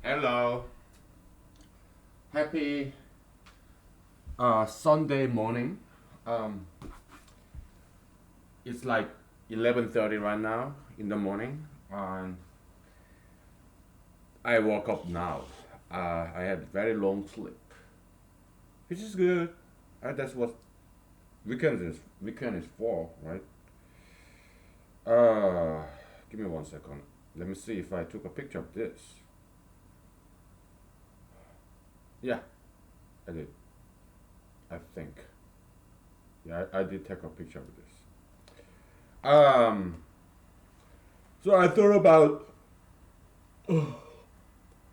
Hello. Happy Sunday morning. Um, it's like 11:30 right now in the morning, and I woke up now. I had very long sleep, which is good. That's what weekend is. Weekend is for, right? Uh, Give me 1 second. Let me see if I took a picture of this. Yeah, I did. I think. Yeah, I did take a picture of this. Um, so I thought about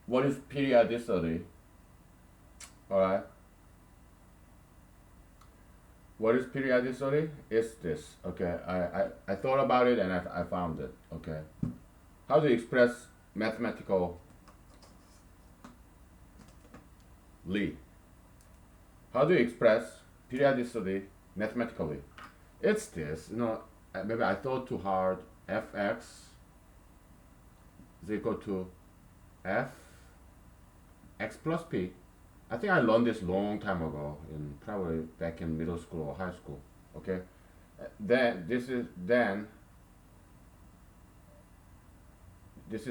what is periodicity. All right. What is periodicity? It's this. Okay. I thought about it and I found it. Okay. How do you express mathematically? How do you express periodicity mathematically? It's this. Maybe I thought too hard. Fx is equal to f x plus p. I think I learned this long time ago, in probably back in middle school or high school. Okay, then this is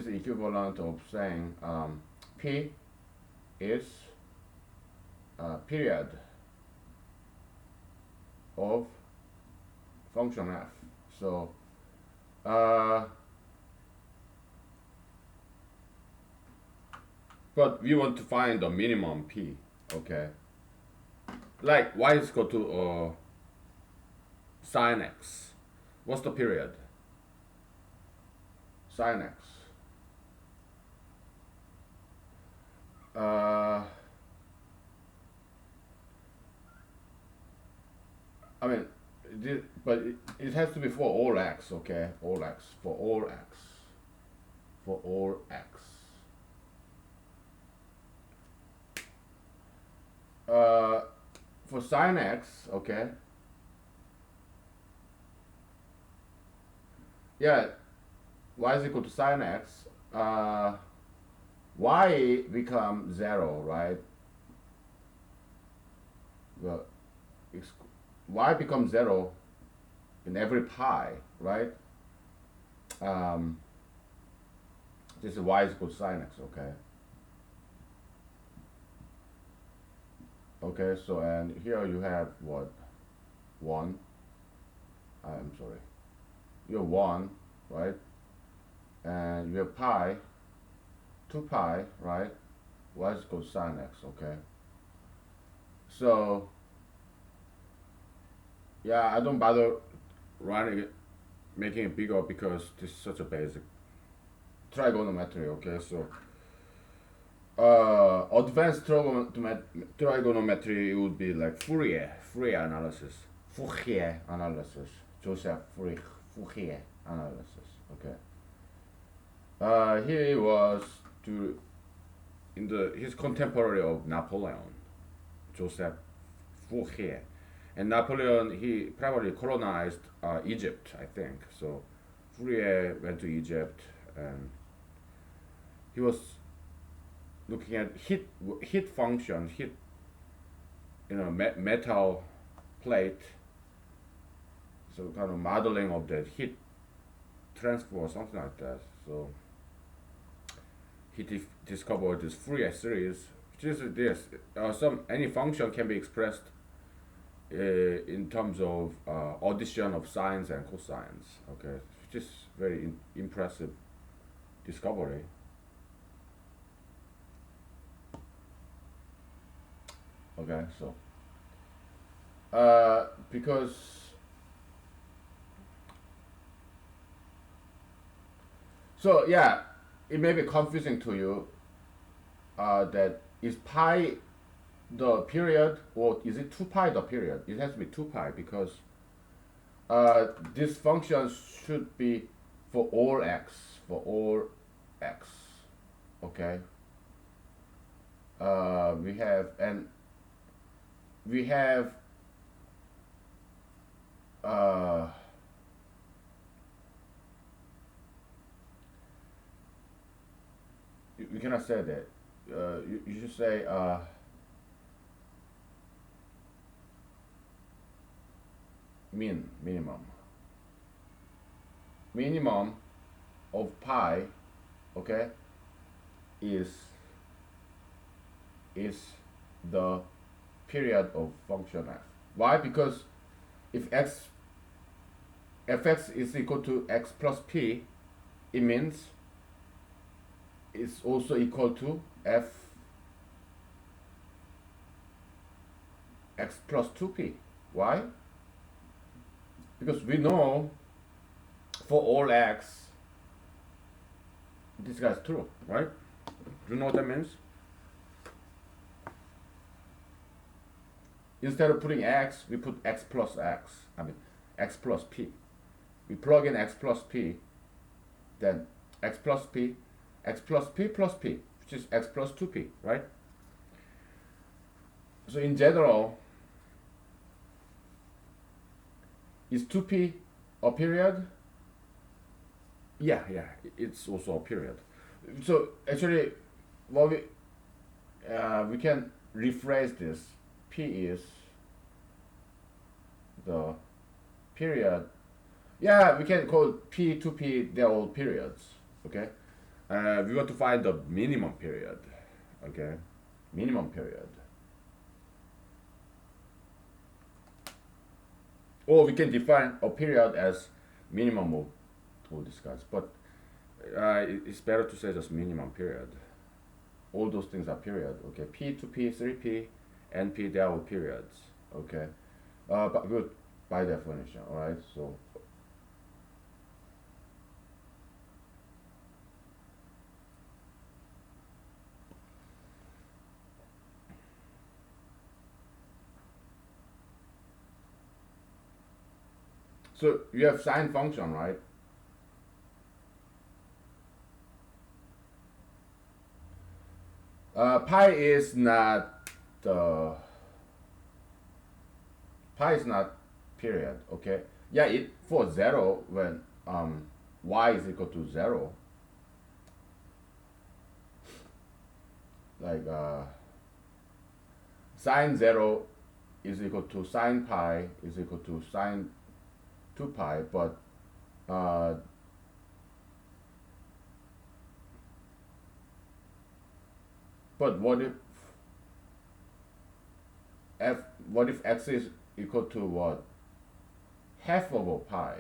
equivalent of saying p is period of function f. So uh, but we want to find the minimum p. Okay, like y is equal to sine x. What's the period? Sine x. Uh, I mean, it has to be for all x. Okay, all x for all x for all x. For sine x, okay. Yeah, y is equal to sine x. Y become 0, right? Well, y becomes 0 in every pi, right? Um, this is y is equal to sine x, okay? Okay, so and here you have what? 1. I'm sorry. You have 1, right? And you have pi, 2 pi, right? Y is equal to sine x, okay? So, yeah, I don't bother writing it, making it bigger because this is such a basic trigonometry, okay? So, advanced trigonometry would be like Fourier analysis, Joseph Fourier analysis, okay? He was to in the his contemporary of Napoleon, Joseph Fourier, and Napoleon he probably colonized Egypt, I think. So Fourier went to Egypt and he was looking at heat function, metal plate, so kind of modeling of the heat transfer or something like that. So he discovered this Fourier series, which is this. Some any function can be expressed in terms of addition of sines and cosines. Okay, which is very impressive discovery. Okay, so because so yeah, it may be confusing to you that is pi the period or is it 2 pi the period? It has to be 2 pi because this function should be for all x. Okay. We have and we have uh, we cannot say that you should say minimum of pi, okay, is is the period of function f. Why? Because if fx is equal to x plus p, it means it's also equal to f x plus 2p. Why? Because we know for all x, this guy's true, right? Do you know what that means? Instead of putting x, we put x plus x. I mean, x plus p. We plug in x plus p, then x plus p, x plus p plus p, which is x plus 2p, right? So in general, is 2p a period? Yeah, it's also a period. So actually, what we can rephrase this. P is the period. Yeah, we can call P, 2p, they're all periods, okay? We want to find the minimum period, okay? Minimum period. Or we can define a period as minimum of all these guys, but it's better to say just minimum period. All those things are period, okay? P, 2p, 3p, NP, they are all periods, okay? But good by definition, all right? So you have sine function, right? Pi is not period, okay? Yeah, it for 0 when y is equal to 0, like sine 0 is equal to sine pi is equal to sine 2 pi, but what if x is equal to what? Half over pi.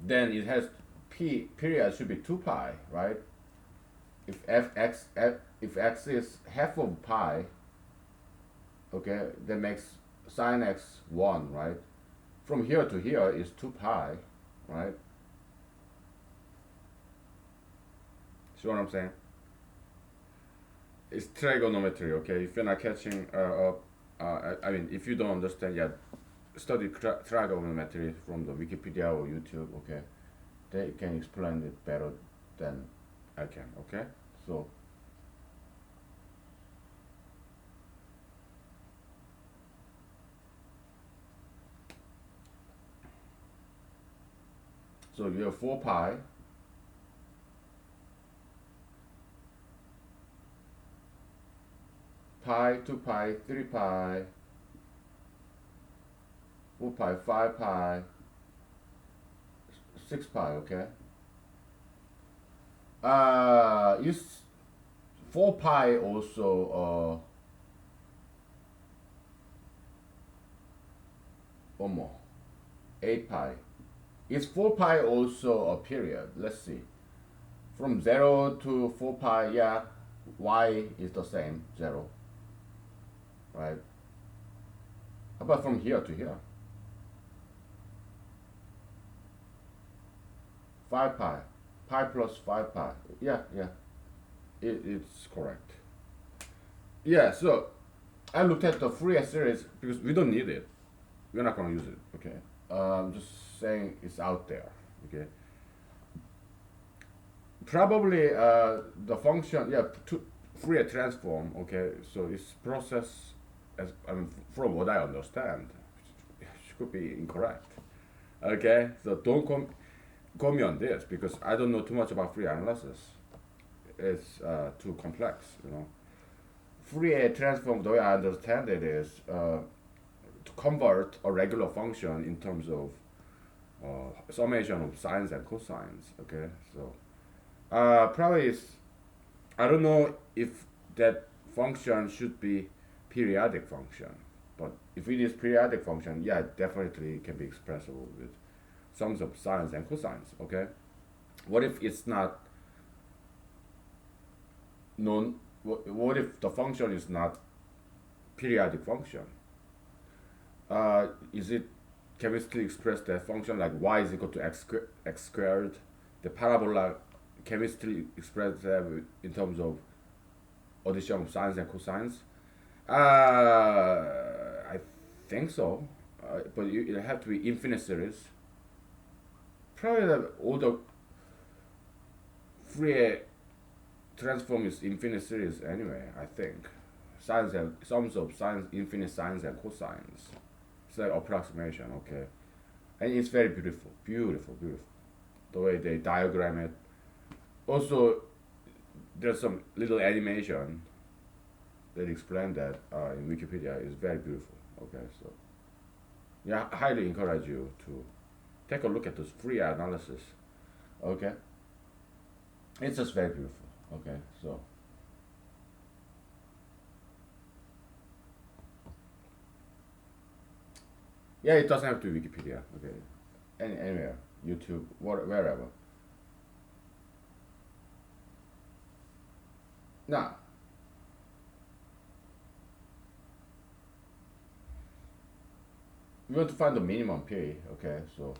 Then it has period should be 2 pi, right? If x is half of pi, okay, that makes sine x 1, right? From here to here is 2 pi, right? See what I'm saying? It's trigonometry, okay? If you're not catching up, I mean, if you don't understand yet, study trigonometry from the Wikipedia or YouTube, okay? They can explain it better than I can, okay? So you have 4 pi, pi, 2 pi, 3 pi, 4 pi, 5 pi, 6 pi, okay? Is 4 pi also one more, 8 pi. Is 4 pi also a period? Let's see. From 0 to 4 pi, yeah, y is the same, 0, right? How about from here to here? 5 pi, pi plus 5 pi. Yeah, it's correct. Yeah, so I looked at the Fourier series because we don't need it. We're not going to use it, okay? I'm just saying it's out there, okay? Probably the function, yeah, Fourier transform, okay? So it's process from what I understand, it could be incorrect. Okay, so don't call me on this because I don't know too much about Fourier analysis. It's too complex, you know. Fourier transform, the way I understand it, is to convert a regular function in terms of summation of sines and cosines. Okay, so probably is, I don't know if that function should be periodic function, but if it is periodic function, yeah, definitely it can be expressible with sums of sines and cosines. Okay, what if it's not known? What if the function is not periodic function? Is it, can we still express that function like y is equal to x squared? The parabola, can we still express that in terms of addition of sines and cosines? I think so, but it have to be infinite series. Probably all the Fourier transform is infinite series anyway. I think sines and sums of sines, infinite sines and cosines. It's like approximation, okay, and it's very beautiful, beautiful, beautiful. The way they diagram it. Also, there's some little animation that explain that in Wikipedia. Is very beautiful. Okay, so yeah, I highly encourage you to take a look at this Fourier analysis. Okay, it's just very beautiful. Okay, so yeah, it doesn't have to be Wikipedia. Okay, anywhere, YouTube, wherever. Now, we want to find the minimum period. Okay, so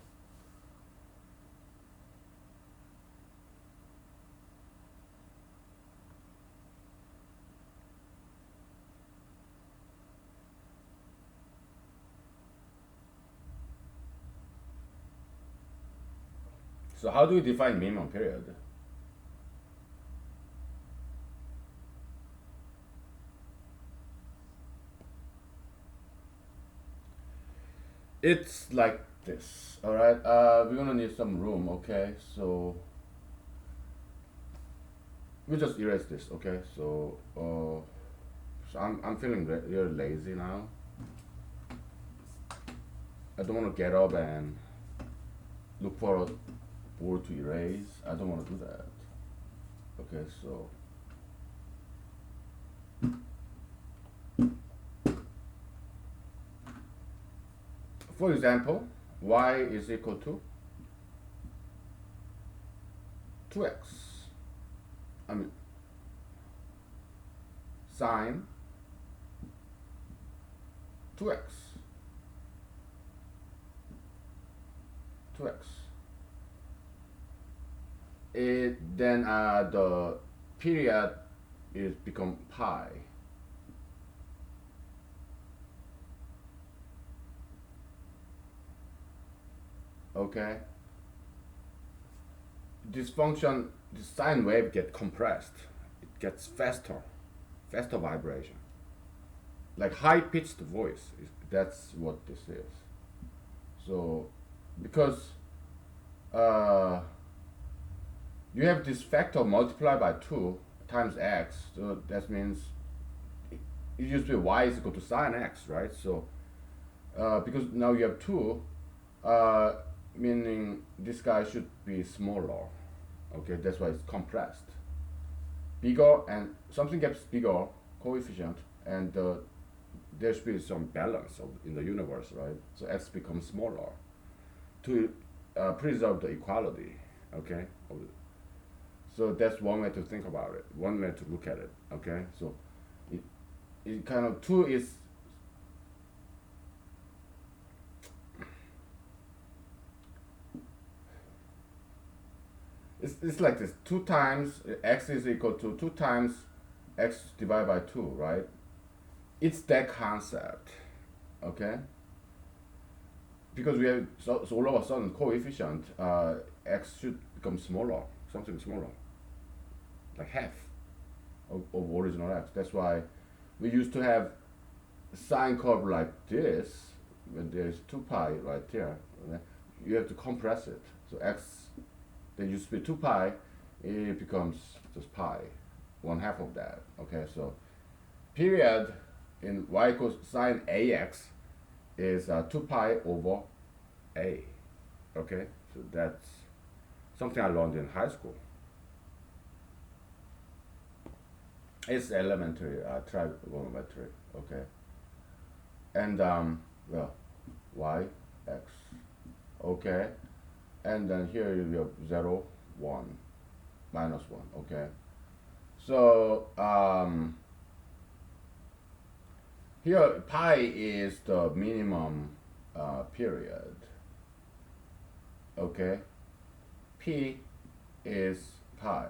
how do we define minimum period? It's like this. All right. We're gonna need some room. Okay. We just erase this. Okay. So I'm feeling really lazy now. I don't want to get up and look for a board to erase. I don't want to do that. Okay. So for example, y is equal to 2x. I mean, sine 2x. 2x. Then the period is become pi. Okay. This function, the sine wave get compressed. It gets faster vibration. Like high pitched voice. That's what this is. So because you have this factor multiplied by 2 times x, so that means it used to be y is equal to sine x, right? So because now you have 2, meaning this guy should be smaller. Okay, that's why it's compressed. Bigger, and something gets bigger coefficient, and there should be some balance in the universe, right? So x becomes smaller to preserve the equality. Okay, so that's one way to think about it. One way to look at it. Okay, so it kind of 2 is. It's like this: 2 times x is equal to 2 times x divided by 2, right? It's that concept, okay? Because we have so all of a sudden coefficient x should become smaller, something smaller, like half of original x. That's why we used to have sine curve like this, when there's 2 pi right here, okay, you have to compress it. So x, then used to be 2 pi, it becomes just pi, 1/2 of that. Okay, so period in y equals sine ax is 2 pi over a. Okay, so that's something I learned in high school. It's elementary trigonometry. Okay, and well, y x. Okay, and then here you have 0 1 minus 1. Okay, so here pi is the minimum period. Okay, p is pi.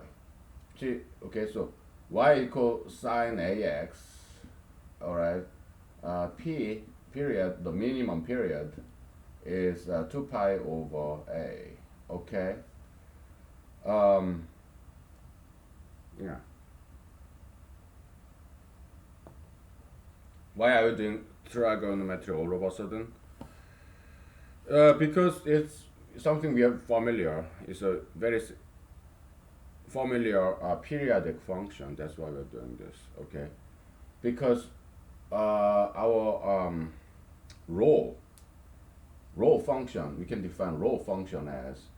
Okay, so y equals sine ax. All right, p period, the minimum period, is 2 pi over a. Okay. Yeah. Why are you doing trigonometry all of a sudden? Because it's something we are familiar. It's a very familiar periodic function. That's why we're doing this. Okay. Because our rho function, we can define rho function as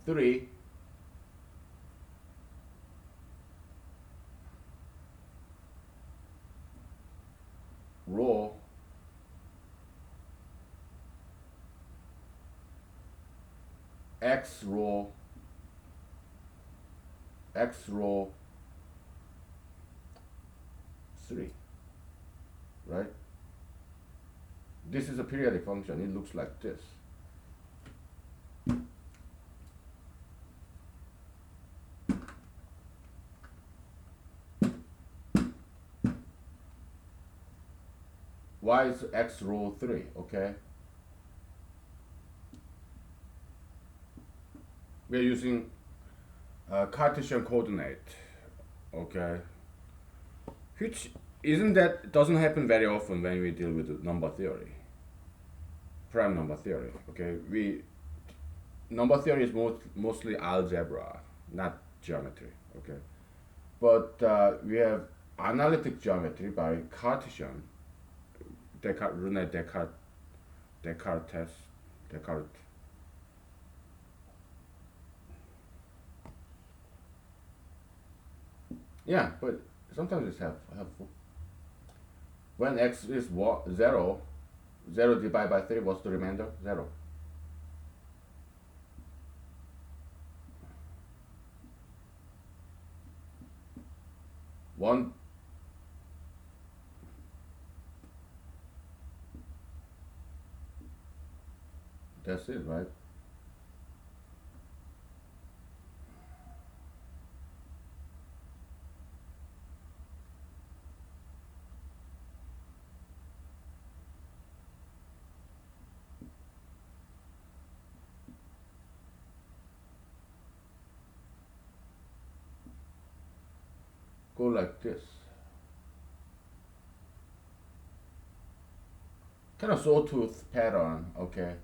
3 rho x rho 3, right? This is a periodic function. It looks like this. Y is x rho 3, okay? We're using Cartesian coordinate, okay? Which doesn't happen very often when we deal with number theory, prime number theory, okay? Number theory is mostly algebra, not geometry, okay? But we have analytic geometry by Cartesian, Rene Descartes. Yeah, but sometimes it's helpful. When x is 0, 0 divided by 3, what's the remainder? 0. One. That's it, right? Go like this. Kind of sawtooth pattern, okay?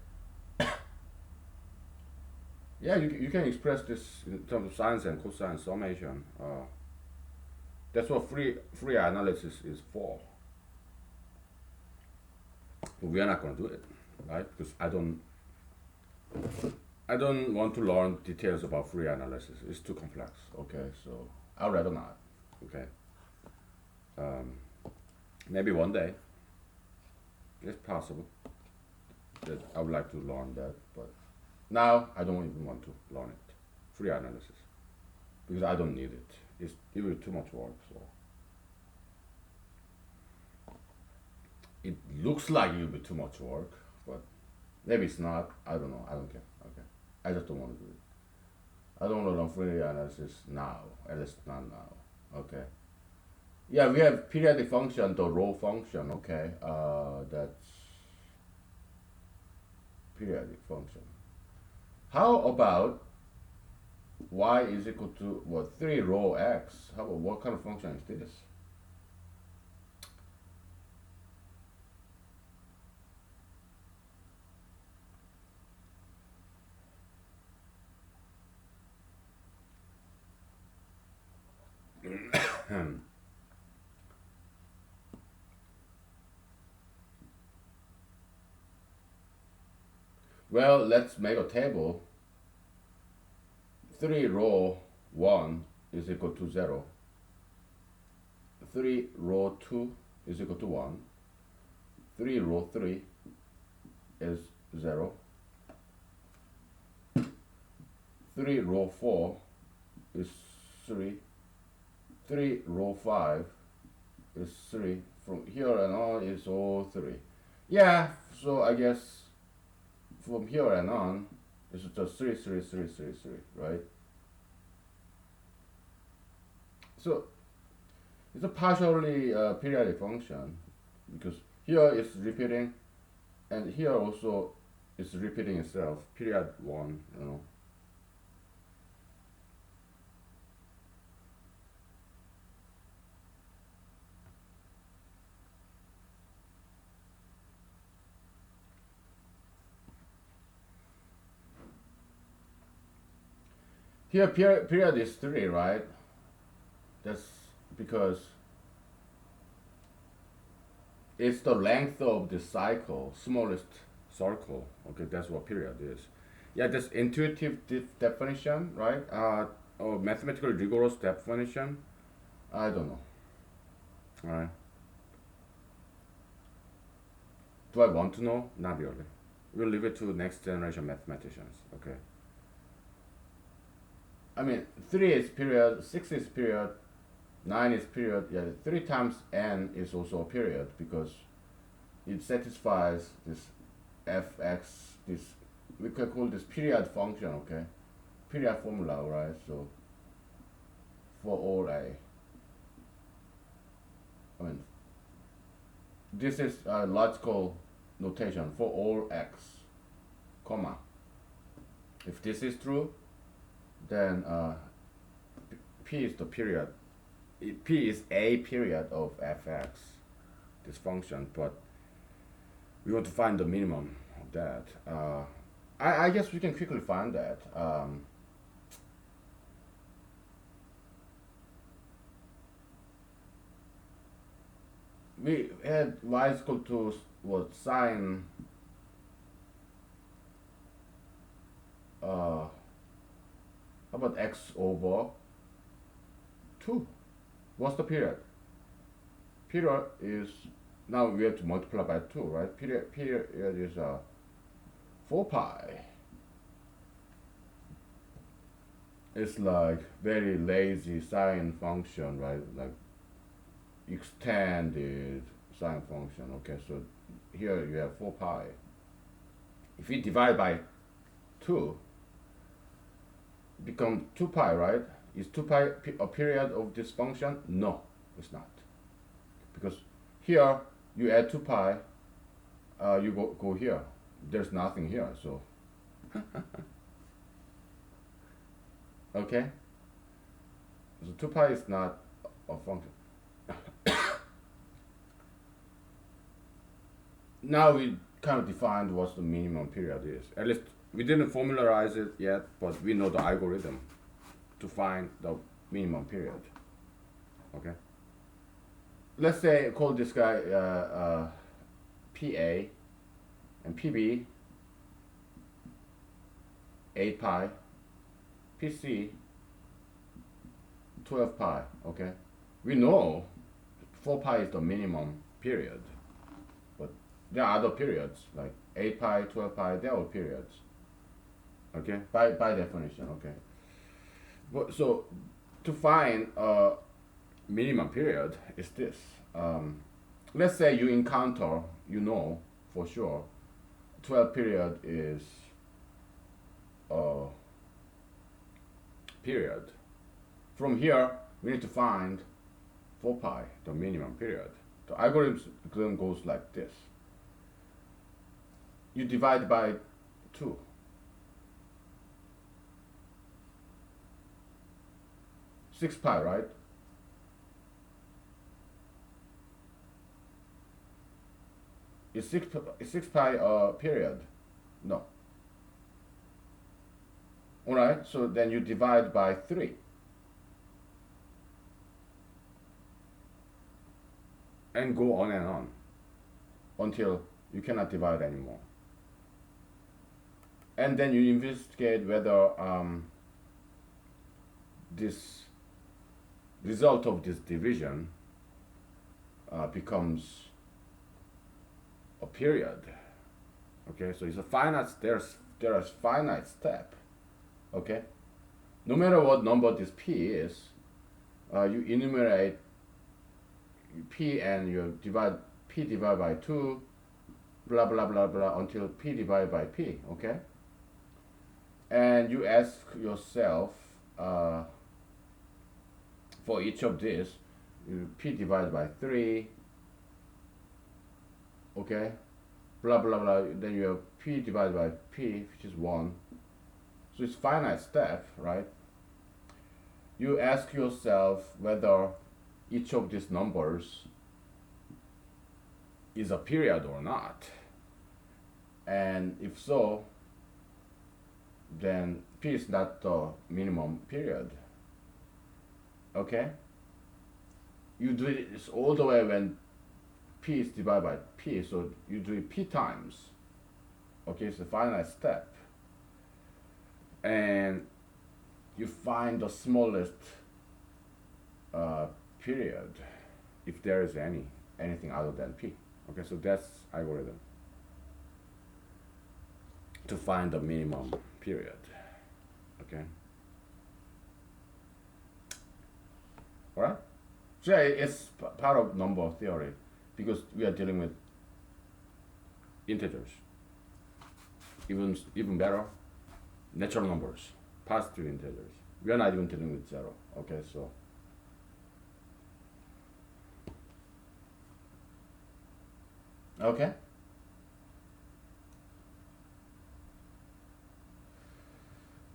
Yeah, you can express this in terms of sine and cosine summation. That's what free analysis is for. But we are not going to do it, right? Because I don't want to learn details about free analysis. It's too complex. Okay, so I'd rather not. Okay. Maybe one day. It's possible that I would like to learn that, but now I don't even want to learn it. Free analysis, because I don't need it. It will be too much work. So it looks like it will be too much work, but maybe it's not. I don't know. I don't care. Okay, I just don't want to do it. I don't want to learn free analysis now. At least not now. Okay. Yeah, we have periodic function, the rho function. Okay, that's periodic function. How about y is equal to what, 3 rho x? How about, what kind of function is this? Well, let's make a table. 3 row 1 is equal to 0. 3 row 2 is equal to 1. 3 row 3 is 0. 3 row 4 is 3. 3 row 5 is 3. From here and on is all 3. Yeah, so I guess from here and on it's just 3, 3, 3, 3, 3, right? So it's a partially periodic function because here it's repeating and here also it's repeating itself. Period 1, you know. Here period is 3, right? That's because it's the length of the cycle, smallest circle. Okay, that's what period is. Yeah, that's intuitive definition, right? Or mathematically rigorous definition. I don't know. All right. Do I want to know? Not really. We'll leave it to next generation mathematicians. Okay. I mean, 3 is period, 6 is period, 9 is period. Yeah, 3 times n is also a period because it satisfies this fx, this, we can call this period function, okay? Period formula, right? So, for all a. I mean, this is a logical notation for all x, comma. If this is true, then p is the period. P is a period of fx, this function, but we want to find the minimum of that. I guess we can quickly find that. We had y is equal to what, sine how about x over 2? What's the period? Period is, now we have to multiply by 2, right? Period is 4 pi. It's like very lazy sine function, right? Like extended sine function. Okay, so here you have 4 pi. If we divide by 2, become 2 pi, right? Is 2 pi a period of this function? No, it's not. Because here you add 2 pi, you go here. There's nothing here, so. Okay? So 2 pi is not a function. Now we kind of defined what the minimum period is. At least we didn't formularize it yet, but we know the algorithm to find the minimum period. Okay? Let's say call this guy PA and PB 8 pi, PC 12 pi. Okay? We know 4 pi is the minimum period, but there are other periods like 8 pi, 12 pi, they're all periods. Okay? By definition, okay? But so to find a minimum period is this. Let's say you encounter, you know for sure, 12 period is a period. From here, we need to find 4 pi, the minimum period. The algorithm goes like this. You divide by 2. Six pi, right? Is 6 pi a period? No. Alright, so then you divide by 3. and go on and on until you cannot divide anymore. And then you investigate whether this result of this division becomes a period. Okay, so it's a finite. There is finite step. Okay, no matter what number this p is, you enumerate p and you divide p divided by 2, blah blah blah blah until p divided by p. Okay, and you ask yourself for each of these, p divided by 3. Okay, blah blah blah. Then you have p divided by p, which is 1. So it's finite step, right? You ask yourself whether each of these numbers is a period or not. And if so, then p is not the minimum period. Okay? You do it all the way when p is divided by p, so you do it p times. Okay, it's a finite step. And you find the smallest period, if there is anything other than p. Okay, so that's algorithm to find the minimum period. Okay. Alright? So yeah, it's part of number theory because we are dealing with integers. Even better, natural numbers, positive integers. We are not even dealing with 0. Okay, so okay.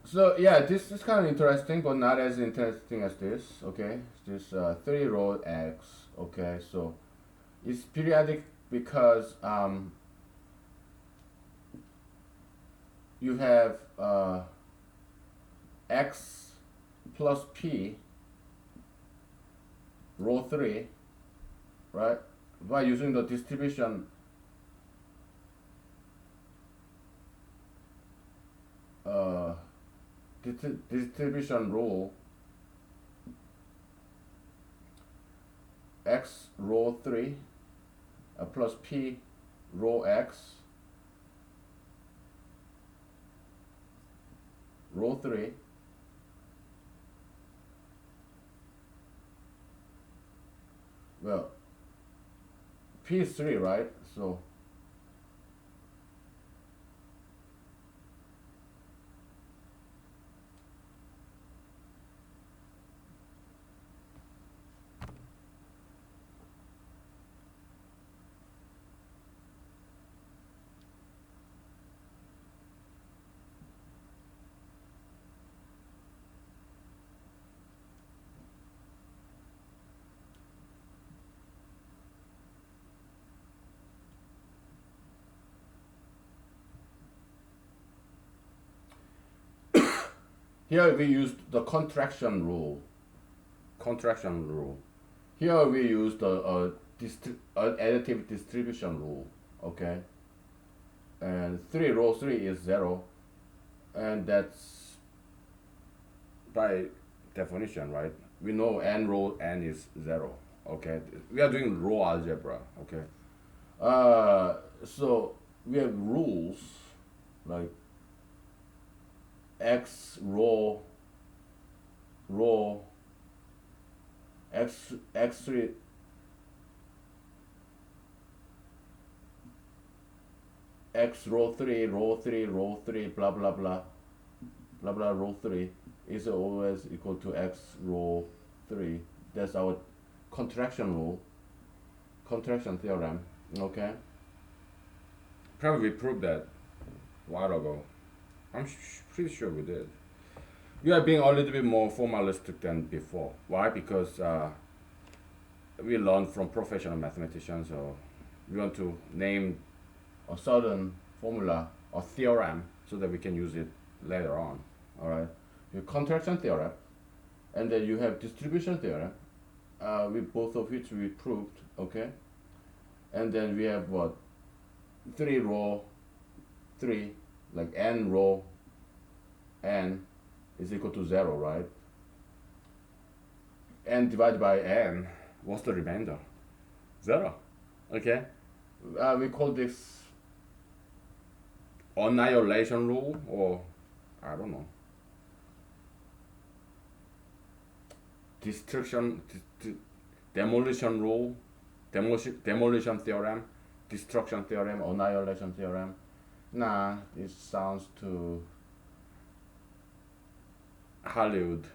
So yeah, this is kind of interesting, but not as interesting as this. Okay, this 3 row x. Okay, so it's periodic because you have x plus p row 3, right? By using the distribution distribution rule, x row 3 plus p row x row 3 well p is 3, right? So here we used the contraction rule. Here we used the additive distribution rule. Okay, and 3 row 3 is 0, and that's by definition, right? We know n row n is 0. Okay, we are doing row algebra. Okay, so we have rules like x row x3 x row 3 blah blah blah blah blah row 3 is always equal to x row 3. That's our contraction rule, contraction theorem. Okay, probably we proved that a while ago. I'm pretty sure we did. We are being a little bit more formalistic than before. Why? Because we learned from professional mathematicians, so we want to name a certain formula or theorem so that we can use it later on. All right, your contraction theorem, and then you have distribution theorem, with both of which we proved. Okay, and then we have what, 3 row, 3, like n row n is equal to 0, right? N divided by n, what's the remainder? 0. Okay, we call this annihilation rule, or I don't know, destruction, demolition rule, demolition theorem, destruction theorem, annihilation theorem. Nah, this sounds too Hollywood.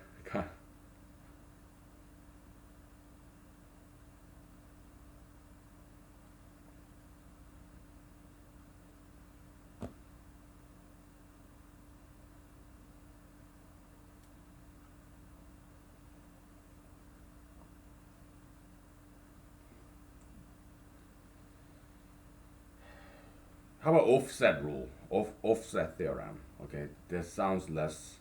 How about offset rule? Offset theorem. Okay, that sounds less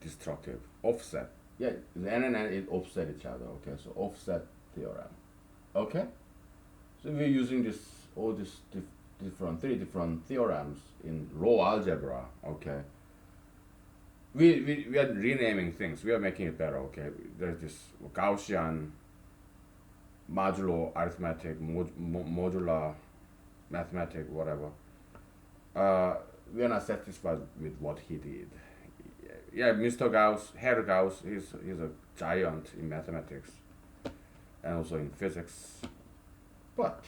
destructive. Offset. Yeah, the n and n it offset each other. Okay, so offset theorem. Okay, so we're using this all these different 3 different theorems in row algebra. Okay, we are renaming things. We are making it better. Okay, there's this Gaussian modulo arithmetic, modular mathematic, whatever. We are not satisfied with what he did. Yeah, Mr. Gauss, Herr Gauss, he's a giant in mathematics and also in physics. But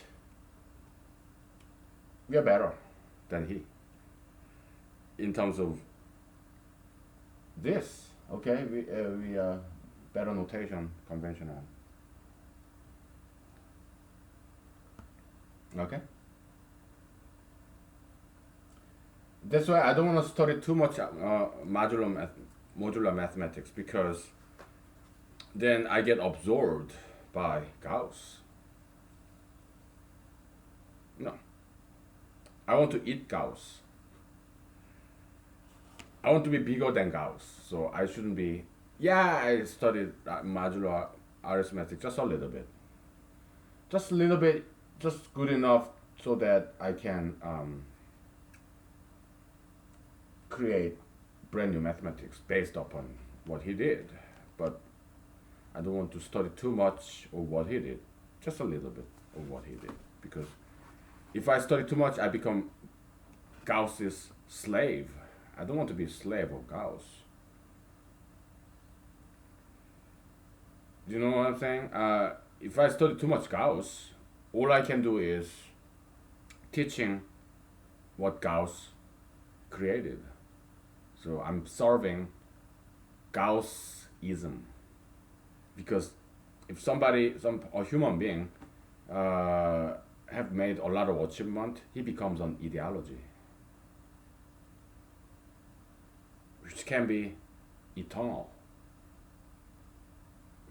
we are better than he in terms of this. Okay, we are better notation, conventional. Okay. That's why I don't want to study too much modular mathematics, because then I get absorbed by Gauss. No. I want to eat Gauss. I want to be bigger than Gauss, so I shouldn't be. Yeah, I studied modular arithmetic just a little bit. Just a little bit, just good enough so that I can create brand new mathematics based upon what he did. But I don't want to study too much of what he did, just a little bit of what he did. Because if I study too much, I become Gauss's slave. I don't want to be a slave of Gauss. You know what I'm saying? If I study too much Gauss, all I can do is teaching what Gauss created. So I'm serving Gaussism. Because if a human being have made a lot of achievement, he becomes an ideology, which can be eternal.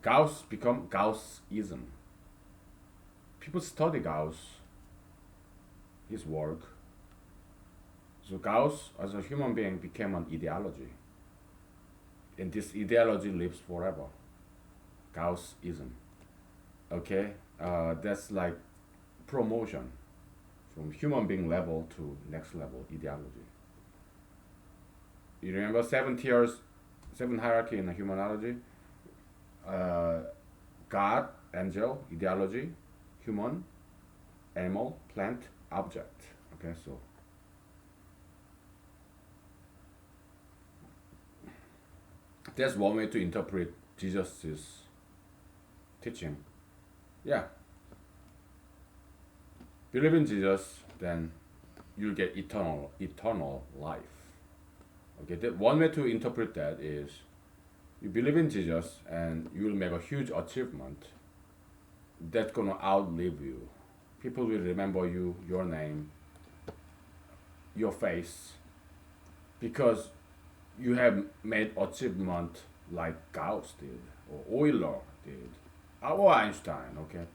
Gauss become Gaussism. People study Gauss, his work. So Gauss, as a human being, became an ideology. And this ideology lives forever. Gaussism. Okay? That's like promotion from human being level to next level ideology. You remember 7 tiers, 7 hierarchy in the humanology? God, angel, ideology, human, animal, plant, object. Okay, so that's one way to interpret Jesus' teaching. Yeah. Believe in Jesus, then you'll get eternal life. Okay, that one way to interpret that is you believe in Jesus and you will make a huge achievement that's gonna outlive you. People will remember you, your name, your face, because you have made achievement like Gauss did, or Euler did, or Einstein, okay?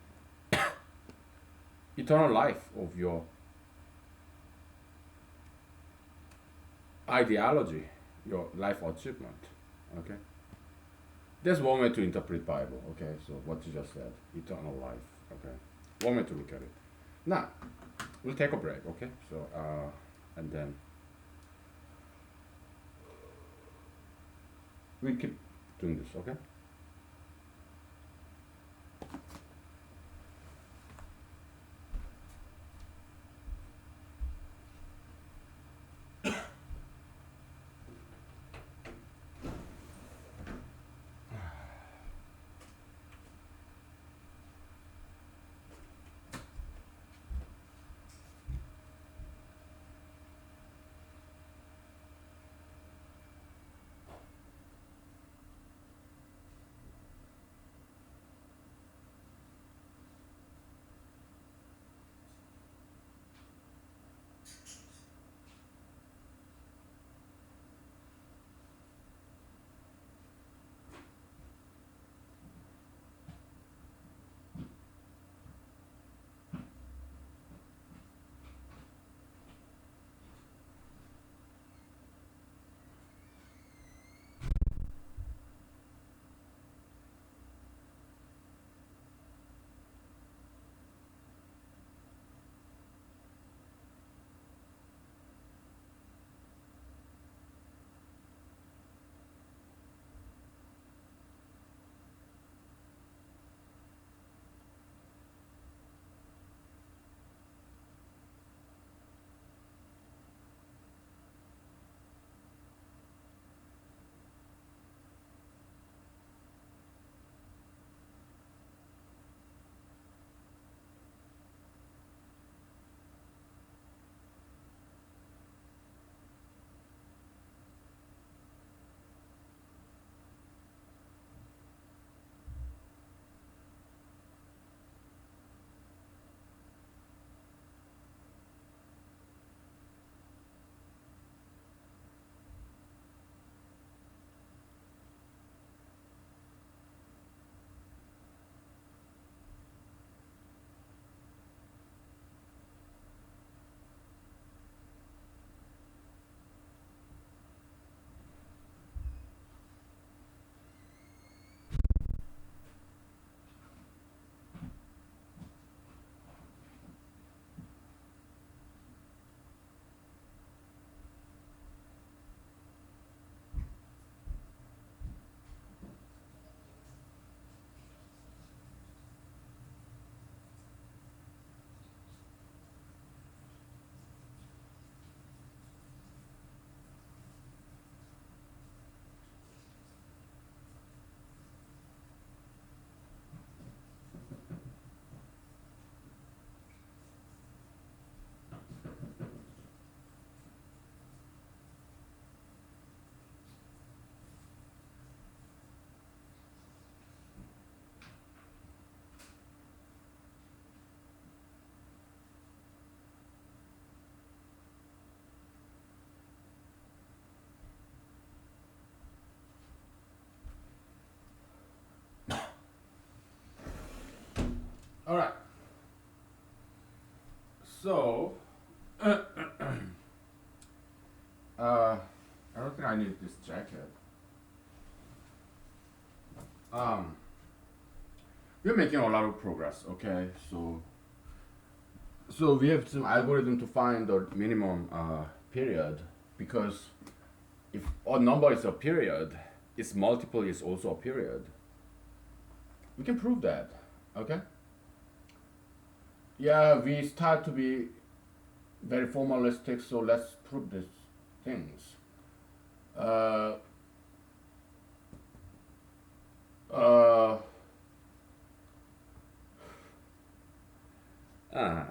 Eternal life of your ideology, your life achievement, okay? There's one way to interpret Bible, okay? So what you just said, eternal life, okay? One way to look at it. Now, we'll take a break, okay? So, and then we keep doing this, okay? All right. So, I don't think I need this jacket. Um, we're making a lot of progress. Okay, so we have some algorithm to find the minimum period, because if a number is a period, its multiple is also a period. We can prove that. Okay. Yeah, we start to be very formalistic, so let's prove these things. Uh, uh, uh,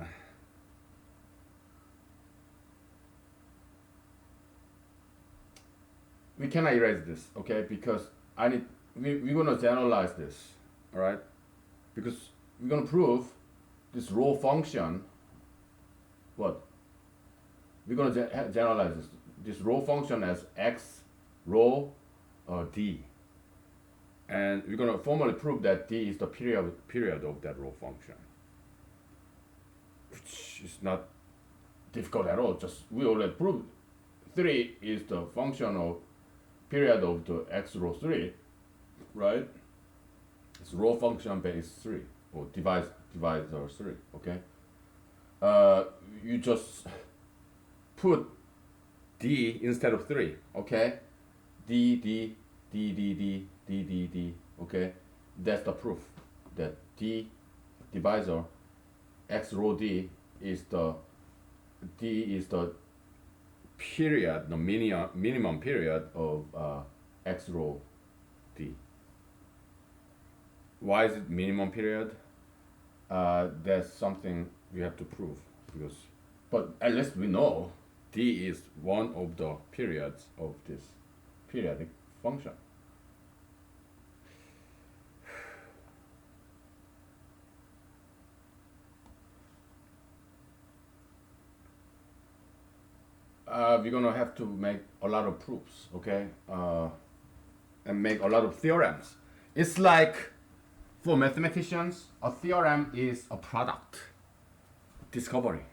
we cannot erase this, okay? Because we're gonna generalize this, all right? Because we're gonna prove this row function. What? We're gonna generalize this row function as x row d, and we're gonna formally prove that d is the period of that row function, which is not difficult at all. Just we already proved 3 is the function of period of the x row 3, right? It's row function base 3 or divisor 3, okay? uh, you just put D instead of 3, okay? D, D, D, D, D, D, D, D, okay? That's the proof that D divisor X row D is the period, the minimum period of X row D. Why is it minimum period? That's something we have to prove because, but at least we know D is one of the periods of this periodic function. We're gonna have to make a lot of proofs, okay? And make a lot of theorems. It's like for mathematicians, a theorem is a product, discovery.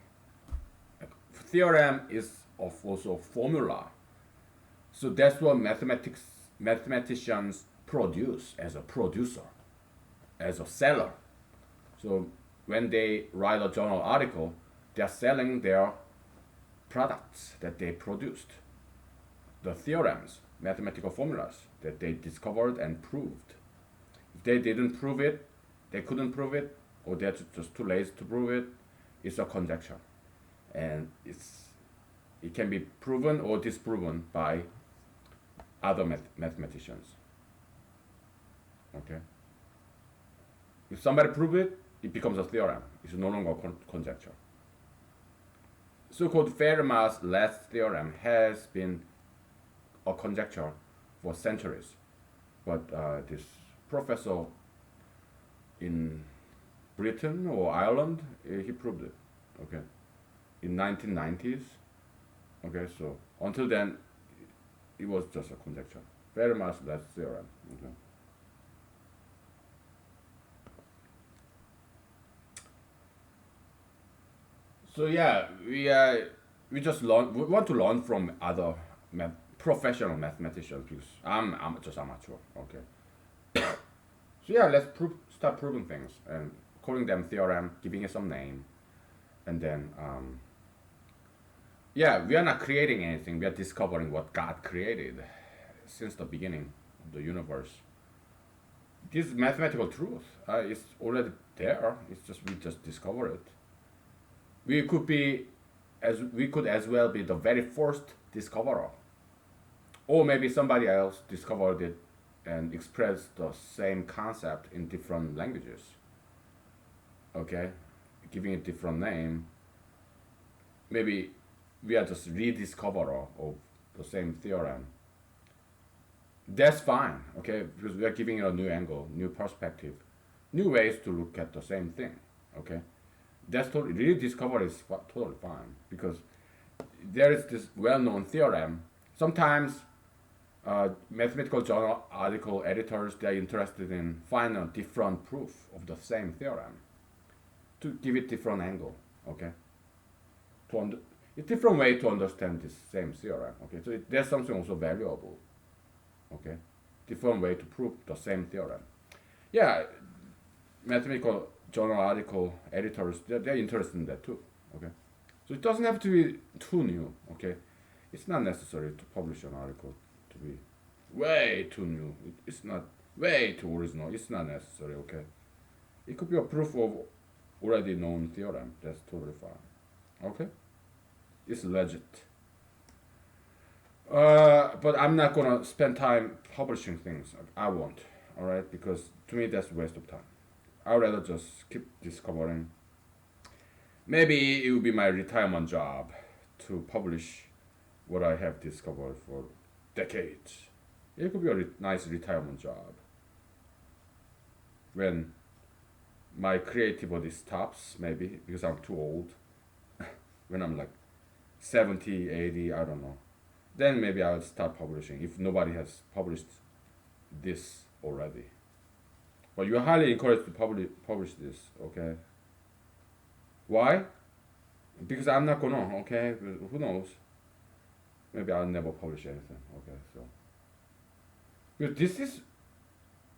Theorem is also a formula. So that's what mathematicians produce as a producer, as a seller. So when they write a journal article, they are selling their products that they produced, the theorems, mathematical formulas that they discovered and proved. If they didn't prove it, they couldn't prove it, or they're just too lazy to prove it, it's a conjecture. And it can be proven or disproven by other mathematicians. Okay? If somebody proves it, it becomes a theorem. It's no longer a conjecture. So-called Fermat's last theorem has been a conjecture for centuries, but this professor in Britain or Ireland, he proved it. Okay, in 1990s. Okay, so until then, it was just a conjecture. Fermat's last theorem. Okay. So yeah, we just learn. We want to learn from other professional mathematicians because I'm just amateur. Okay. So yeah, let's start proving things and calling them theorem, giving it some name, and then yeah, we are not creating anything. We are discovering what God created since the beginning of the universe. This mathematical truth is already there. It's just we just discover it. We could as well be the very first discoverer, or maybe somebody else discovered it and expressed the same concept in different languages. Okay, giving it different name. Maybe we are just rediscoverer of the same theorem. That's fine, okay, because we are giving it a new angle, new perspective, new ways to look at the same thing. Okay, that's totally rediscovery is totally fine because there is this well-known theorem. Sometimes mathematical journal article editors they are interested in finding a different proof of the same theorem to give it different angle. Okay, a different way to understand this same theorem. Okay, so there's something also valuable. Okay, different way to prove the same theorem. Yeah, mathematical journal article editors they're interested in that too. Okay, so it doesn't have to be too new. Okay, it's not necessary to publish an article to be way too new. It's not way too original. It's not necessary. Okay, it could be a proof of already known theorem. That's totally fine. Okay, it's legit. But I'm not gonna spend time publishing things. I won't. All right, because to me that's a waste of time. I'd rather just keep discovering. Maybe it will be my retirement job to publish what I have discovered for decades. It could be a nice retirement job when my creativity stops, maybe because I'm too old. When I'm like 70, 80, I don't know. Then maybe I'll start publishing if nobody has published this already. But you're highly encouraged to publish this, okay? Why? Because I'm not gonna, okay? Who knows? Maybe I'll never publish anything, okay? So, because this is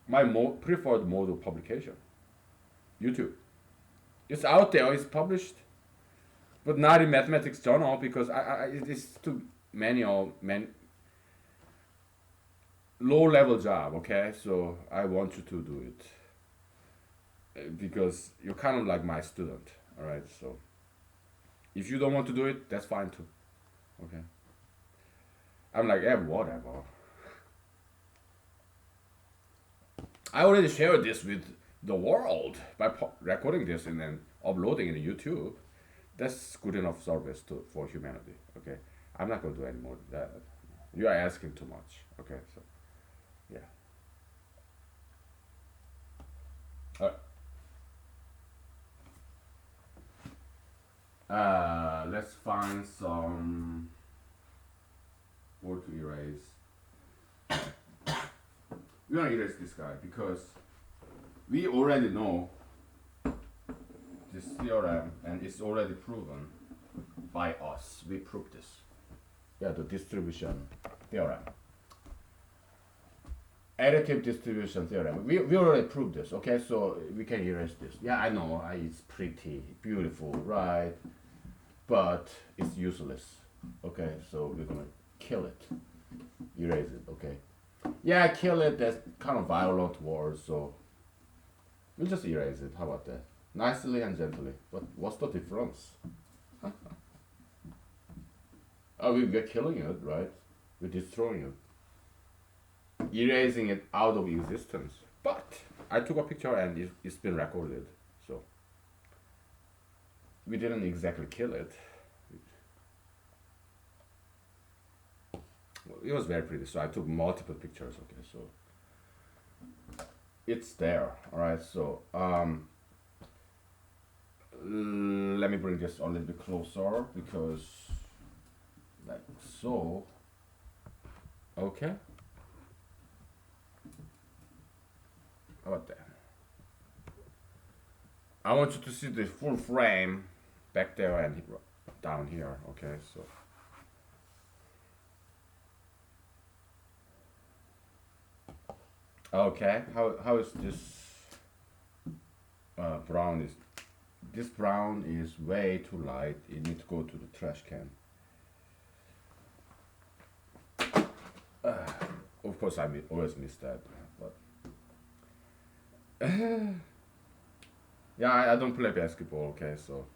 my preferred mode of publication. YouTube. It's out there, it's published. but not in mathematics journal because it's too manual, low level job. Okay, so I want you to do it because you're kind of like my student. All right, so if you don't want to do it, that's fine too. Okay, I'm like, yeah, whatever. I already shared this with the world by recording this and then uploading it to YouTube. That's good enough service for humanity. Okay, I'm not gonna do any more of that. You are asking too much. Okay, so yeah. Let's find some word to erase. We're gonna erase this guy because we already know this theorem and it's already proven by us. We proved this. Yeah, the distribution theorem. Additive distribution theorem. We already proved this, okay? So we can erase this. Yeah, I know, it's pretty, beautiful, right? But it's useless, okay? So we're gonna kill it, erase it, okay? Yeah, kill it, that's kind of violent word, so we'll just erase it. How about that? Nicely and gently. But what's the difference? Oh, we're killing it, right? We're destroying it. Erasing it out of existence. But I took a picture and it's been recorded. So we didn't exactly kill it. It was very pretty, so I took multiple pictures. Okay, so it's there. All right, so let me bring this a little bit closer because like so. Okay, how about that? I want you to see the full frame back there and down here. Okay, so okay, how is this brown is this brown is way too light. It needs to go to the trash can. Of course, always miss that, but yeah, I don't play basketball. Okay, so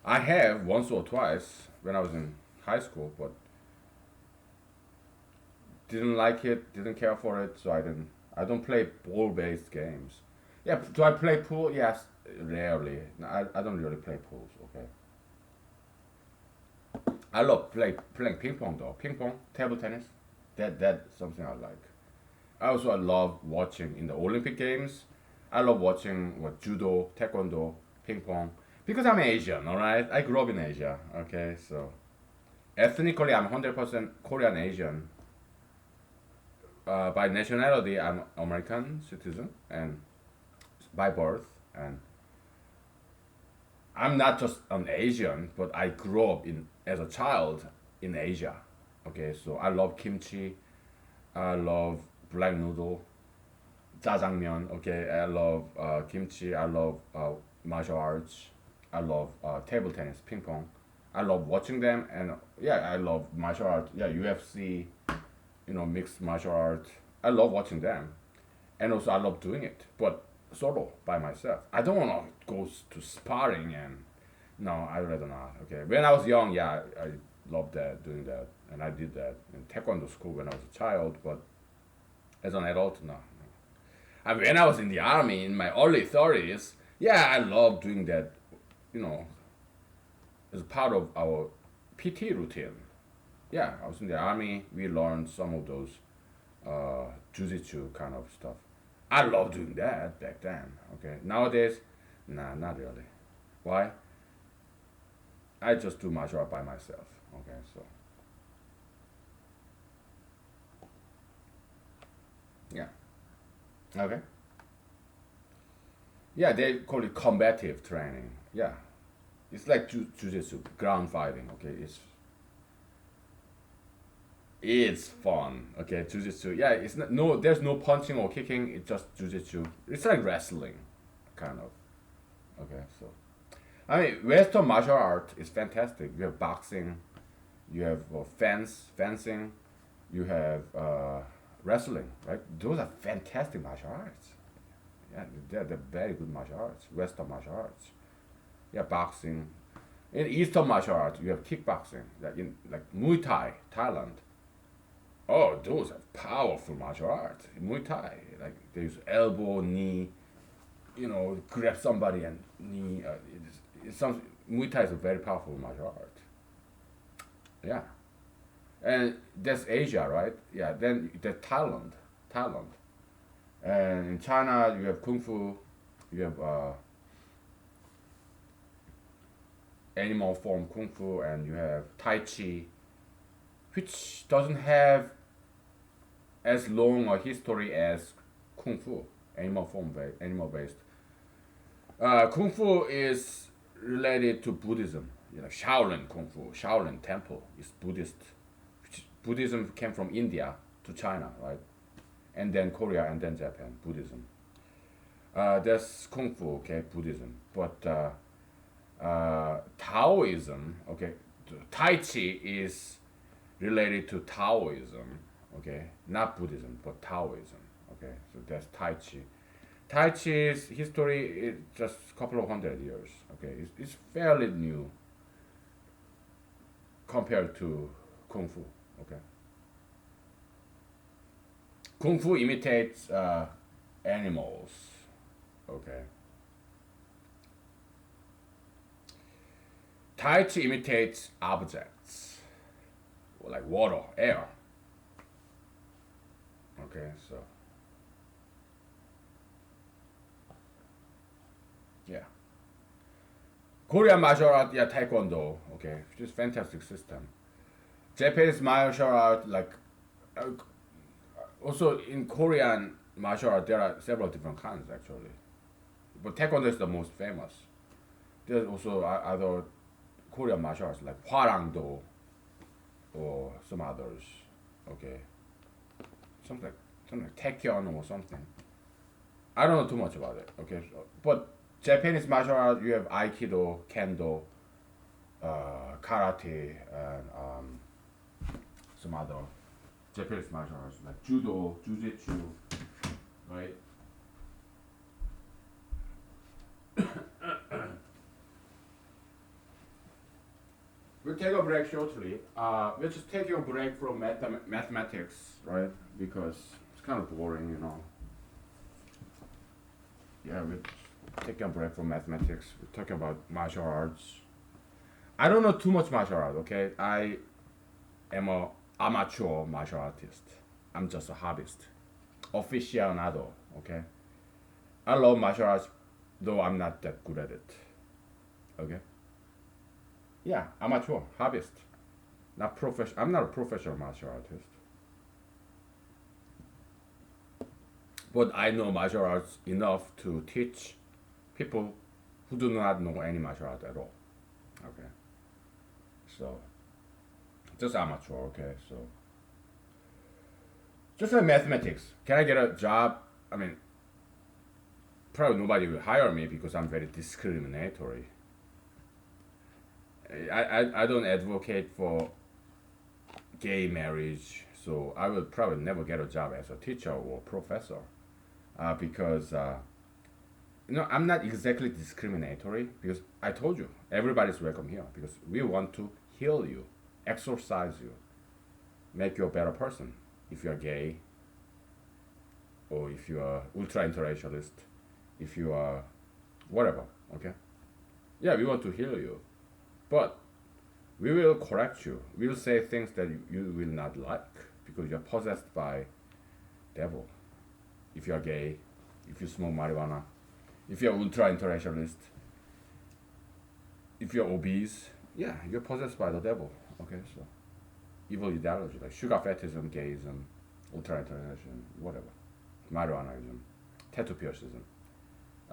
I have once or twice when I was in high school, but didn't like it, didn't care for it, so I didn't. I don't play ball-based games. Yeah, do I play pool? Yes, rarely. No, I don't really play pools. Okay. I love playing ping pong though. Ping pong, table tennis. That's something I like. I love watching in the Olympic Games. I love watching what judo, taekwondo, ping pong. Because I'm Asian, all right. I grew up in Asia. Okay, so ethnically I'm 100% Korean Asian. By nationality, I'm American citizen, and by birth, and I'm not just an Asian, but I grew up in as a child in Asia. Okay, so I love kimchi, I love black noodle, jajangmyeon. Okay, I love kimchi. I love martial arts. I love table tennis, ping pong. I love watching them, and yeah, I love martial art. Yeah, UFC, mixed martial art. I love watching them, and also I love doing it, but solo by myself. I don't want to go to sparring and no, I rather not. Okay, when I was young, yeah, I loved that doing that, and I did that in taekwondo school when I was a child, but as an adult, no. And when I was in the army in my early 30s, yeah, I loved doing that, you know, as part of our PT routine. Yeah, I was in the army. We learned some of those jujitsu kind of stuff. I love doing that back then. Okay, nowadays, nah, not really. Why? I just do martial art by myself. Okay, so yeah. Okay. Yeah, they call it combative training. Yeah, it's like jujitsu, ground fighting. Okay, it's fun. Okay, jujitsu. Yeah, it's not, no. There's no punching or kicking. It's just jujitsu. It's like wrestling, kind of. Okay, so I mean, Western martial art is fantastic. You have boxing, you have fencing, you have wrestling, right? Those are fantastic martial arts. Yeah, they're very good martial arts, Western martial arts. Yeah, boxing. In Eastern martial arts, you have kickboxing, like in like Muay Thai, Thailand. Oh, those are powerful martial arts. Muay Thai, like they use elbow, knee, grab somebody and knee. It's some Muay Thai is a very powerful martial art. Yeah, and that's Asia, right? Yeah. Then there's Thailand, and in China you have Kung Fu, you have animal form Kung Fu, and you have Tai Chi, which doesn't have as long a history as Kung Fu, animal based. Kung Fu is related to Buddhism. Shaolin Kung Fu, Shaolin Temple is Buddhist. Buddhism came from India to China, right? And then Korea and then Japan, Buddhism. That's Kung Fu, okay, Buddhism. But Taoism, okay, Tai Chi is related to Taoism, okay, not Buddhism, but Taoism, okay. So that's Tai Chi. Tai Chi's history is just a couple of 100 years, okay. It's fairly new compared to Kung Fu, okay. Kung Fu imitates animals, okay. Tai Chi imitates objects, like water, air. Okay, so yeah. Korean martial art, yeah, Taekwondo, okay, which is fantastic system. Japanese martial art, like uh, also in Korean martial art, there are several different kinds actually, but Taekwondo is the most famous. There's also other Korean martial arts like Hwarangdo or some others, okay, something like Taekyon or something. I don't know too much about it, okay, but Japanese martial art, you have Aikido, Kendo, Karate, and some other Japanese martial arts like Judo, Jujitsu, right? We'll take a break shortly. We're just taking a break from mathematics, right? Because it's kind of boring. Yeah, we're taking a break from mathematics. We're talking about martial arts. I don't know too much martial art, okay? I am a amateur martial artist. I'm just a hobbyist. Aficionado, okay? I love martial arts, though I'm not that good at it. Okay? Yeah, amateur, hobbyist. Not professional. I'm not a professional martial artist. But I know martial arts enough to teach people who do not know any martial art at all. Okay? So, just amateur, okay? So, just like mathematics. Can I get a job? I mean, probably nobody will hire me because I'm very discriminatory. I don't advocate for gay marriage, so I will probably never get a job as a teacher or professor because I'm not exactly discriminatory because I told you everybody's welcome here because we want to heal you, exorcise you, make you a better person. If you're gay, or if you are ultra interracialist, if you are whatever, okay? Yeah, we want to heal you, but we will correct you. We will say things that you will not like because you're possessed by devil. If you're gay, if you smoke marijuana, if you're ultra interracialist, if you're obese, yeah, you're possessed by the devil. Okay, so evil ideology like sugar fetism, gayism, ultra interracialism, whatever, marijuanaism, tattoo piercism.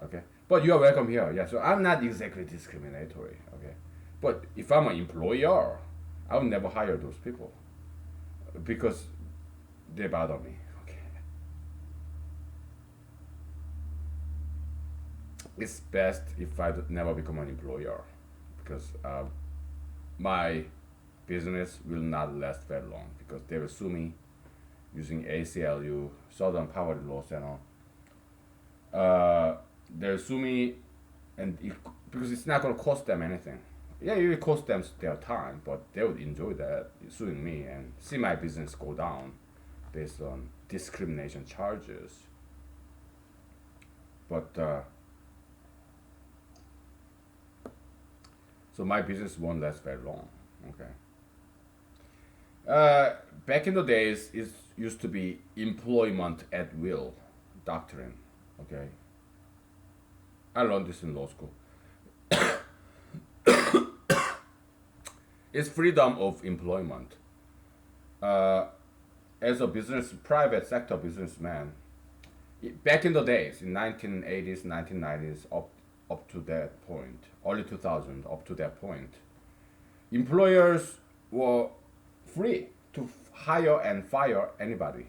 Okay, but you are welcome here. Yeah, so I'm not exactly discriminatory. Okay, but if I'm an employer, I will never hire those people because they bother me. Okay. it's best if I never become an employer because my business will not last very long because they will sue me using ACLU, Southern Poverty Law Center. Uh, they'll sue me, and because it's not going to cost them anything. Yeah, it will cost them their time, but they would enjoy that suing me and see my business go down based on discrimination charges. But so my business won't last very long. Okay. Back in the days, it used to be employment at will doctrine. Okay, I learned this in law school. It's freedom of employment. Uh, as a private sector businessman, back in the days, in 1980s, 1990s, up to that point, early 2000, up to that point, employers were free to hire and fire anybody.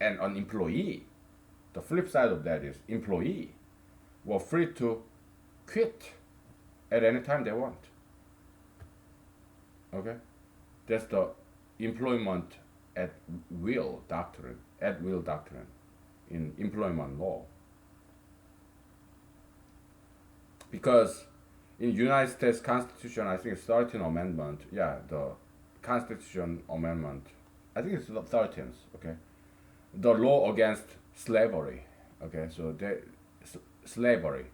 And an employee, the flip side of that is employee were free to quit at any time they want. Okay, that's the employment at will doctrine in employment law. Because in United States Constitution, I think it's 13th Amendment. Yeah, the Constitution Amendment. I think it's the 13th. Okay, the law against slavery. Okay, so slavery.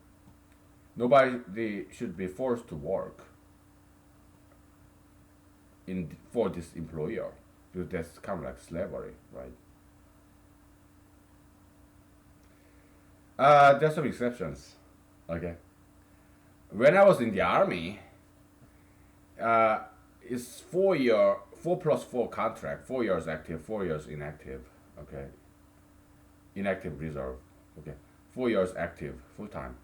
Nobody should be forced to work for this employer because that's kind of like slavery, right? There's some exceptions. Okay, when I was in the army, uh, it's 4 year, 4+4 contract, 4 years active, 4 years inactive. Okay, inactive reserve. Okay, 4 years active, full time.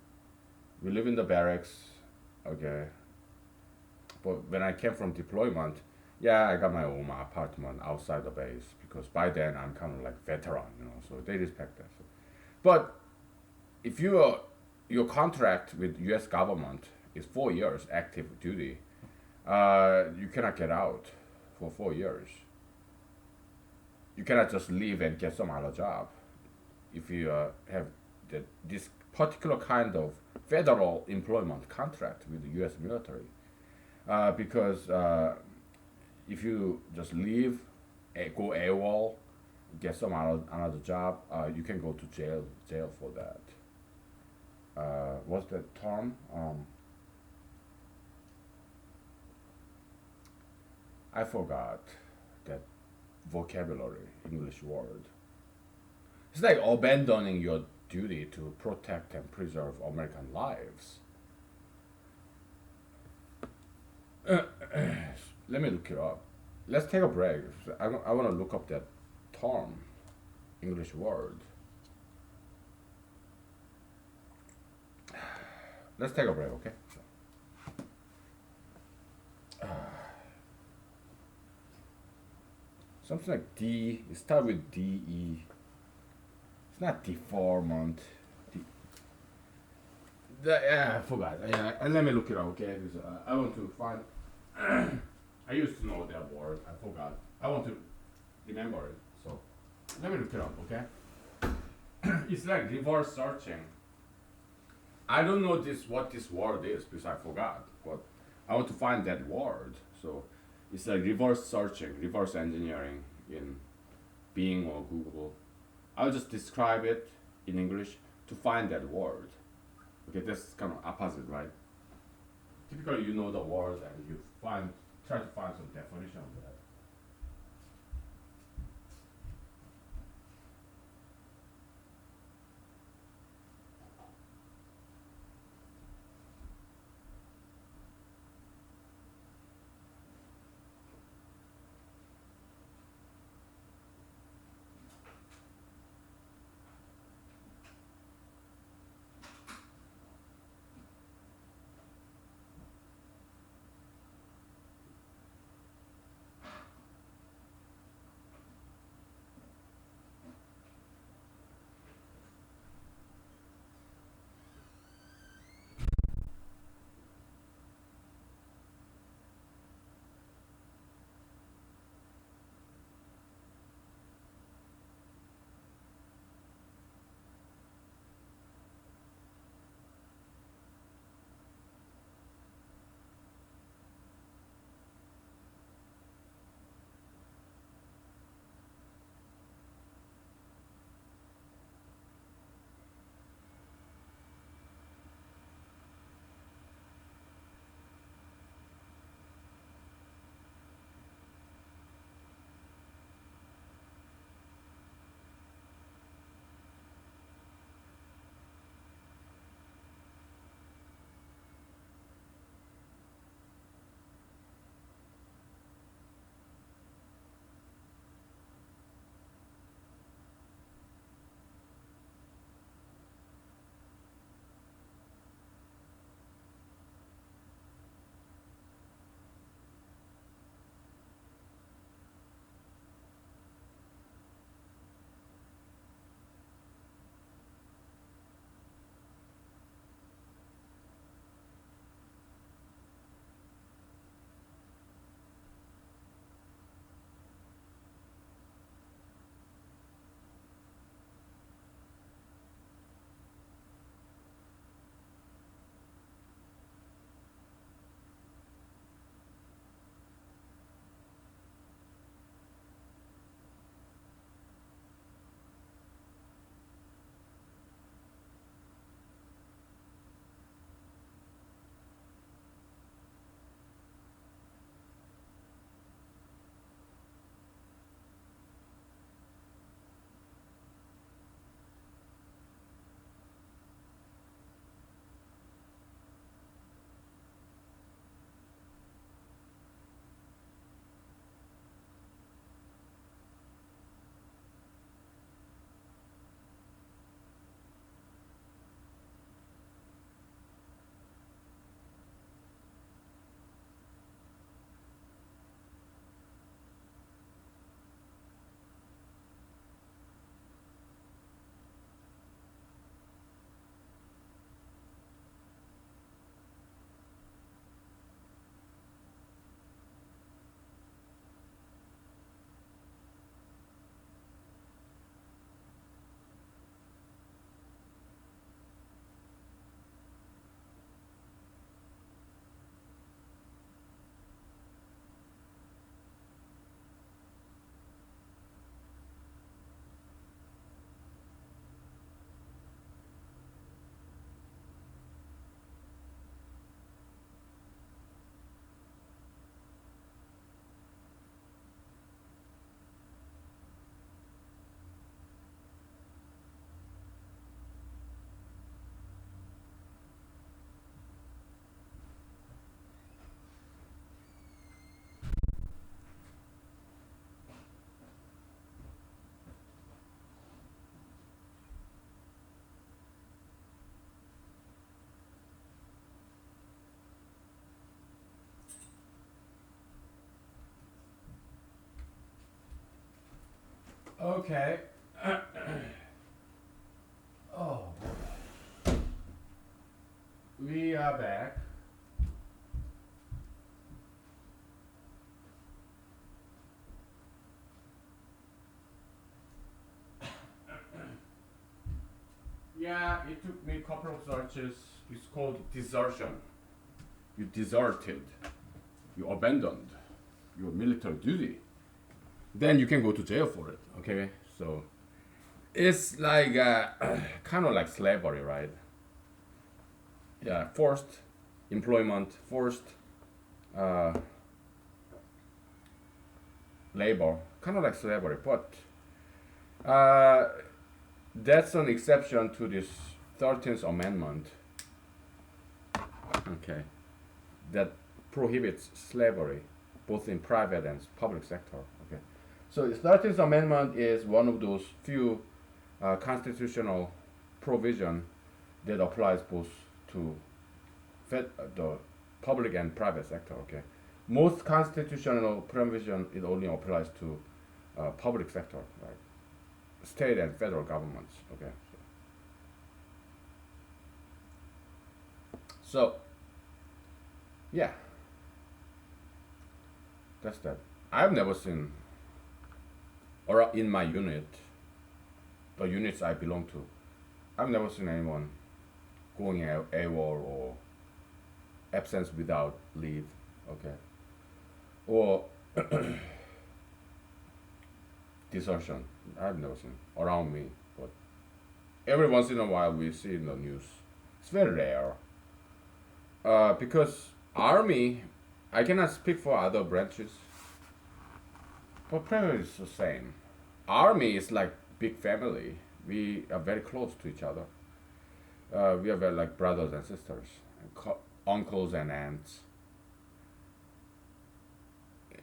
We live in the barracks. Okay, but when I came from deployment, yeah, I got my own apartment outside the base because by then I'm kind of like veteran, so they respect that. But if your contract with U.S. government is 4 years active duty, you cannot get out for 4 years. You cannot just leave and get some other job if you have this particular kind of federal employment contract with the U.S. military. Because if you just leave, go AWOL, get some another job, you can go to jail for that. What's that term? I forgot that vocabulary, English word. It's like abandoning your duty to protect and preserve American lives. Let me look it up. Let's take a break. I want to look up that term, English word. Let's take a break, okay? Something like D. It starts with D E. It's not deformant. I forgot. Let me look it up, okay? Because, I want to find. I used to know that word. I forgot. I want to remember it. So let me look it up, okay? It's like reverse searching. I don't know what this word is because I forgot, but I want to find that word. So it's like reverse searching, reverse engineering in Bing or Google. I'll just describe it in English to find that word. Okay, that's kind of opposite, right? Typically, you know the word and you try to find some definition of that. Okay. Oh, we are back. Yeah, it took me a couple of searches. It's called desertion. You deserted. You abandoned your military duty. Then you can go to jail for it. Okay, so it's like kind of like slavery, right? Yeah, forced employment, forced uh, labor, kind of like slavery. But uh, that's an exception to this 13th Amendment. Okay, that prohibits slavery both in private and public sector. Okay, so the 13th Amendment is one of those few constitutional provision that applies both to the public and private sector. Okay, most constitutional provision it only applies to public sector, right? State and federal governments. Okay, so yeah, that's that. I've never seen, or in my unit, the units I belong to, I've never seen anyone going AWOL or absence without leave. Okay, or desertion. I've never seen around me, but every once in a while we see in the news. It's very rare. Because army, I cannot speak for other branches, but pretty much it's the same. Army is like big family. We are very close to each other. We are very like brothers and sisters, uncles and aunts.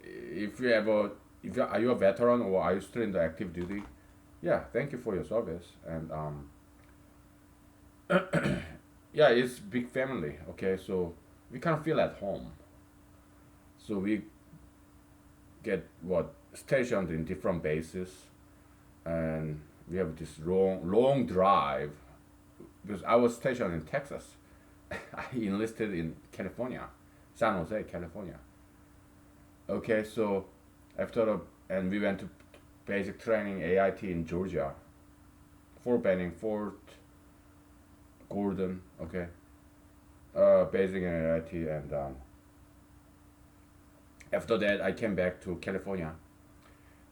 If you ever, if you are you a veteran or are you still in the active duty? Yeah, thank you for your service. And yeah, it's big family. Okay, so we kind of feel at home. So we get what stationed in different bases, and we have this long drive because I was stationed in Texas. I enlisted in California, San Jose, California. Okay, so after the and we went to basic training AIT in Georgia, Fort Benning, Fort Gordon. Okay, basic in AIT, and after that I came back to California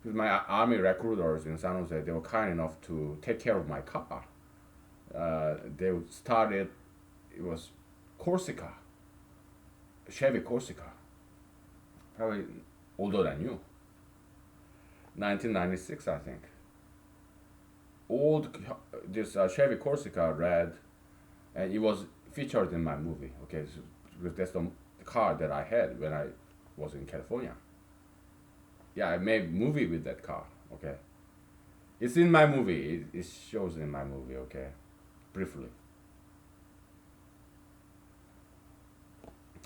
because my army recruiters in San Jose they were kind enough to take care of my car. They started it was Corsica, Chevy Corsica, probably older than you. 1996, I think. Old this Chevy Corsica red, and it was featured in my movie. Okay, so, because that's the car that I had when I was in California. Yeah, I made movie with that car. Okay, it's in my movie. It shows in my movie. Okay, briefly.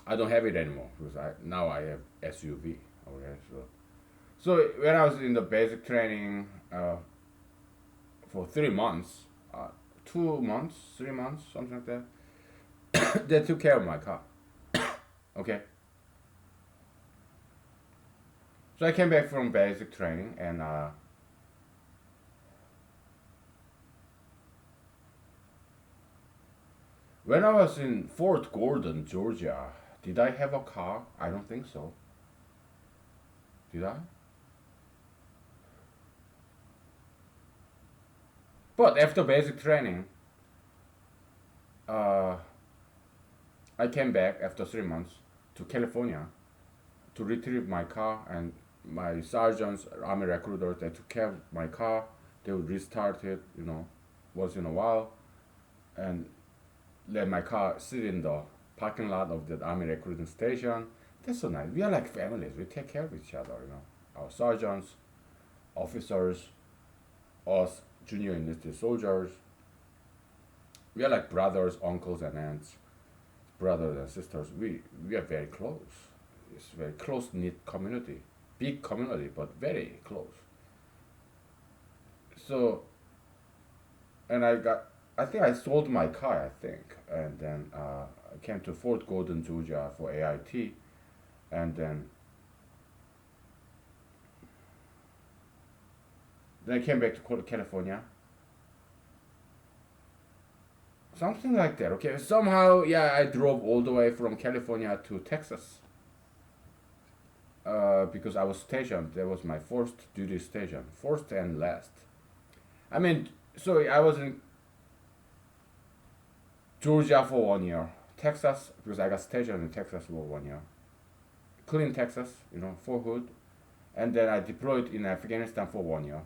I don't have it anymore because I now I have SUV. Okay, so when I was in the basic training for 3 months, 2 months, 3 months, something like that, they took care of my car. Okay, so I came back from basic training and when I was in Fort Gordon, Georgia, did I have a car? I don't think so. Did I? But after basic training, uh, I came back after 3 months to California to retrieve my car, and my sergeants, army recruiters, they took care of my car. They would restart it, once in a while, and let my car sit in the parking lot of the army recruiting station. That's so nice. We are like families. We take care of each other. Our sergeants, officers, us junior enlisted soldiers. We are like brothers, uncles, and aunts, brothers and sisters. We are very close. It's a very close knit community, big community, but very close. So, and I think I sold my car, I think, and then I came to Fort Gordon, Georgia for AIT, and then I came back to California. Something like that. Okay, somehow, yeah, I drove all the way from California to Texas. Because I was stationed. That was my first duty station, first and last. I mean, so I was in Georgia for 1 year, Texas because I got stationed in Texas for 1 year, clean Texas, Fort Hood, and then I deployed in Afghanistan for 1 year.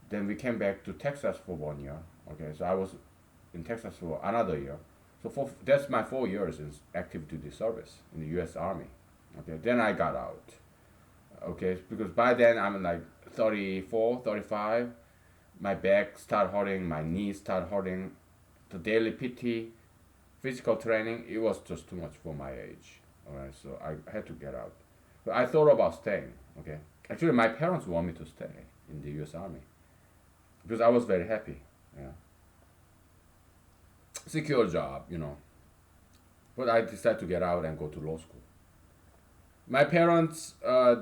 Then we came back to Texas for 1 year. Okay, so I was in Texas for another year. So that's my 4 years in active duty service in the U.S. Army. Okay, then I got out. Okay, because by then I'm like 34, 35. My back start hurting, my knees start hurting. The daily PT, physical training, it was just too much for my age. Alright, so I had to get out. But I thought about staying. Okay, actually my parents want me to stay in the U.S. Army because I was very happy. Yeah, secure job. But I decided to get out and go to law school. My parents,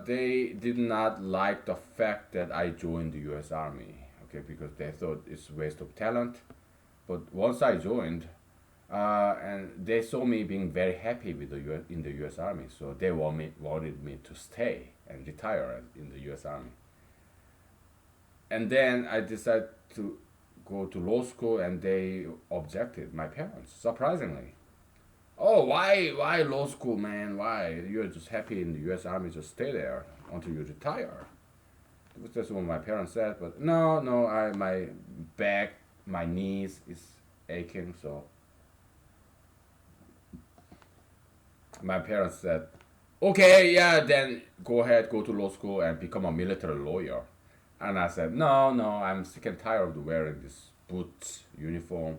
they did not like the fact that I joined the U.S. Army. Okay, because they thought it's a waste of talent. But once I joined, and they saw me being very happy with in the U.S. Army, so they wanted me to stay and retire in the U.S. Army. And then I decided to go to law school, and they objected. My parents, surprisingly. Oh, why law school, man? Why? You're just happy in the U.S. Army, just stay there until you retire. That's what my parents said, but no, my back, my knees is aching, so my parents said, okay, yeah, then go ahead, go to law school and become a military lawyer. And I said, no, I'm sick and tired of wearing this boots, uniform,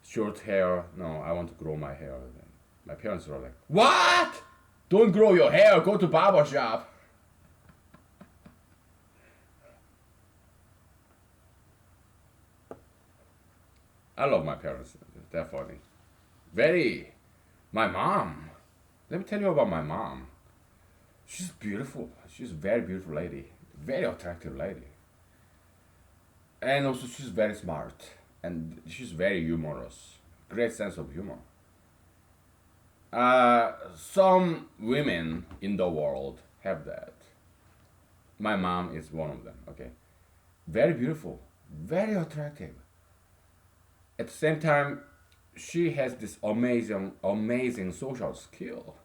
short hair. No, I want to grow my hair. My parents were like, what? Don't grow your hair, go to barber shop. I love my parents. They're funny. Very. My mom. Let me tell you about my mom. She's beautiful. She's a very beautiful lady. Very attractive lady. And also she's very smart. And she's very humorous. Great sense of humor. Some women in the world have that. My mom is one of them. Okay. Very beautiful. Very attractive. At the same time, she has this amazing social skill.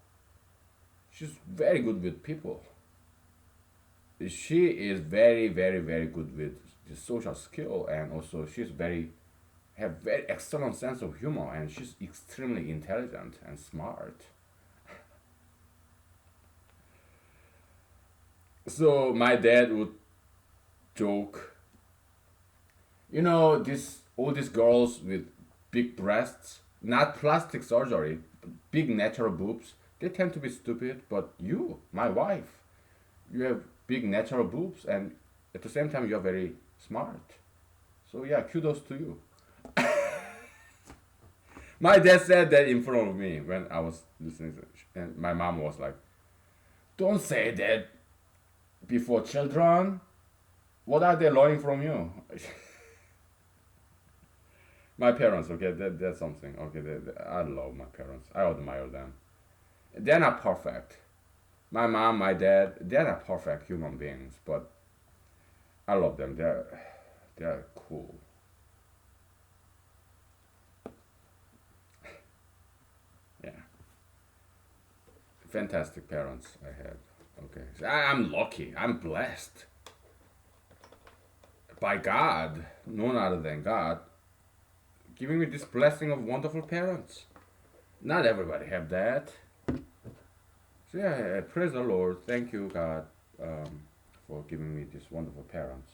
She's very good with people. She is very, very, very good with the social skill, and also have very excellent sense of humor, and she's extremely intelligent and smart. So my dad would joke, this all these girls with big breasts, not plastic surgery, big natural boobs, they tend to be stupid. But you, my wife, you have big natural boobs, and at the same time you're very smart. So yeah, kudos to you. My dad said that in front of me when I was listening to it, and my mom was like, "Don't say that before children. What are they learning from you?" My parents, okay, that's something. Okay, I love my parents. I admire them. They're not perfect. My mom, my dad, they're not perfect human beings, but I love them. They're cool. Yeah, fantastic parents I had. Okay, so I'm lucky. I'm blessed by God, none other than God, giving me this blessing of wonderful parents. Not everybody have that. So yeah, praise the Lord. Thank you, God, for giving me these wonderful parents.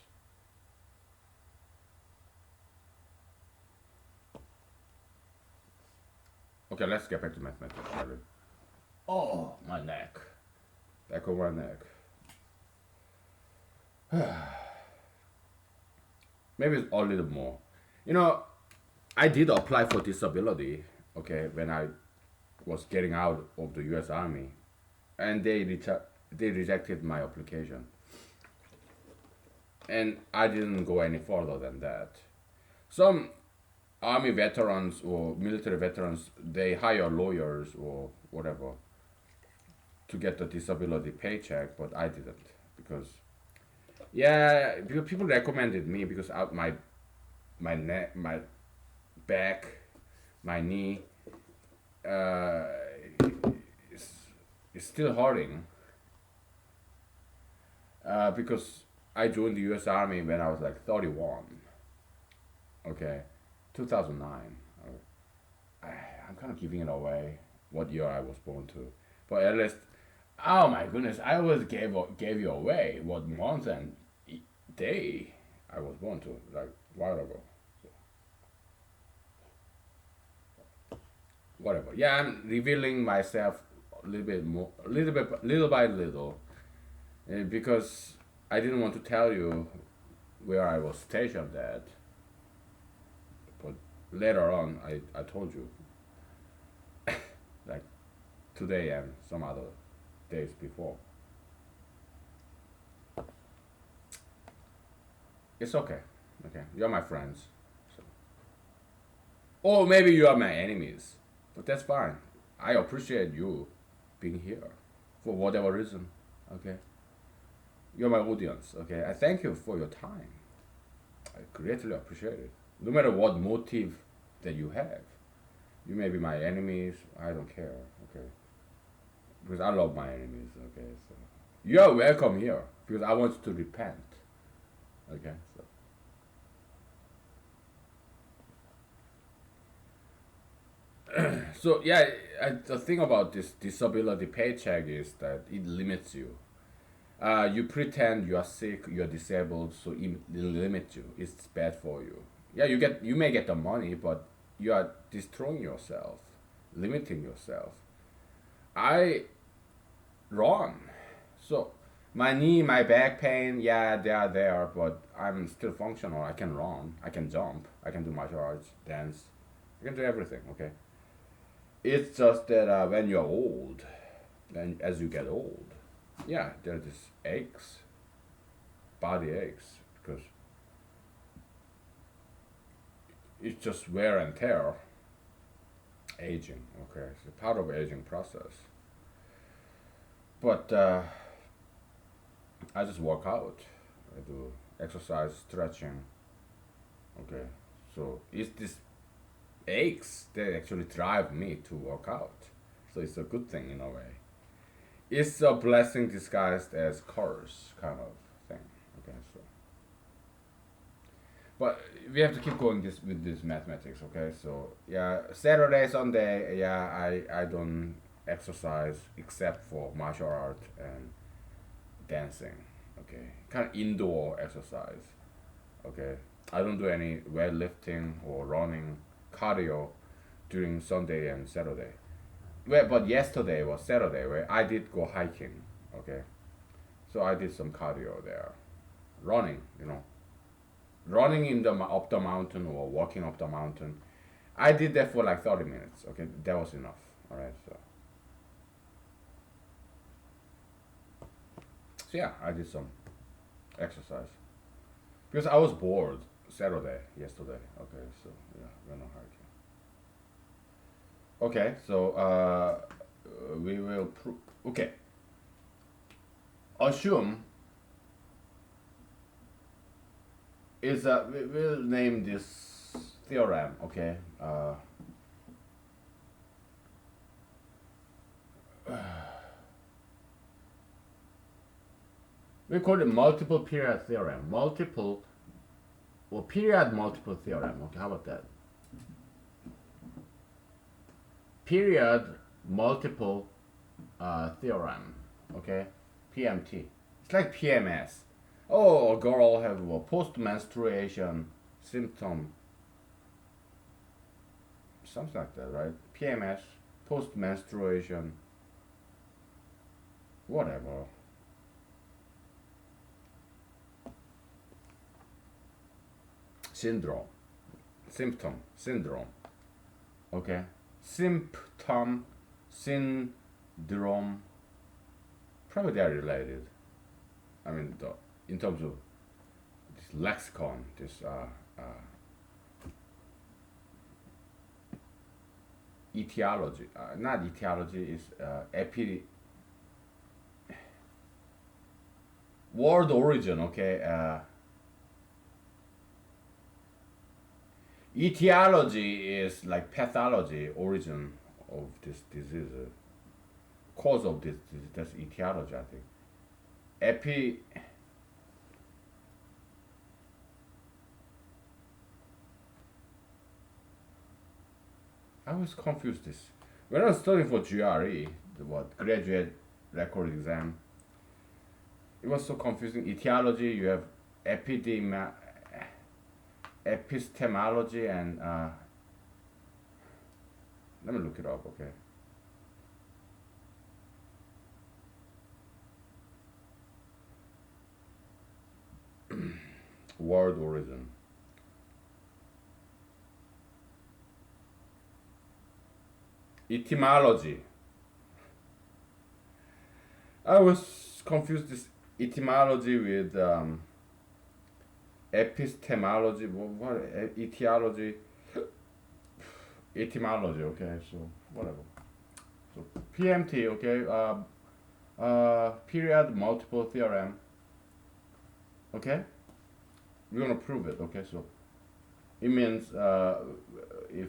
Okay, let's get back to mathematics. Oh, my neck. Back of my neck. maybe a little more. You know, I did apply for disability, okay, when I was getting out of the U.S. Army, and they rejected my application, and I didn't go any further than that. Some army veterans or military veterans, they hire lawyers or whatever to get the disability paycheck, but I didn't because yeah, because people recommended me because my neck, my back, my knee uh, is, is still hurting because I joined the U.S. Army when I was like 31. Okay, 2009. I'm kind of giving it away what year I was born to, but at least, oh my goodness, I always gave you away what month and day I was born to, like a while ago. So, whatever. Yeah, I'm revealing myself a little bit more, little by little, because I didn't want to tell you where I was stationed at, but later on I told you, like today and some other days before. It's okay. Okay, you're my friends. So. Or maybe you are my enemies. But that's fine. I appreciate you being here for whatever reason. Okay? You're my audience. Okay? I thank you for your time. I greatly appreciate it. No matter what motive that you have. You may be my enemies. I don't care. Okay? Because I love my enemies. Okay? So you are welcome here because I want you to repent. Okay? So. So yeah, the thing about this disability paycheck is that it limits you. You pretend you are sick, you are disabled, so it limits you. It's bad for you. Yeah, you may get the money, but you are destroying yourself, limiting yourself. I run, so my knee, my back pain, yeah, they are there, but I'm still functional. I can run, I can jump, I can do martial arts, dance, I can do everything. Okay. It's just that when you're old, then as you get old, yeah, there's this aches, body aches, because it's just wear and tear, aging. Okay, it's a part of aging process. But I just work out. I do exercise, stretching. Okay, so it's this aches that actually drive me to work out. So it's a good thing in a way. It's a blessing disguised as curse kind of thing. Okay, so but we have to keep going this with this mathematics. Okay, so yeah, Saturday, Sunday, yeah, I don't exercise except for martial art and dancing. Okay, kind of indoor exercise. Okay, I don't do any weightlifting or running, cardio during Sunday and Saturday. Well, but yesterday was Saturday where I did go hiking. Okay, so I did some cardio there, running. Running in the up the mountain or walking up the mountain. I did that for like 30 minutes. Okay, that was enough. All right, so yeah, I did some exercise because I was bored Saturday yesterday. Okay, so yeah, went on hiking. Okay, so we will okay. Assume is we'll name this theorem. Okay. We call it multiple period theorem. Multiple or period multiple theorem. Okay, how about that? Period multiple theorem. Okay, PMT. It's like PMS. Oh, a girl have a post-menstruation symptom, something like that, right? PMS, post-menstruation, whatever. syndrome, syndrome. Okay, symptom, syndrome. Probably they are related. I mean, in terms of this lexicon, this etiology, not etiology, is word origin. Okay, etiology is like pathology, origin of this disease, cause of this disease. That's etiology, I think. I was confused this when I was studying for GRE, the what graduate record exam. It was so confusing. Etiology, you have epistemology, and let me look it up. Okay. Word origin. Etymology. I was confused this etymology with epistemology. What etiology? Etymology. Okay, so whatever. So PMT. Okay. Period multiple theorem. Okay. We're gonna prove it. Okay, so it means if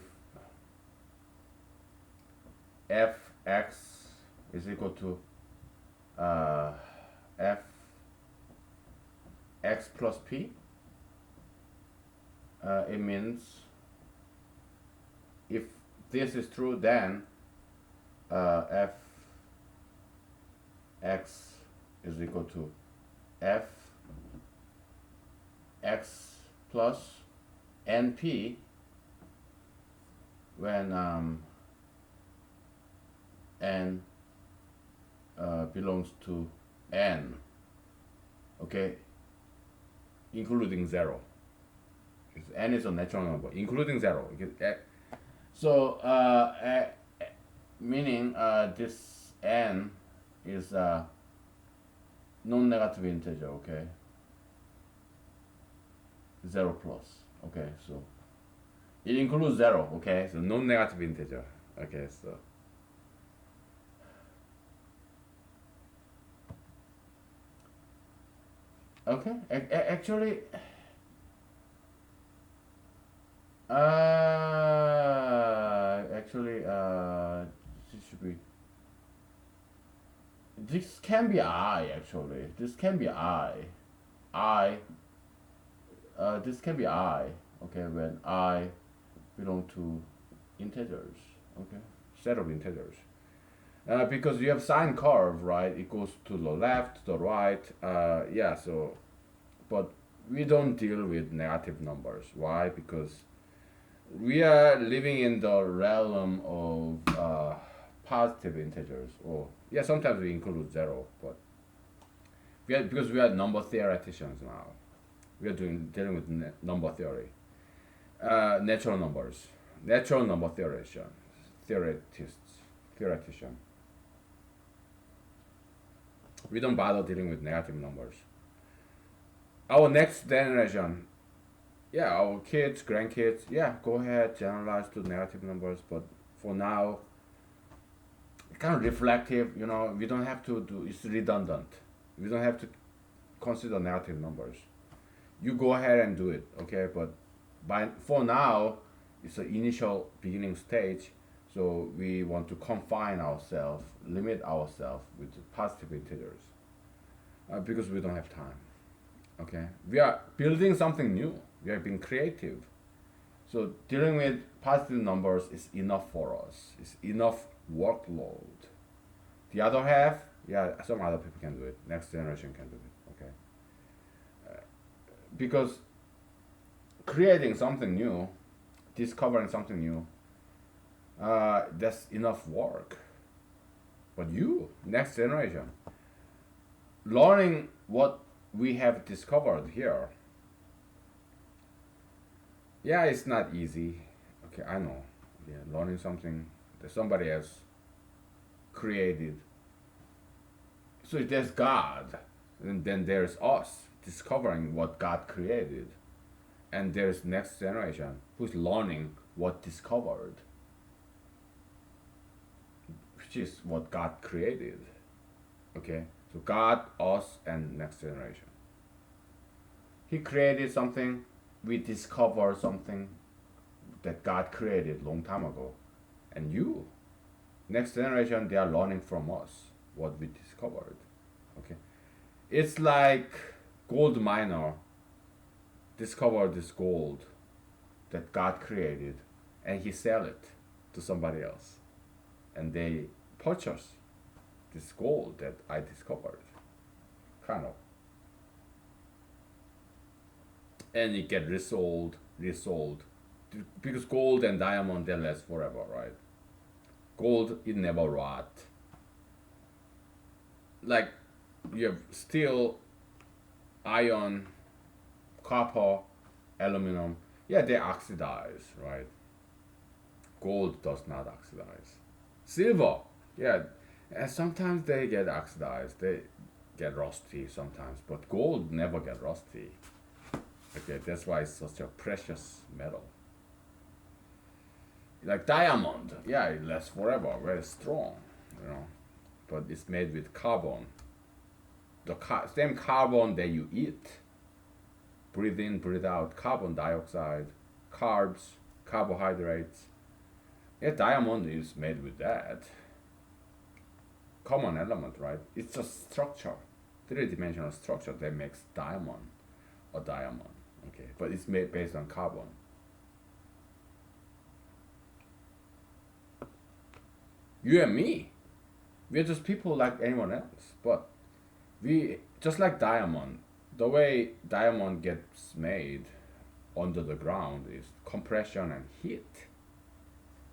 fx is equal to f x plus p, it means if this is true, then f x is equal to f x plus np when n belongs to n, okay, including 0. N is a natural number, including 0. So meaning this n is a non-negative integer, okay, 0 plus, okay, so it includes 0, okay, so non-negative integer, okay, so okay, actually, this should be. This can be I actually. This can be I. I. This can be I. Okay, when I belong to integers. Okay, set of integers. Because you have sine curve, right? It goes to the left, to the right. Yeah. So, but we don't deal with negative numbers. Why? Because we are living in the realm of positive integers. Or yeah, sometimes we include 0, but because we are number theoreticians now. We are dealing with number theory, natural numbers, natural number theoretician. We don't bother dealing with negative numbers. Our next generation, yeah, our kids, grandkids, yeah, go ahead, generalize to negative numbers. But for now, kind of reflective, we don't have to do. It's redundant. We don't have to consider negative numbers. You go ahead and do it, okay? But for now, it's an initial beginning stage, so we want to confine ourselves, limit ourselves with positive integers, because we don't have time, okay? We are building something new. We are being creative. So dealing with positive numbers is enough for us. It's enough workload. The other half, yeah, some other people can do it. Next generation can do it, okay? Because creating something new, discovering something new, that's enough work. But you, next generation, learning what we have discovered here, Yeah, it's not easy. Okay, I know. Yeah, learning something that somebody else created. So there's God, and then there's us discovering what God created, and there's next generation who's learning what discovered, which is what God created. Okay, so God, us, and next generation. He created something. We discover something that God created long time ago, and you, next generation, they are learning from us what we discovered. Okay, it's like gold miner discovered this gold that God created, and he sell it to somebody else, and they purchase this gold that I discovered, kind of, and it get resold, because gold and diamond they last forever, right? Gold it never rot. Like you have steel, iron, copper, aluminum. Yeah, they oxidize, right? Gold does not oxidize. Silver, yeah, and sometimes they get oxidized. They get rusty sometimes, but gold never get rusty. Okay, that's why it's such a precious metal. Like diamond, yeah, it lasts forever, very strong, you know. But it's made with carbon. The same carbon that you eat. Breathe in, breathe out, carbon dioxide, carbs, carbohydrates. Yeah, diamond is made with that. Common element, right? It's a structure, three-dimensional structure that makes diamond a diamond. Okay, but it's made based on carbon. You and me, we're just people like anyone else, but we just like diamond. The way diamond gets made under the ground is compression and heat.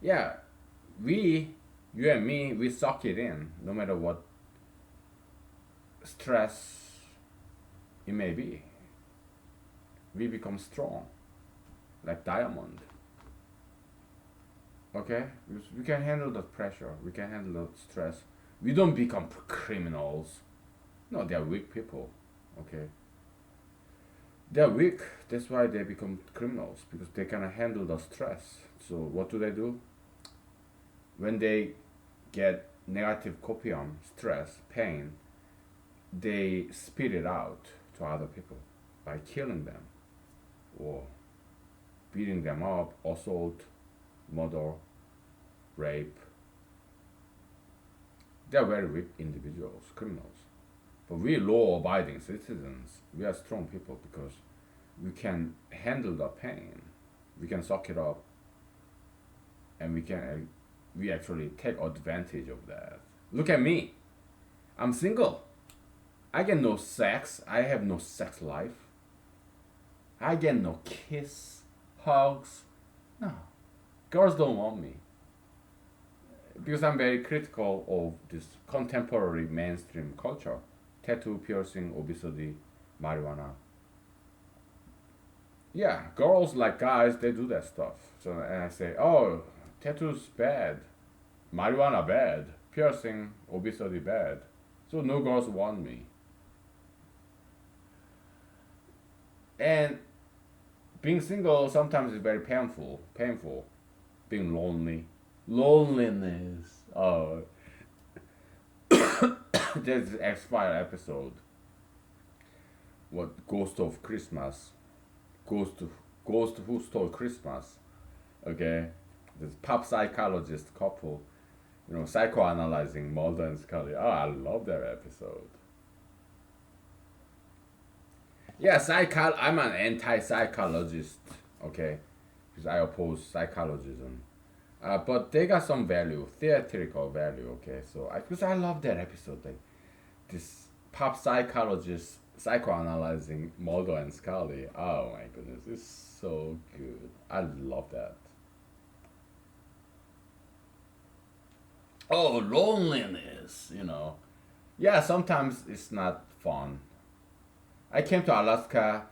Yeah, we, you and me, we suck it in no matter what stress it may be. We become strong like diamond. Okay, we can handle the pressure, we can handle the stress. We don't become criminals. No, they are weak people. Okay, they're weak. That's why they become criminals because they cannot handle the stress. So what do? When they get negative copium, stress, pain, they spit it out to other people by killing them or beating them up, assault, murder, rape. They are very weak individuals, criminals. But we law-abiding citizens, we are strong people because we can handle the pain. We can suck it up, and we actually take advantage of that. Look at me. I'm single. I get no sex. I have no sex life. I get no kiss, hugs. No. Girls don't want me. Because I'm very critical of this contemporary mainstream culture. Tattoo, piercing, obesity, marijuana. Yeah, girls like guys, they do that stuff. So and I say, oh, tattoos bad, marijuana bad, piercing, obesity bad. So no girls want me. And being single sometimes is very painful. Painful. Being lonely. Loneliness. Oh, there's the X-File episode. What Ghost of Christmas? Ghost Ghost Who Stole Christmas. Okay, this pop psychologist couple, psychoanalyzing Mulder and Scully. Oh, I love that episode. Yeah, I'm an anti-psychologist. Okay, because I oppose psychologism. But they got some value, theatrical value. Okay, so because I love that episode, like this pop psychologist psychoanalyzing Mulder and Scully. Oh my goodness, it's so good. I love that. Oh, loneliness. Yeah, sometimes it's not fun. I came to Alaska.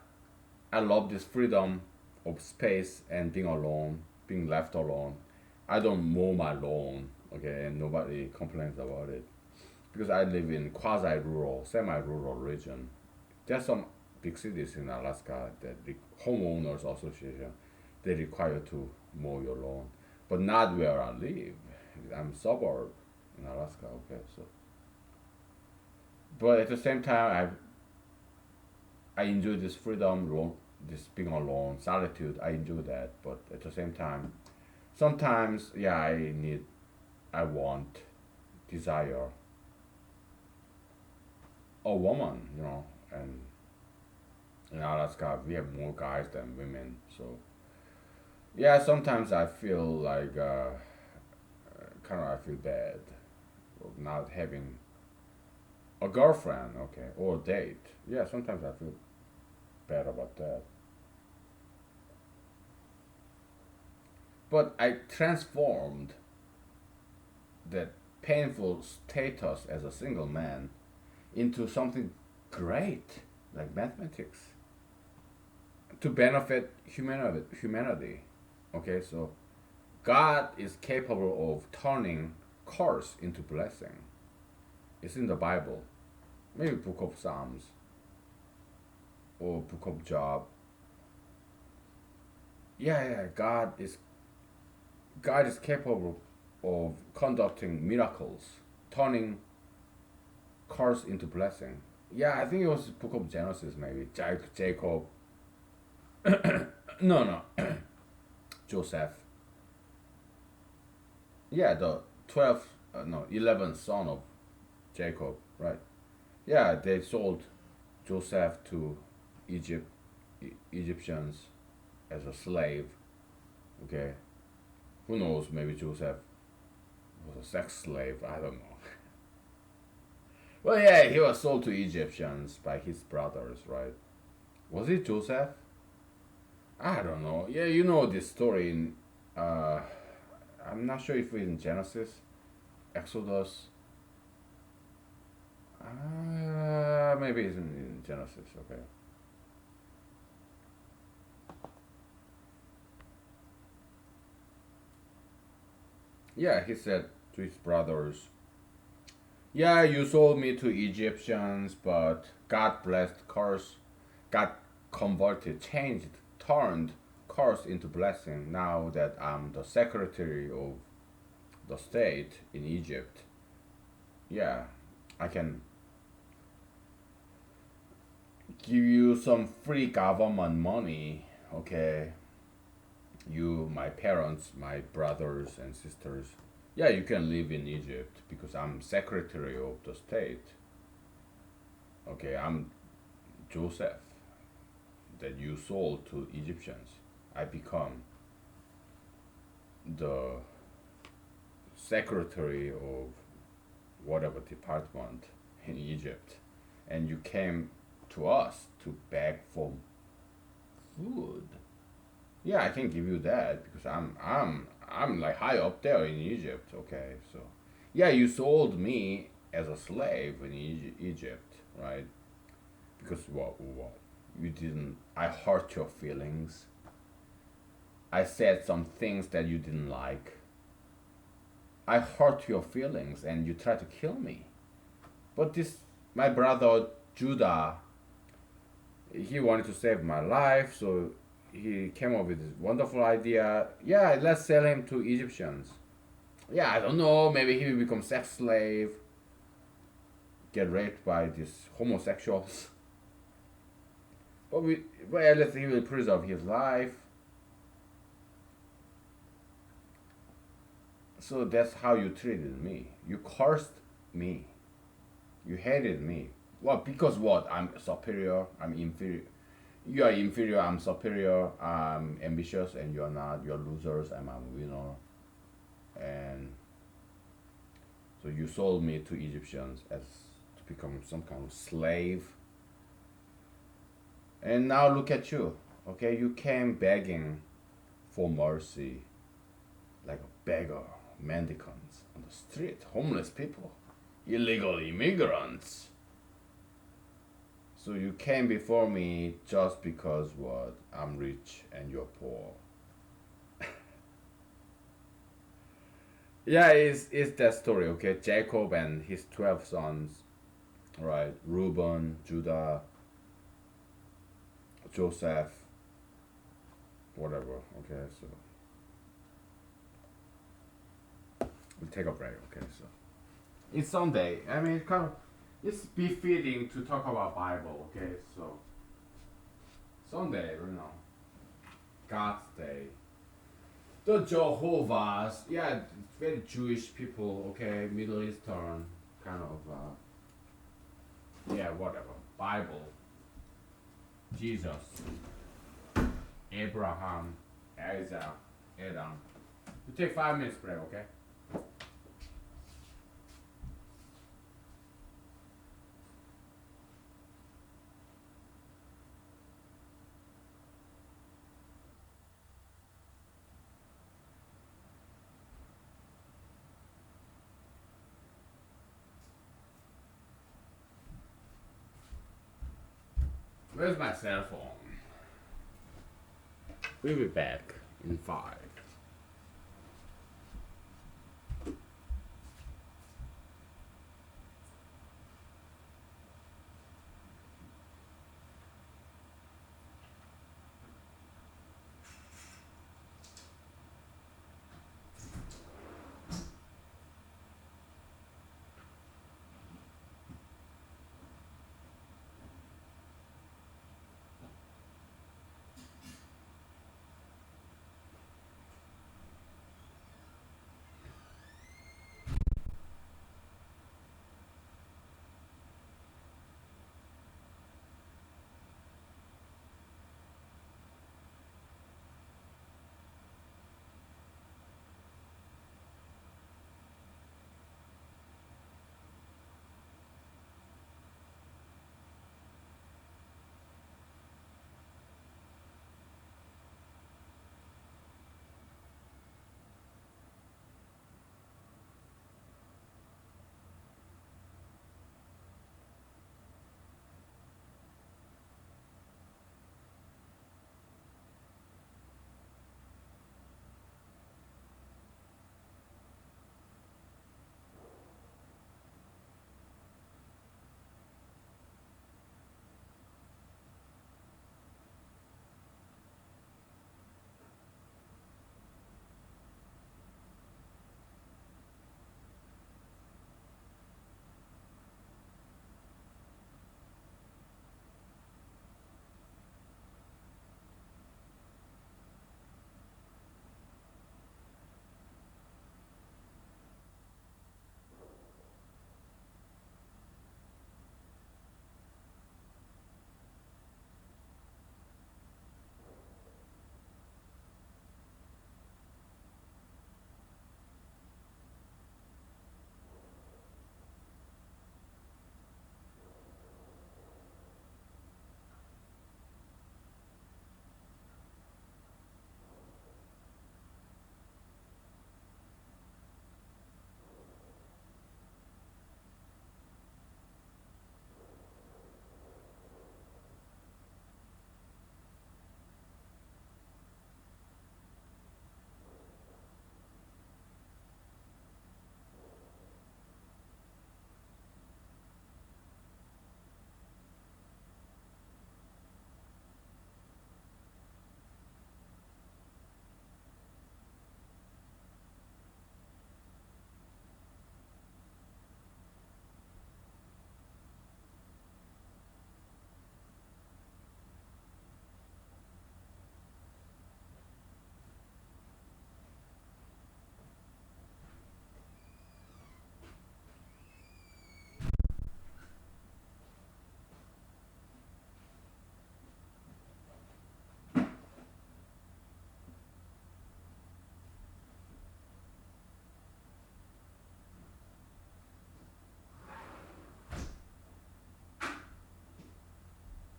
I love this freedom. of space and being alone, being left alone. I don't mow my lawn, okay, and nobody complains about it because I live in quasi-rural, semi-rural region. There's some big cities in Alaska that the homeowners association they require to mow your lawn, but not where I live. I'm suburb in Alaska, okay, so but at the same time I enjoy this freedom, this being alone, solitude. I enjoy that, but at the same time, sometimes yeah, I want, desire a woman, and in Alaska we have more guys than women, so yeah, sometimes I feel like kind of I feel bad of not having a girlfriend, okay, or a date. Yeah, sometimes I feel bad about that. But I transformed that painful status as a single man into something great, like mathematics, to benefit humanity. Okay, so God is capable of turning curse into blessing. It's in the Bible, maybe Book of Psalms or Book of Job. Yeah, God is capable of conducting miracles, turning curse into blessing. Yeah, I think it was Book of Genesis, maybe Jacob. No, no, Joseph. Yeah, the 12th, no, 11th son of Jacob, right? Yeah, they sold Joseph to Egypt, Egyptians as a slave. Okay, who knows? Maybe Joseph was a sex slave. I don't know. Well, yeah, he was sold to Egyptians by his brothers, right? Was it Joseph? I don't know. Yeah, you know this story in. Uh, I'm not sure if it's in Genesis, Exodus. Maybe it's in Genesis. Okay. Yeah, he said to his brothers, "Yeah, you sold me to Egyptians, but God blessed curse. God converted, changed, turned curse into blessing. Now that I'm the secretary of the state in Egypt, yeah, I can give you some free government money. Okay, you, my parents, my brothers and sisters. Yeah, you can live in Egypt because I'm secretary of the state. Okay, I'm Joseph that you sold to Egyptians. I become the secretary of whatever department in Egypt, and you came to us to beg for food. Yeah, I can give you that because I'm like high up there in Egypt. Okay, so yeah, you sold me as a slave in Egypt, right? Because what you didn't. I hurt your feelings. I said some things that you didn't like. I hurt your feelings, and you tried to kill me. But this, my brother Judah, he wanted to save my life, so he came up with this wonderful idea. Yeah, let's sell him to Egyptians. Yeah, I don't know. Maybe he will become sex slave, get raped by these homosexuals. But at least he will preserve his life. So that's how you treated me. You cursed me. You hated me. Well, because what? I'm superior. I'm inferior. You are inferior. I'm superior. I'm ambitious, and you're not. You're losers. I'm a winner. And so you sold me to Egyptians as to become some kind of slave. And now look at you. Okay, you came begging for mercy like a beggar, mendicants on the street, homeless people, illegal immigrants. So you came before me just because what? I'm rich and you're poor. Yeah, it's that story, okay? Jacob and his 12 sons, right? Reuben, Judah, Joseph, whatever, okay? So we'll take a break, okay? So it's Sunday. I mean, kind of, it's befitting to talk about Bible, okay? So Sunday, God's day. The Jehovah's, yeah, very Jewish people, okay? Middle Eastern, kind of, yeah, whatever. Bible, Jesus, Abraham, Isaac, Adam. You take 5 minutes break, okay? Where's my cell phone? We'll be back in 5.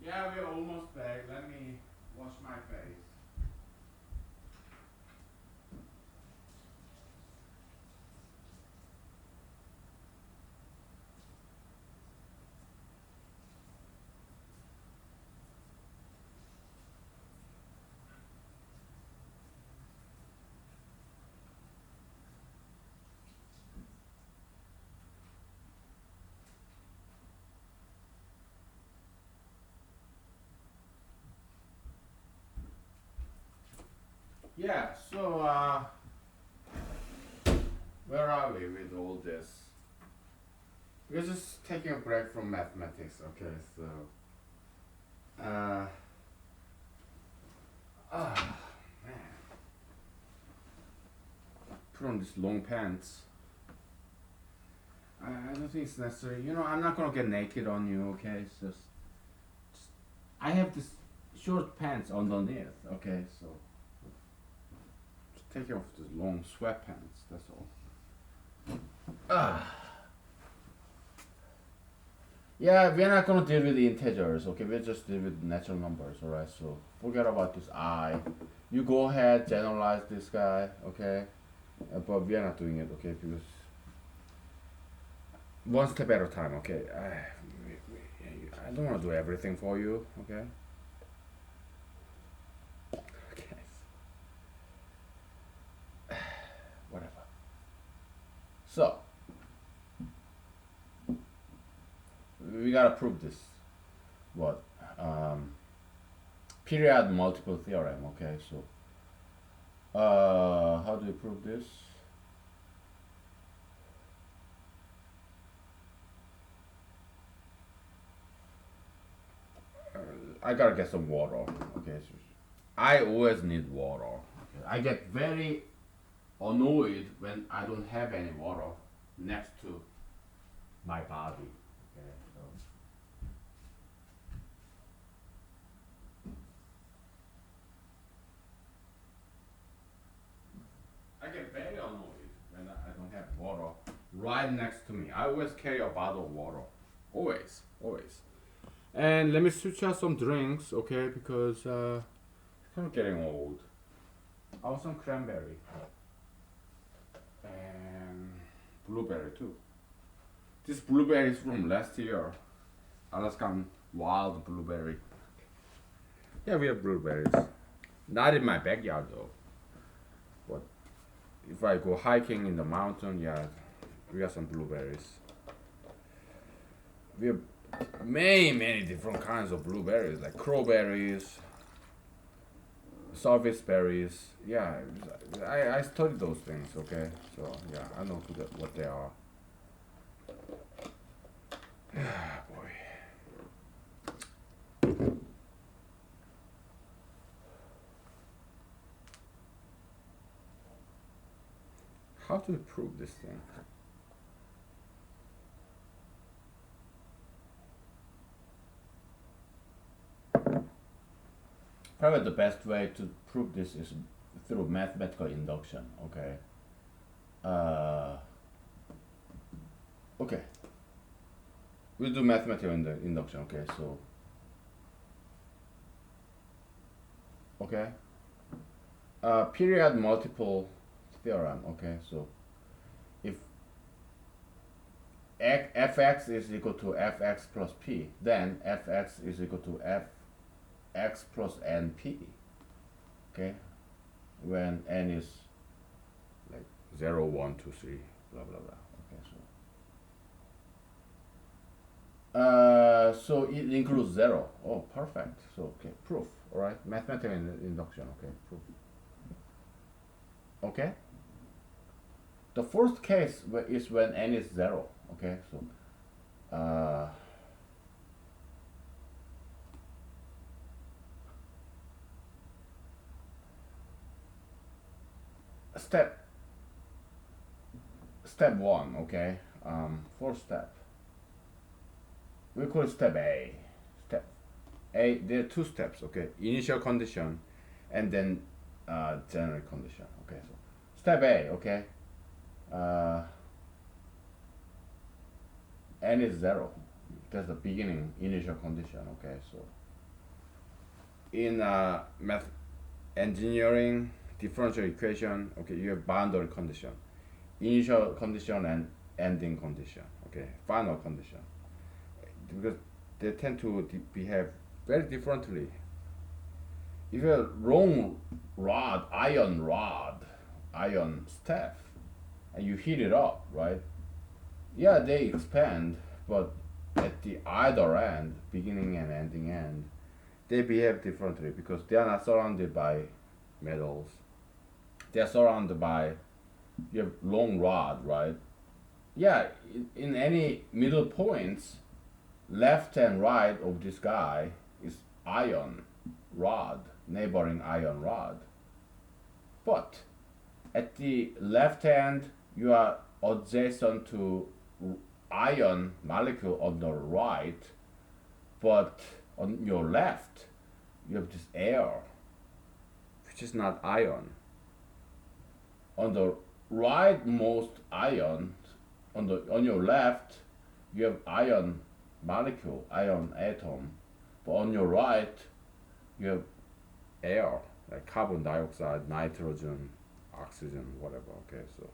Yeah, we're almost back. Let me wash my face. Yeah, so where are we with all this? We're just taking a break from mathematics, okay? So, uh, man, put on these long pants. I don't think it's necessary. You know, I'm not gonna get naked on you, okay? It's just I have this short pants underneath, okay? So, just take off these long sweatpants. That's all. Ah. Yeah, we're not gonna deal with integers, okay? We'll just deal with natural numbers, alright? So forget about this I. You go ahead, generalize this guy, okay? But we are not doing it, okay? Because one step at a time, okay? I don't want to do everything for you, okay? Okay. Whatever. So we gotta prove this. What? Period multiple theorem, okay? So how do you prove this? I gotta get some water. Okay, so I always need water. Okay. I get very annoyed when I don't have any water next to my body. Okay, so I get very annoyed when I don't have water right next to me. I always carry a bottle of water. Always, always. And let me switch out some drinks, okay? Because it's kind of getting old. I want some cranberry and blueberry too. This blueberry is from last year. Alaskan wild blueberry. Yeah, we have blueberries. Not in my backyard though. But if I go hiking in the mountain, yeah, we got some blueberries. We have many different kinds of blueberries, like crowberries, service berries. Yeah, I studied those things. Okay, so yeah, I know what they are. Boy. How to prove this thing? Probably the best way to prove this is through mathematical induction. Okay. Uh, okay. We'll do mathematical induction. Okay. So. Okay. Period multiple theorem. Okay. So if fx is equal to fx plus p, then fx is equal to fx plus np. Okay, when n is like 0, 1, 2, 3, blah blah blah. Okay, so it includes 0. Oh, perfect. So okay, proof. All right, mathematical induction. Okay, proof. Okay. The first case is when n is 0. Okay, so uh, step 1. Okay, first step. We call it step A. Step A. There are two steps. Okay, initial condition, and then general condition. Okay, so step A. Okay, n is 0. That's the beginning initial condition. Okay, so in math engineering differential equation, okay, you have boundary condition, initial condition and ending condition. Okay, final condition, because they tend to behave very differently. If you have long iron staff, and you heat it up, right? Yeah, they expand, but at the either end, beginning and ending end, they behave differently because they are not surrounded by metals. they're surrounded by, you have long rod, right? Yeah, in any middle points, left and right of this guy is iron rod, neighboring iron rod. But at the left hand, you are adjacent to iron molecule on the right, but on your left, you have this air, which is not iron. On the rightmost ion, on your left, you have iron molecule, iron atom, but on your right, you have air, like carbon dioxide, nitrogen, oxygen, whatever. Okay, so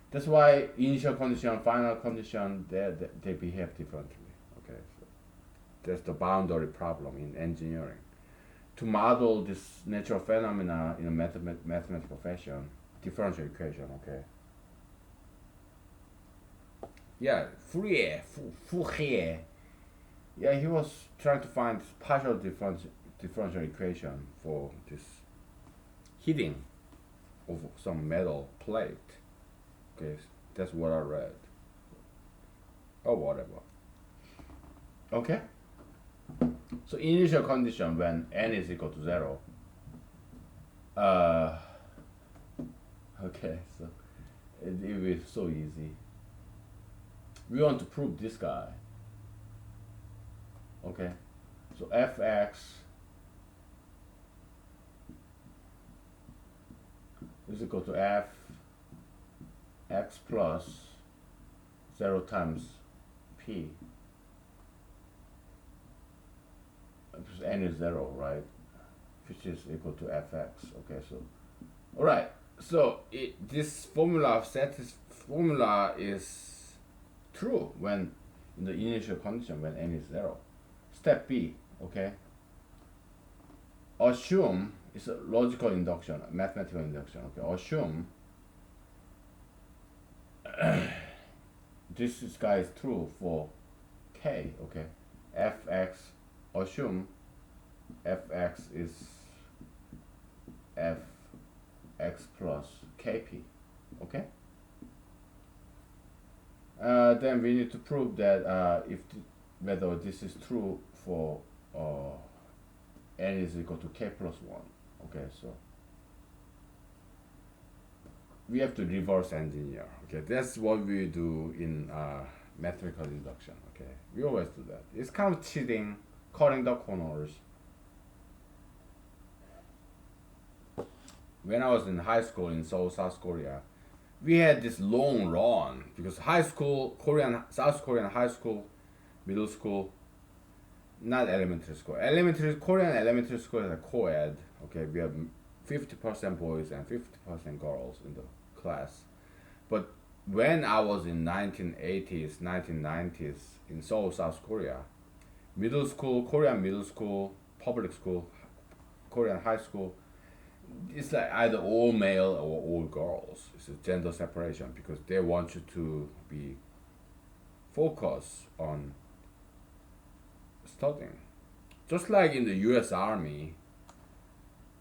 that's why initial condition, final condition, they behave differently. Okay, so that's the boundary problem in engineering. To model this natural phenomena in a mathematical fashion, differential equation. Okay. Yeah, Fourier. Yeah, he was trying to find partial differential equation for this heating of some metal plate. Okay, that's what I read. Or whatever. Okay? So initial condition when n is equal to 0. Okay, so it was so easy. We want to prove this guy. Okay, so fx is equal to f x plus 0 times p, because n is 0, right, which is equal to fx. Okay, so all right, so this formula is true when in the initial condition when n is 0. Step B, okay, assume, it's a logical induction, mathematical induction. Okay, assume this guy is true for k. Okay, fx, assume fx is fx plus kp. Okay, then we need to prove that whether this is true for n is equal to k plus 1. Okay, so we have to reverse engineer. Okay, that's what we do in mathematical induction. Okay, we always do that. It's kind of cheating, cutting the corners. When I was in high school in Seoul, South Korea, we had this long run because high school, South Korean high school, middle school, not elementary school. Korean elementary school is a co-ed. Okay, we have 50% boys and 50% girls in the class. But when I was in 1980s, 1990s in Seoul, South Korea, middle school, Korean middle school, public school, Korean high school, it's like either all male or all girls. It's a gender separation because they want you to be focused on studying. Just like in the US Army,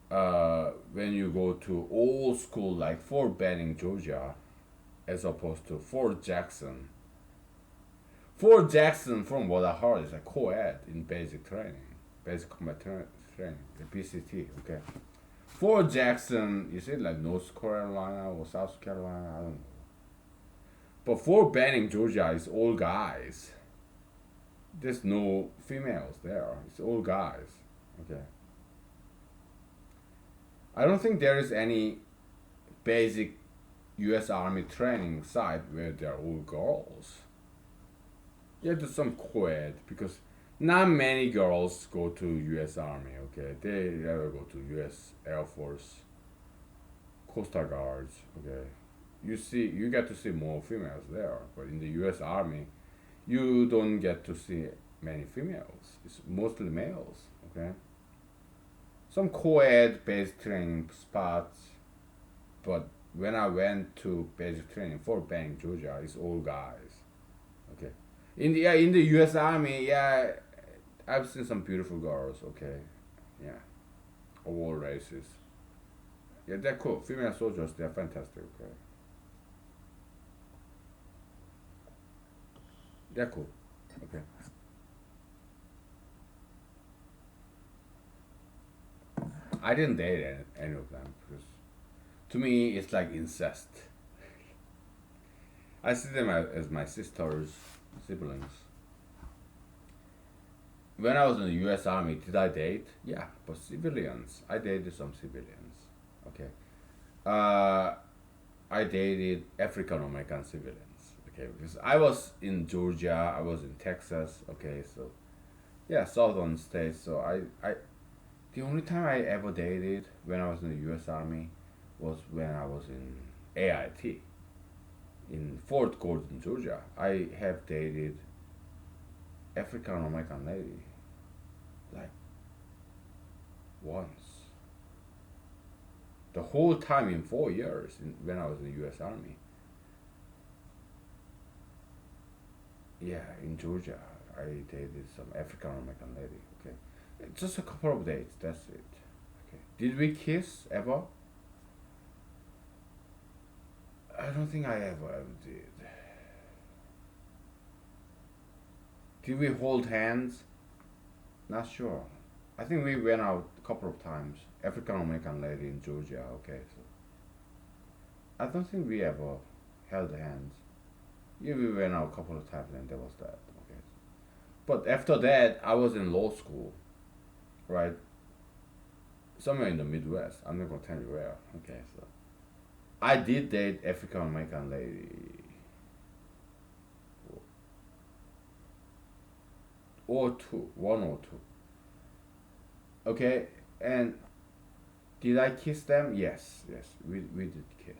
when you go to old school like Fort Benning, Georgia, as opposed to Fort Jackson. Fort Jackson, from what I heard, is a co-ed in basic training, basic combat training, the BCT. Okay. Fort Jackson, is it like North Carolina or South Carolina? I don't know. But Fort Benning, Georgia is all guys. There's no females there. It's all guys. Okay. I don't think there is any basic US Army training site where they're all girls. Yeah, there's some co-ed because not many girls go to US Army, okay? They never go to US Air Force, Coastal Guards, okay? You get to see more females there, but in the US Army, you don't get to see many females. It's mostly males, okay? Some co-ed basic training spots, but when I went to basic training for Benning, Georgia, it's all guys, okay? In the US Army, yeah, I've seen some beautiful girls, okay, yeah, of all races. Yeah, they're cool. Female soldiers, they're fantastic. Okay, they're cool. Okay, I didn't date any of them because to me it's like incest. I see them as my sisters, siblings. When I was in the U.S. Army, did I date? Yeah, but civilians. I dated some civilians. Okay. Uh, I dated African American civilians. Okay, because I was in Georgia, I was in Texas. Okay, so yeah, southern states. So the only time I ever dated when I was in the U.S. Army was when I was in AIT in Fort Gordon, Georgia. I have dated African American lady like once. The whole time in 4 years when I was in the U.S. Army. Yeah, in Georgia, I dated some African American lady. Okay, just a couple of dates. That's it. Okay. Did we kiss ever? I don't think I ever did. Did we hold hands? Not sure. I think we went out a couple of times. African American lady in Georgia. Okay, so I don't think we ever held hands. Yeah, we went out a couple of times and there was that. Okay, but after that, I was in law school, right? Somewhere in the Midwest. I'm not gonna tell you where. Okay, so I did date African American lady or two, one or two. Okay, and did I kiss them? Yes, yes, we did kiss.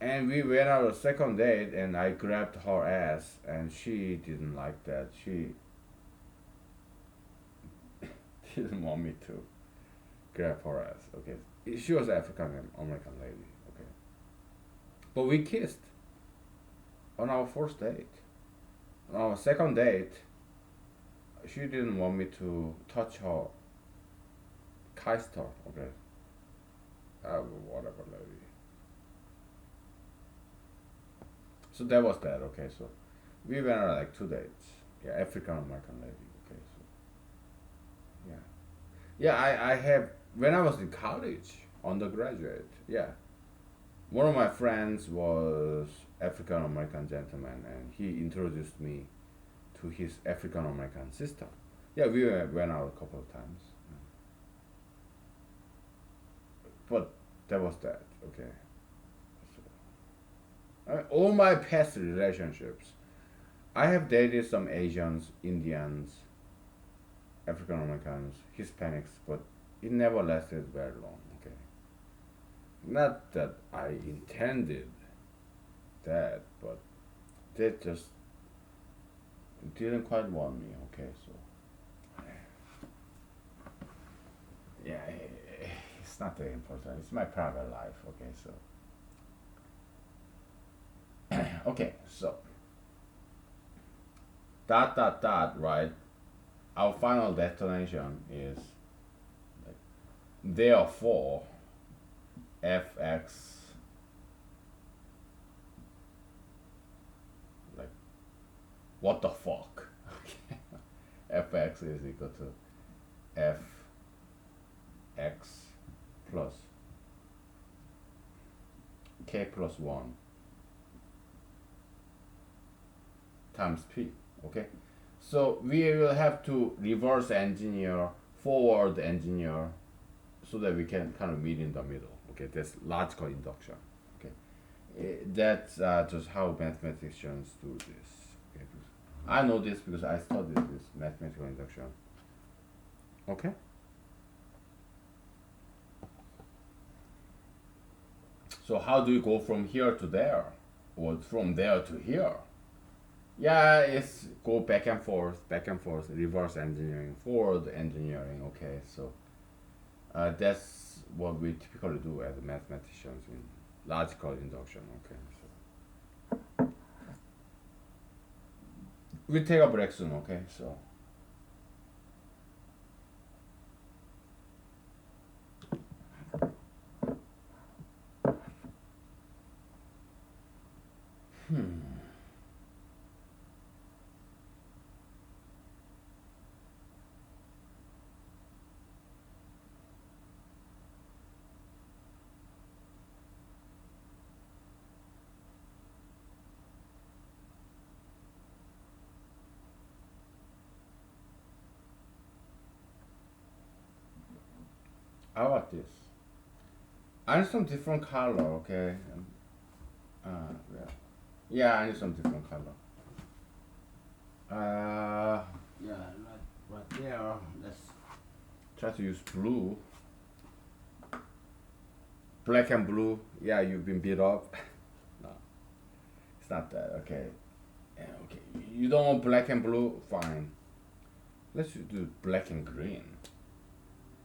And we went out a second date, and I grabbed her ass, and she didn't like that. She didn't want me to grab her ass. Okay, she was African American lady. Okay, but we kissed on our first date. On our second date, she didn't want me to touch her keister. Okay, whatever, lady. So that was that. Okay, so we went on like two dates. Yeah, African American lady. Okay, so yeah, yeah. I have when I was in college, undergraduate. Yeah, one of my friends was African American gentleman, and he introduced me to his African American sister. Yeah, we went out a couple of times, but that was that. Okay, so, all my past relationships, I have dated some Asians, Indians, African Americans, Hispanics, but it never lasted very long. Okay, not that I intended that, but they just didn't quite want me. Okay, so yeah, it's not that important. It's my private life. Okay, so okay, so dot dot dot. Right, our final destination is like, therefore fx like what the fuck. Okay, fx is equal to fx plus k plus 1 times p. Okay, so we will have to reverse engineer, forward engineer, so that we can kind of meet in the middle. Okay, that's logical induction. Okay, that's just how mathematicians do this. Okay, I know this because I studied this mathematical induction. Okay, so how do you go from here to there, or from there to here? Yeah, it's go back and forth, reverse engineering, forward engineering. Okay, so that's what we typically do as mathematicians in logical induction. Okay, so we take a break soon. Okay, so How about this? I need some different color, okay? Yeah. Yeah, I need some different color. Yeah, right there. Let's try to use blue. Black and blue. Yeah, you've been beat up. No, it's not that. Okay. Yeah, okay. You don't want black and blue? Fine. Let's do black and green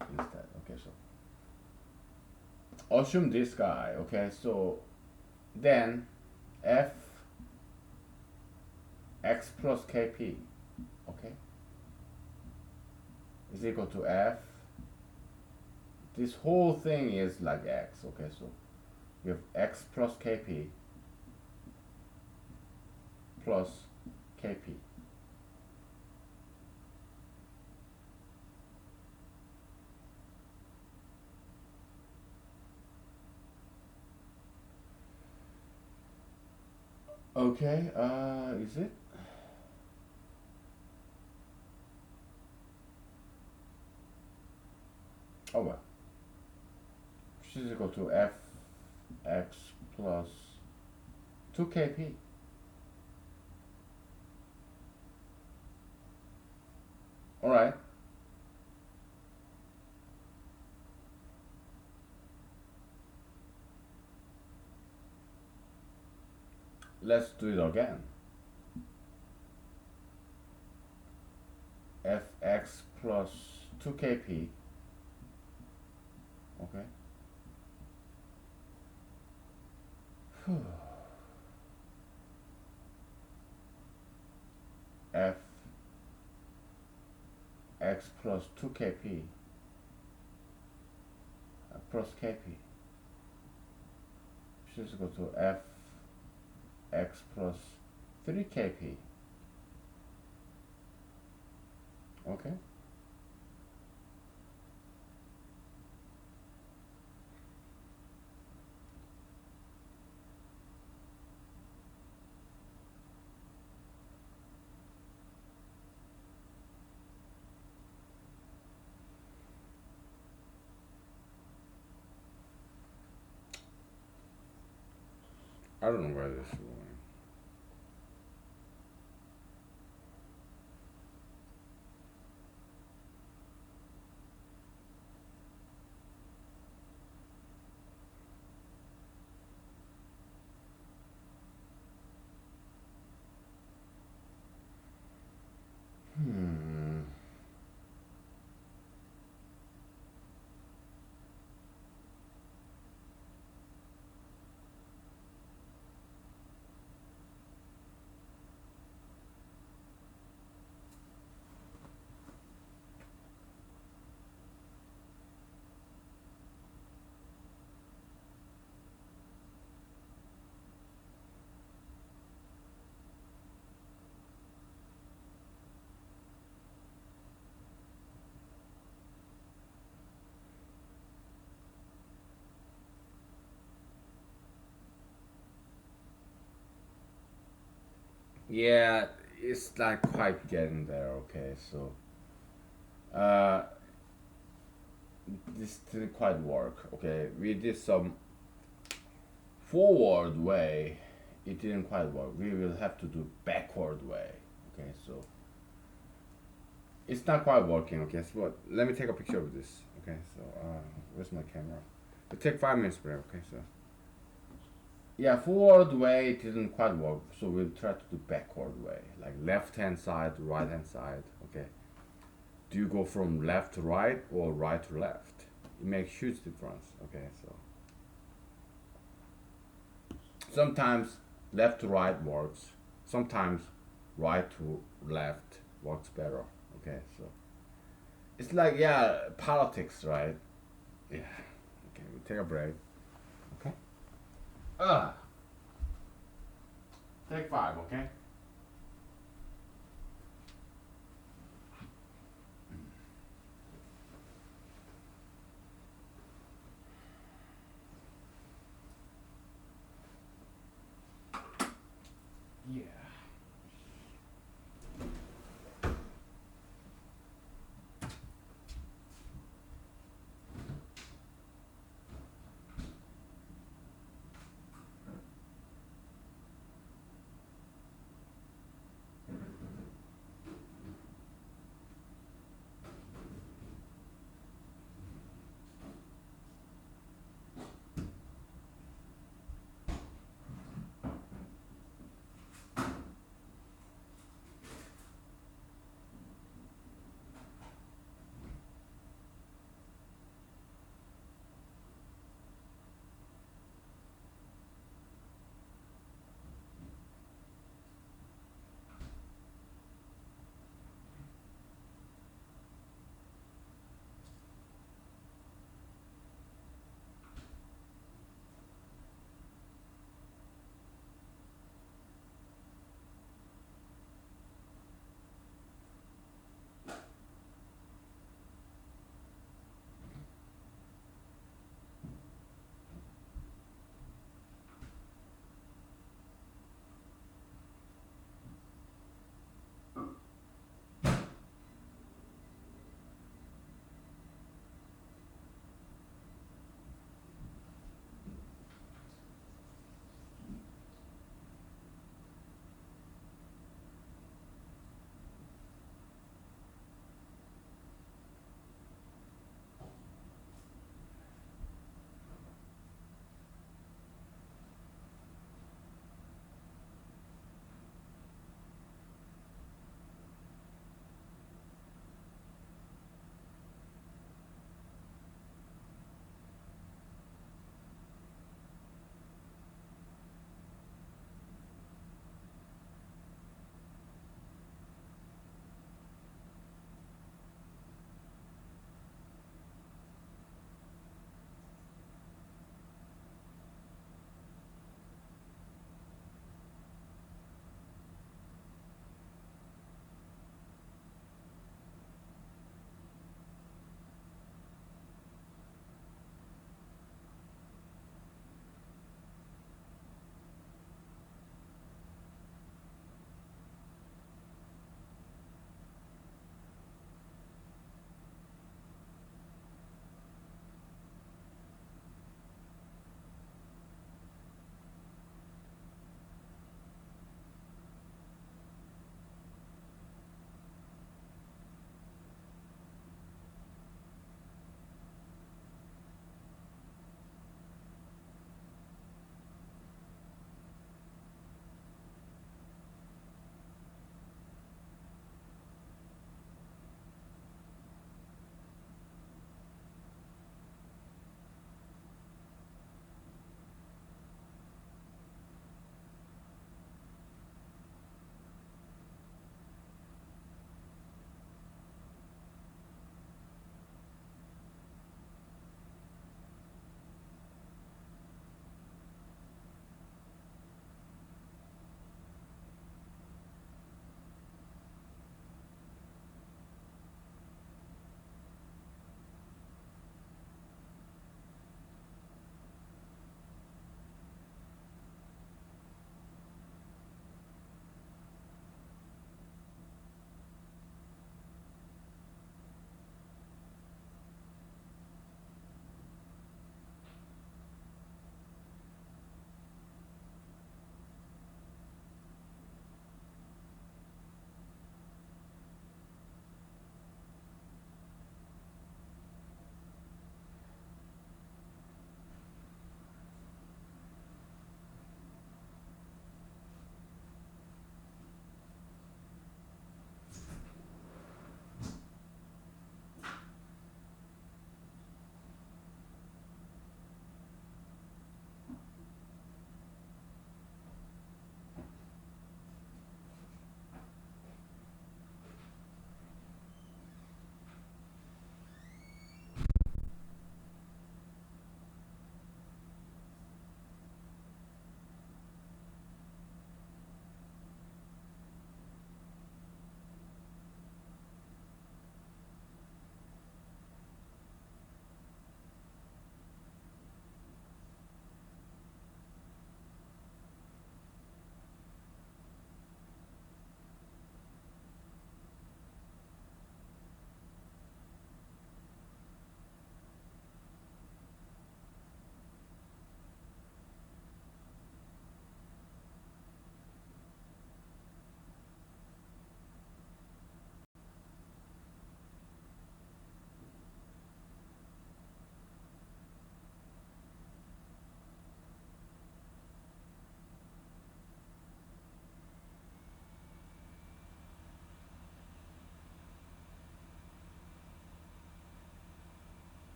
instead. Okay, so assume this guy. Okay, so then f x plus kp. Okay, is equal to f. This whole thing is like x. Okay, so we have x plus kp plus kp. Okay, is it? Oh well. Which is equal to f x plus 2kp. Alright, let's do it again. Fx plus 2kp. Okay. F x plus 2kp plus kp, which is equal to f x plus 3kp. Okay. I don't know where this is going. Hmm. Yeah, it's not quite getting there. Okay, so uh, this didn't quite work. Okay, we did some forward way. It didn't quite work. We will have to do backward way. Okay, so it's not quite working. Okay, so what? Let me take a picture of this. Okay, so where's my camera? It take 5 minutes break. Okay, so yeah, forward way didn't quite work, so we'll try to do backward way, like left hand side, right hand side. Okay, do you go from left to right or right to left? It makes huge difference. Okay, so sometimes left to right works, sometimes right to left works better. Okay, so it's like, yeah, politics, right? Yeah. Okay, we take a break. Okay. Ah, take 5. Okay. Yeah.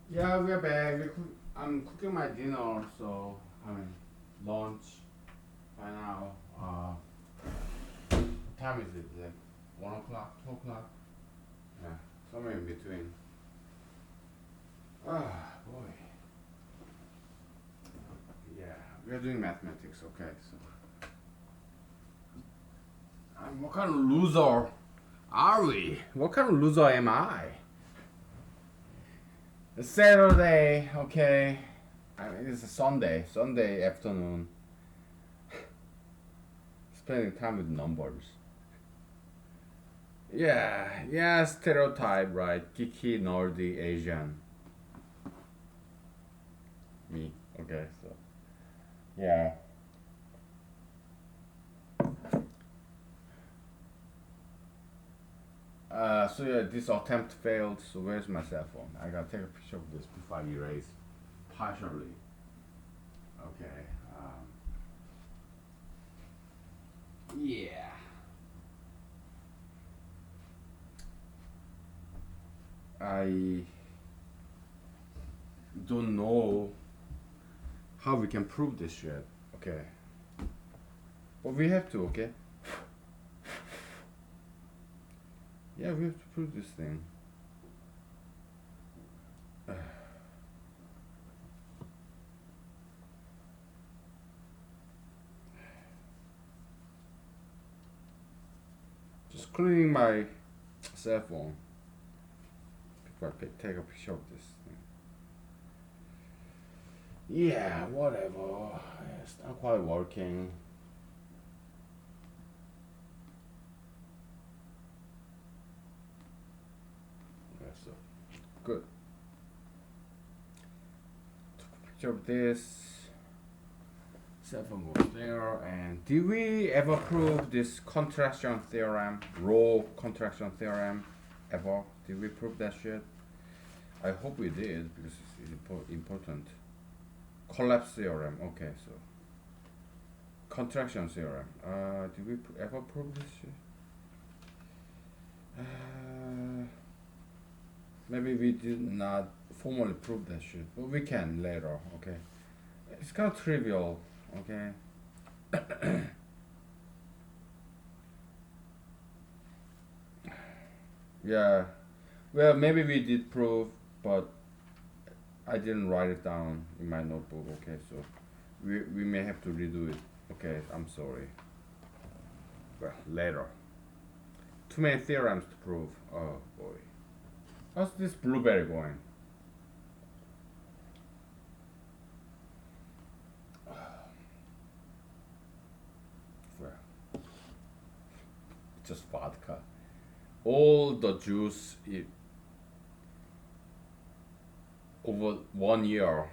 Yeah, we're back. I'm cooking my dinner, so I mean lunch by now. What time is it? Like 1 o'clock, 2 o'clock? Yeah, somewhere in between. Ah, boy. Yeah, we're doing mathematics. Okay, so what kind of loser are we? What kind of loser am I? It's Saturday. Okay, I mean it's a Sunday afternoon. Spending time with numbers. Yeah, stereotype, right? Geeky, nerdy, Asian. Me. Okay, so yeah. So yeah, this attempt failed. So where's my cell phone? I gotta take a picture of this before I erase partially. Okay. Yeah. I don't know how we can prove this shit. Okay. But we have to. Okay. Yeah, we have to prove this thing. Just cleaning my cell phone before I take a picture of this thing. Yeah, whatever. It's not quite working. Yeah, so good. Took a picture of this. Cell phone goes there. And did we ever prove this contraction theorem, row contraction theorem? Ever? Did we prove that shit? I hope we did because it's important. Collapse theorem. Okay, so contraction theorem. Did we ever prove this shit? Maybe we did not formally prove that shit, but we can later. Okay, it's kind of trivial. Okay. Yeah. Well, maybe we did prove, but I didn't write it down in my notebook. Okay, so we may have to redo it. Okay, I'm sorry. Well, later. Too many theorems to prove. Oh boy. How's this blueberry going? Well, just vodka. All the juice over 1 year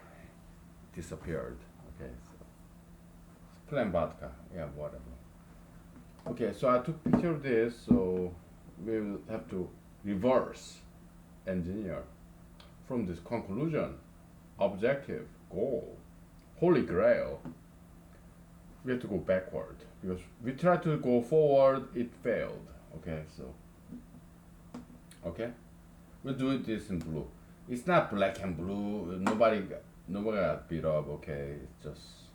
disappeared. Okay, so it's plain vodka. Yeah, whatever. Okay, so I took picture of this, so we'll have to reverse engineer from this conclusion, objective, goal, holy grail. We have to go backward because we tried to go forward, it failed. Okay, so okay, we'll do this in blue. It's not black and blue. Nobody got beat up. Okay, it's just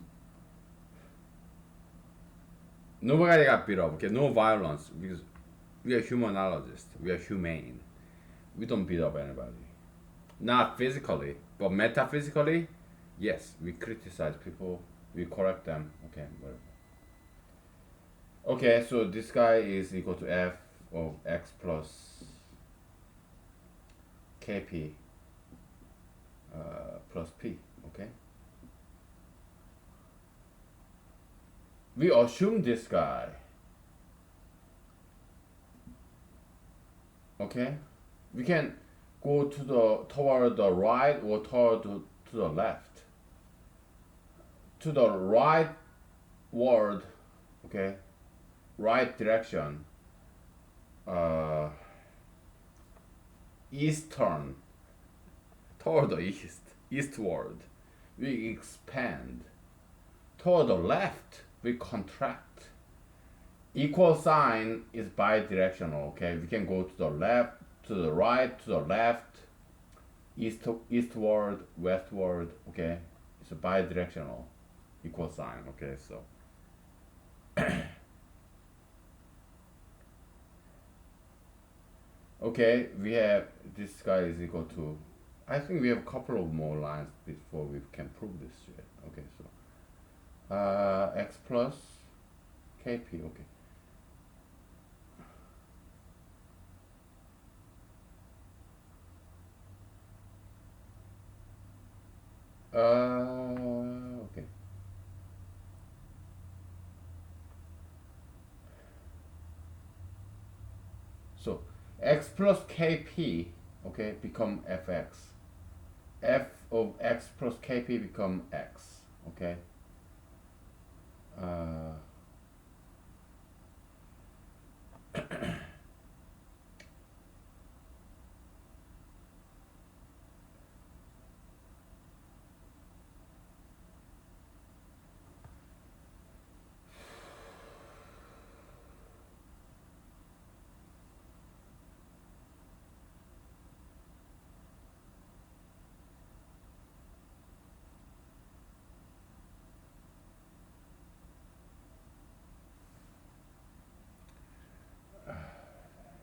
nobody got beat up. Okay, no violence because we are humanologists. We are humane. We don't beat up anybody. Not physically, but metaphysically, yes, we criticize people. We correct them. Okay, whatever. Okay, so this guy is equal to f of x plus kp plus p. Okay. We assume this guy. Okay, we can go toward the right or to the left. To the right word, okay, right direction. Eastern, toward the eastward, we expand. Toward the left, we contract. Equal sign is bidirectional. Okay, we can go to the left, to the right, to the left. eastward, westward. Okay, it's a bidirectional equal sign. Okay, so okay, we have this guy is equal to. I think we have a couple of more lines before we can prove this shit. Okay, so x plus kp. Okay. Okay. So x plus kp, okay, become fx. F of x plus kp become x, okay. Uh,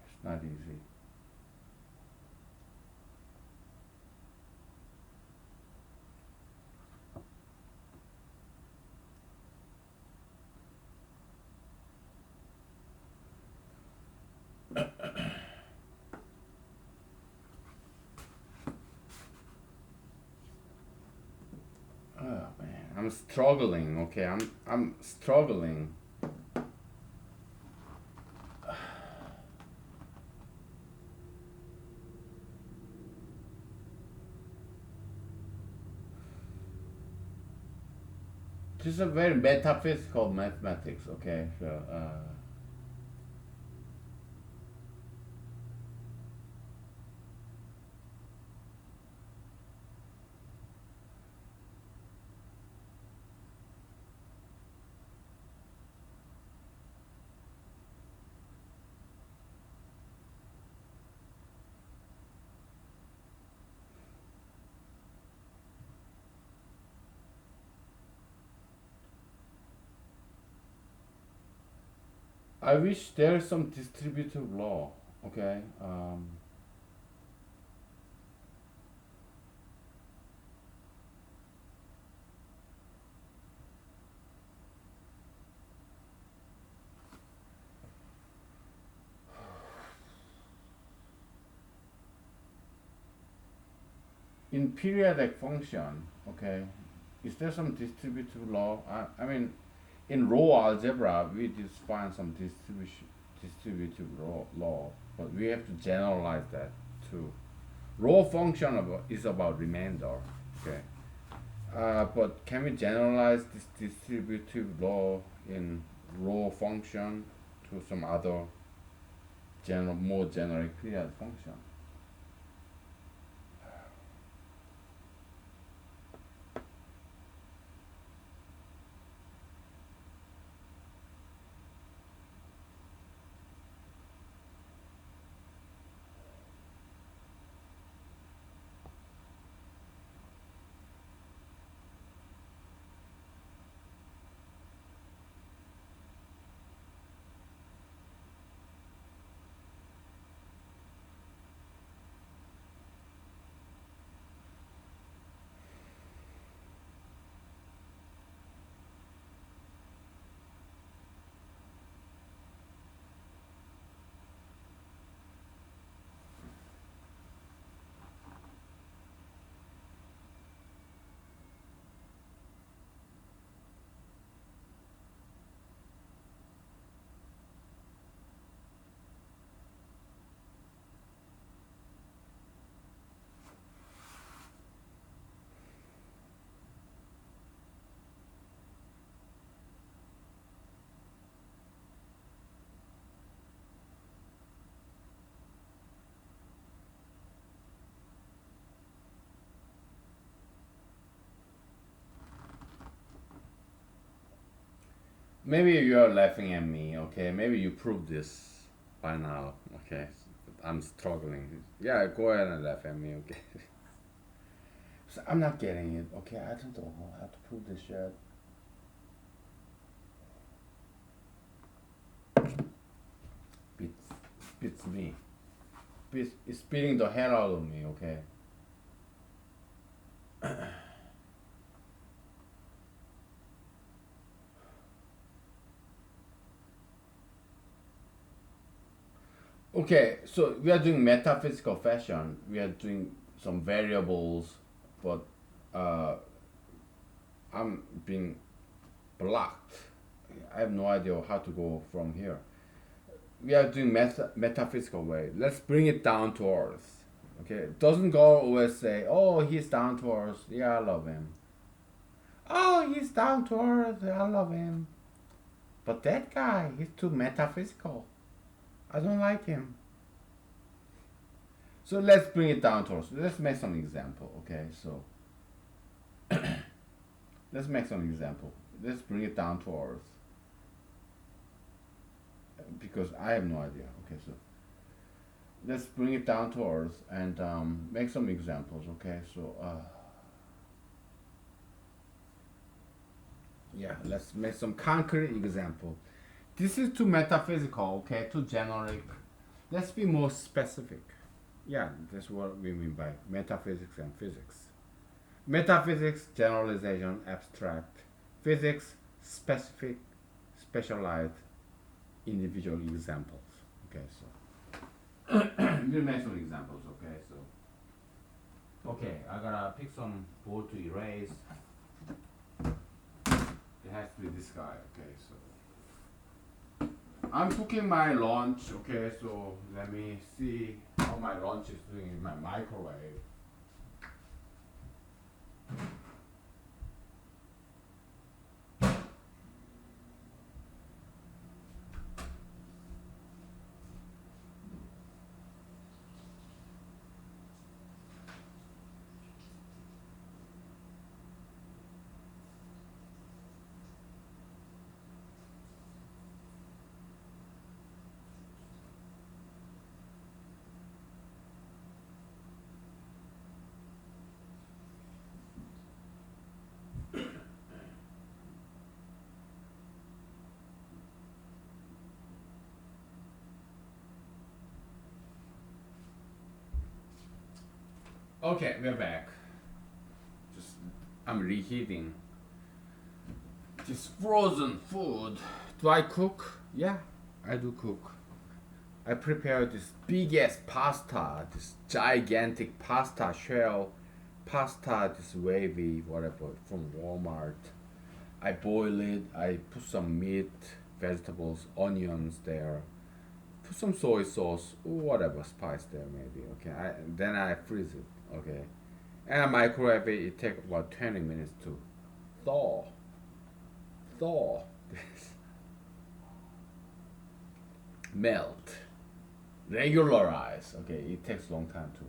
it's not easy. Oh man, I'm struggling. Okay, I'm struggling. This is a very metaphysical mathematics. Okay, so I wish there's some distributive law. Okay. In periodic function, okay, is there some distributive law? I mean, in raw algebra, we just find some distributive law, but we have to generalize that too. Raw function is about remainder, okay. But can we generalize this distributive law in raw function to some other more generic periodic function? Maybe you're laughing at me, okay? Maybe you proved this by now, okay? I'm struggling. Yeah, go ahead and laugh at me, okay? I'm not getting it. Okay, I don't know how to prove this yet. Beats, beats me. It's beating the hell out of me. Okay. Okay, so we are doing metaphysical fashion. We are doing some variables, but uh, I'm being blocked. I have no idea how to go from here. We are doing metaphysical way. Let's bring it down to earth. Okay, it doesn't go always say, "Oh, he's down to earth. Yeah, I love him." Oh, he's down to earth. I love him. But that guy, he's too metaphysical. I don't like him. So let's bring it down to earth. Let's make some example. Okay, so let's make some example. Let's bring it down to earth because I have no idea. Okay, so let's bring it down to earth and make some examples. Okay, so yeah, let's make some concrete example. This is too metaphysical. Okay, too generic. Let's be more specific. Yeah, that's what we mean by metaphysics and physics. Metaphysics, generalization, abstract. Physics, specific, specialized, individual examples. Okay, so we'll make some examples. Okay, so I gotta pick some board to erase. It has to be this guy. Okay, so I'm cooking my lunch. Okay, so let me see how my lunch is doing in my microwave. Okay, we're back. Just I'm reheating this frozen food. Do I cook? Yeah, I do cook. I prepared this big ass pasta, this gigantic pasta shell, pasta, this wavy, whatever, from Walmart. I boil it, I put some meat, vegetables, onions there, put some soy sauce, whatever spice there maybe, okay. Then I freeze it, okay. And I microwave it, it takes about 20 minutes to thaw. Thaw. Melt. Regularize. Okay, it takes a long time to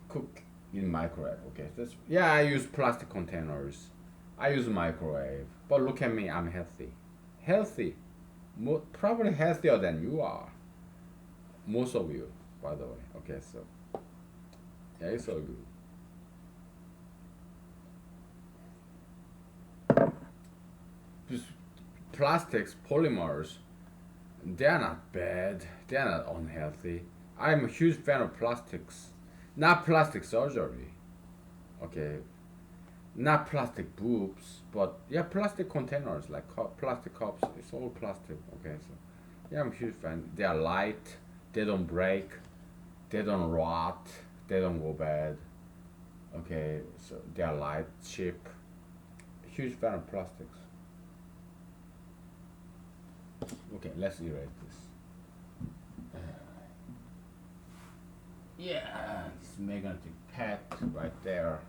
cook in microwave. Okay, that's yeah. I use plastic containers. I use microwave. But look at me, I'm healthy. Healthy. Probably healthier than you are. Most of you, by the way. Okay, so yeah, it's all good. Just plastics, polymers, they're not bad. They're not unhealthy. I'm a huge fan of plastics. Not plastic surgery. Okay. Not plastic boobs, but yeah, plastic containers like plastic cups. It's all plastic. Okay, so yeah, I'm a huge fan. They are light. They don't break. They don't rot. They don't go bad. Okay, so they are light, cheap. Huge fan of plastics. Okay, let's erase this. Yeah, it's magnetic pad right there.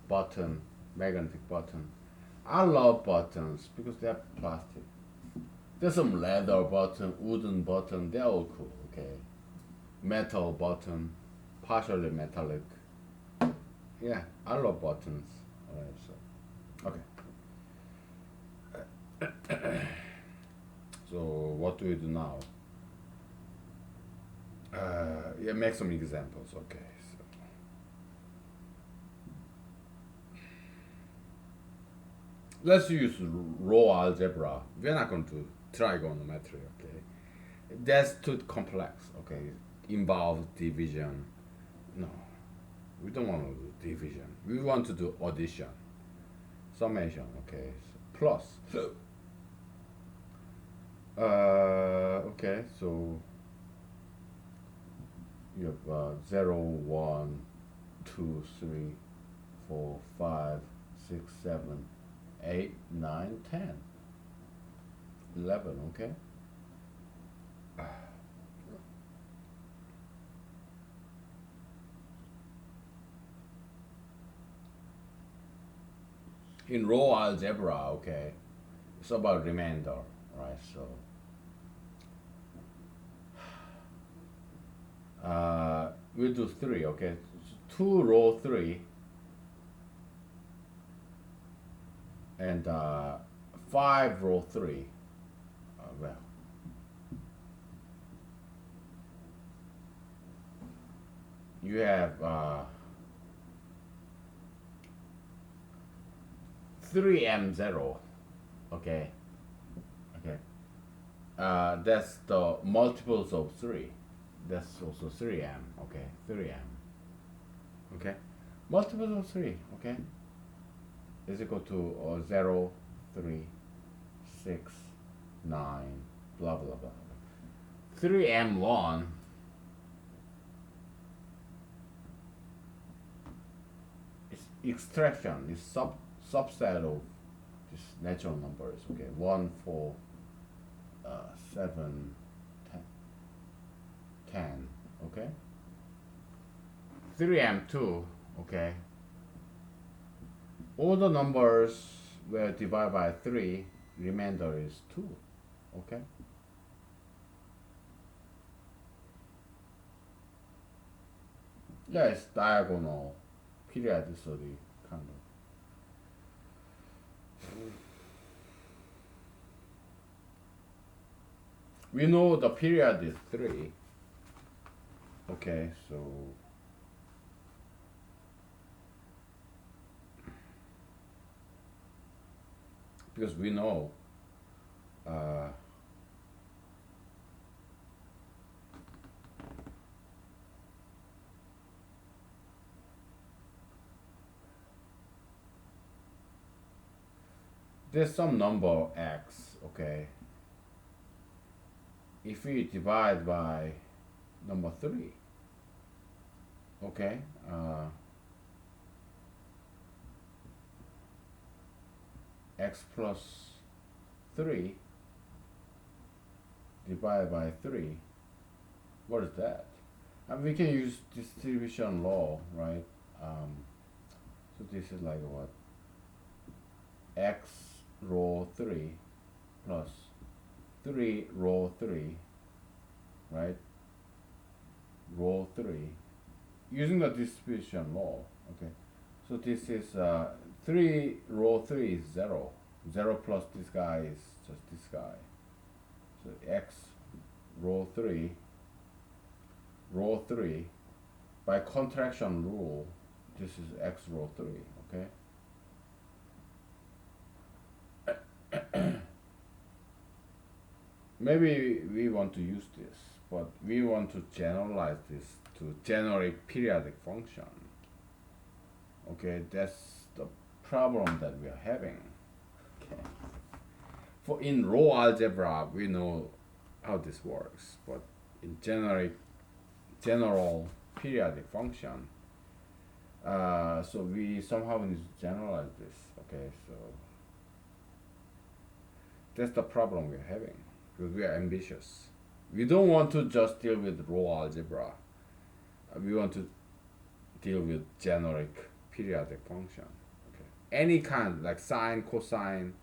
Button, magnetic button. I love buttons because they're plastic. There's some leather button, wooden button, they're all cool, okay. Metal button, partially metallic. Yeah, I love buttons. Alright, so okay. So what do we do now? Yeah, make some examples. Okay. So let's use raw algebra. We're not going to trigonometry, okay? That's too complex, okay? Involves division. No, we don't want to do division. We want to do addition, summation, okay? So plus. Okay, so you have 0, 1, 2, 3, 4, 5, 6, 7, 8, 9, 10, 11, okay? In raw algebra, okay, it's about remainder, right? So we'll do 3, okay? 2 row 3 and 5 row 3. Well, you have 3m0, okay? Okay. That's the multiples of 3. That's also 3m, okay? 3m, okay? Multiples of 3, okay? Is equal to 0, 3, 6, 9, blah, blah, blah. 3m1 is extraction, is subset of these natural numbers, okay? 1, 4, 7, 10, okay? 3m2, okay? All the numbers were divided by 3, remainder is 2, okay? Yeah, it's diagonal periodicity, kind of. We know the period is 3, okay, so because we know there's some number x, okay? If we divide by number 3, okay? X plus 3 divided by 3, what is that? And we can use distribution law, right? So this is like what? X row 3 plus 3 row 3, right? Row 3 using the distribution law, okay? So this is 3 row 3 is 0. 0 plus this guy is just this guy. So x row 3 by contraction rule, this is x row 3, okay? Maybe we want to use this, but we want to generalize this to generic periodic function. Okay, that's the problem that we are having. Okay. For in raw algebra, we know how this works, but in general periodic function, so we somehow need to generalize this. Okay, so that's the problem we're having because we are ambitious. We don't want to just deal with raw algebra. We want to deal with generic periodic function. Okay, any kind like sine, cosine,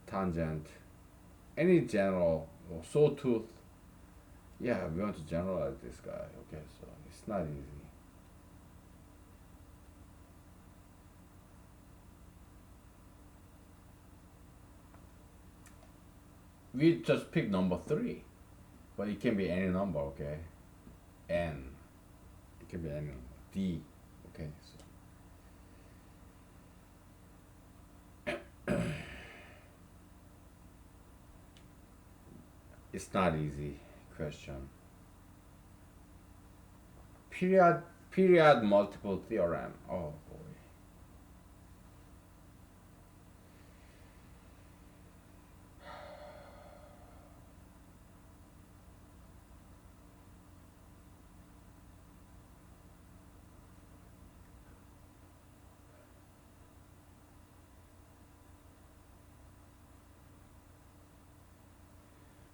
tangent, any general or sawtooth. Yeah, we want to generalize this guy. Okay, so it's not easy. We just pick number 3, but it can be any number. Okay, n. It can be any number. D. Okay. So It's not easy question. Period multiple theorem. Oh boy.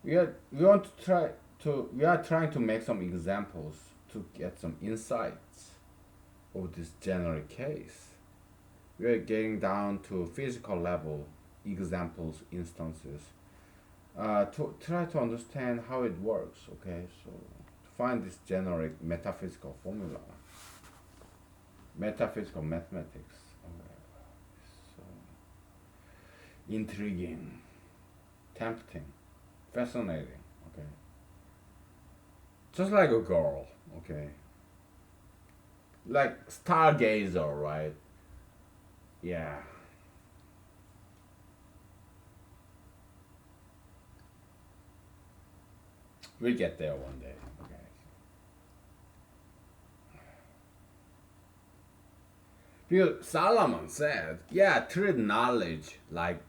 We are trying to make some examples to get some insights of this general case. We are getting down to physical level examples, instances, to try to understand how it works. Okay, so to find this generic metaphysical formula, metaphysical mathematics. Okay. So intriguing, tempting, fascinating. Okay, just like a girl. Okay, like stargazer, right? Yeah, we'll get there one day. Okay. Because Solomon said, yeah, treat knowledge like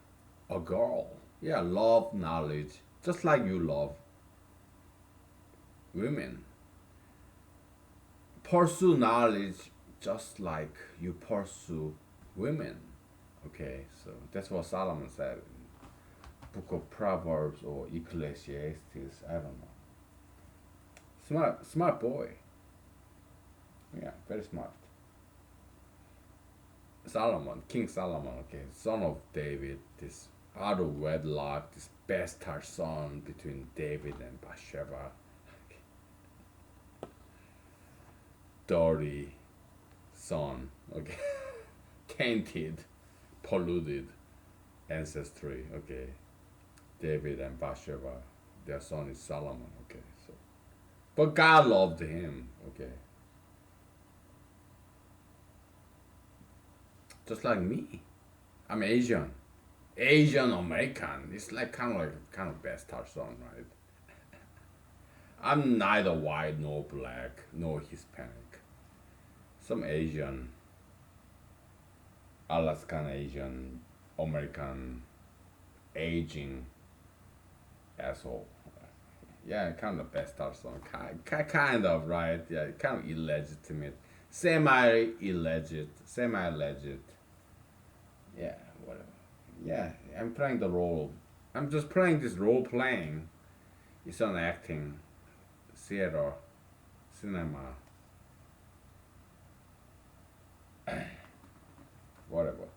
a girl. Yeah, love knowledge just like you love women. Pursue knowledge just like you pursue women. Okay, so that's what Solomon said in Book of Proverbs or Ecclesiastes. I don't know. Smart, smart boy. Yeah, very smart. Solomon, King Solomon. Okay, son of David. This out of wedlock, this bastard son between David and Bathsheba. Dirty son. Okay, tainted, polluted ancestry. Okay, David and Bathsheba. Their son is Solomon. Okay, so but God loved him. Okay, just like me. I'm Asian, Asian American. It's like kind of bastard son, right? I'm neither white nor black nor Hispanic. Some Asian, Alaskan Asian, American, aging asshole. Yeah, kind of bastard son. Kind of, right? Yeah, kind of illegitimate. Semi legit. Yeah, whatever. Yeah, I'm playing the role. I'm just playing this role playing. It's an acting, theater, cinema, whatever.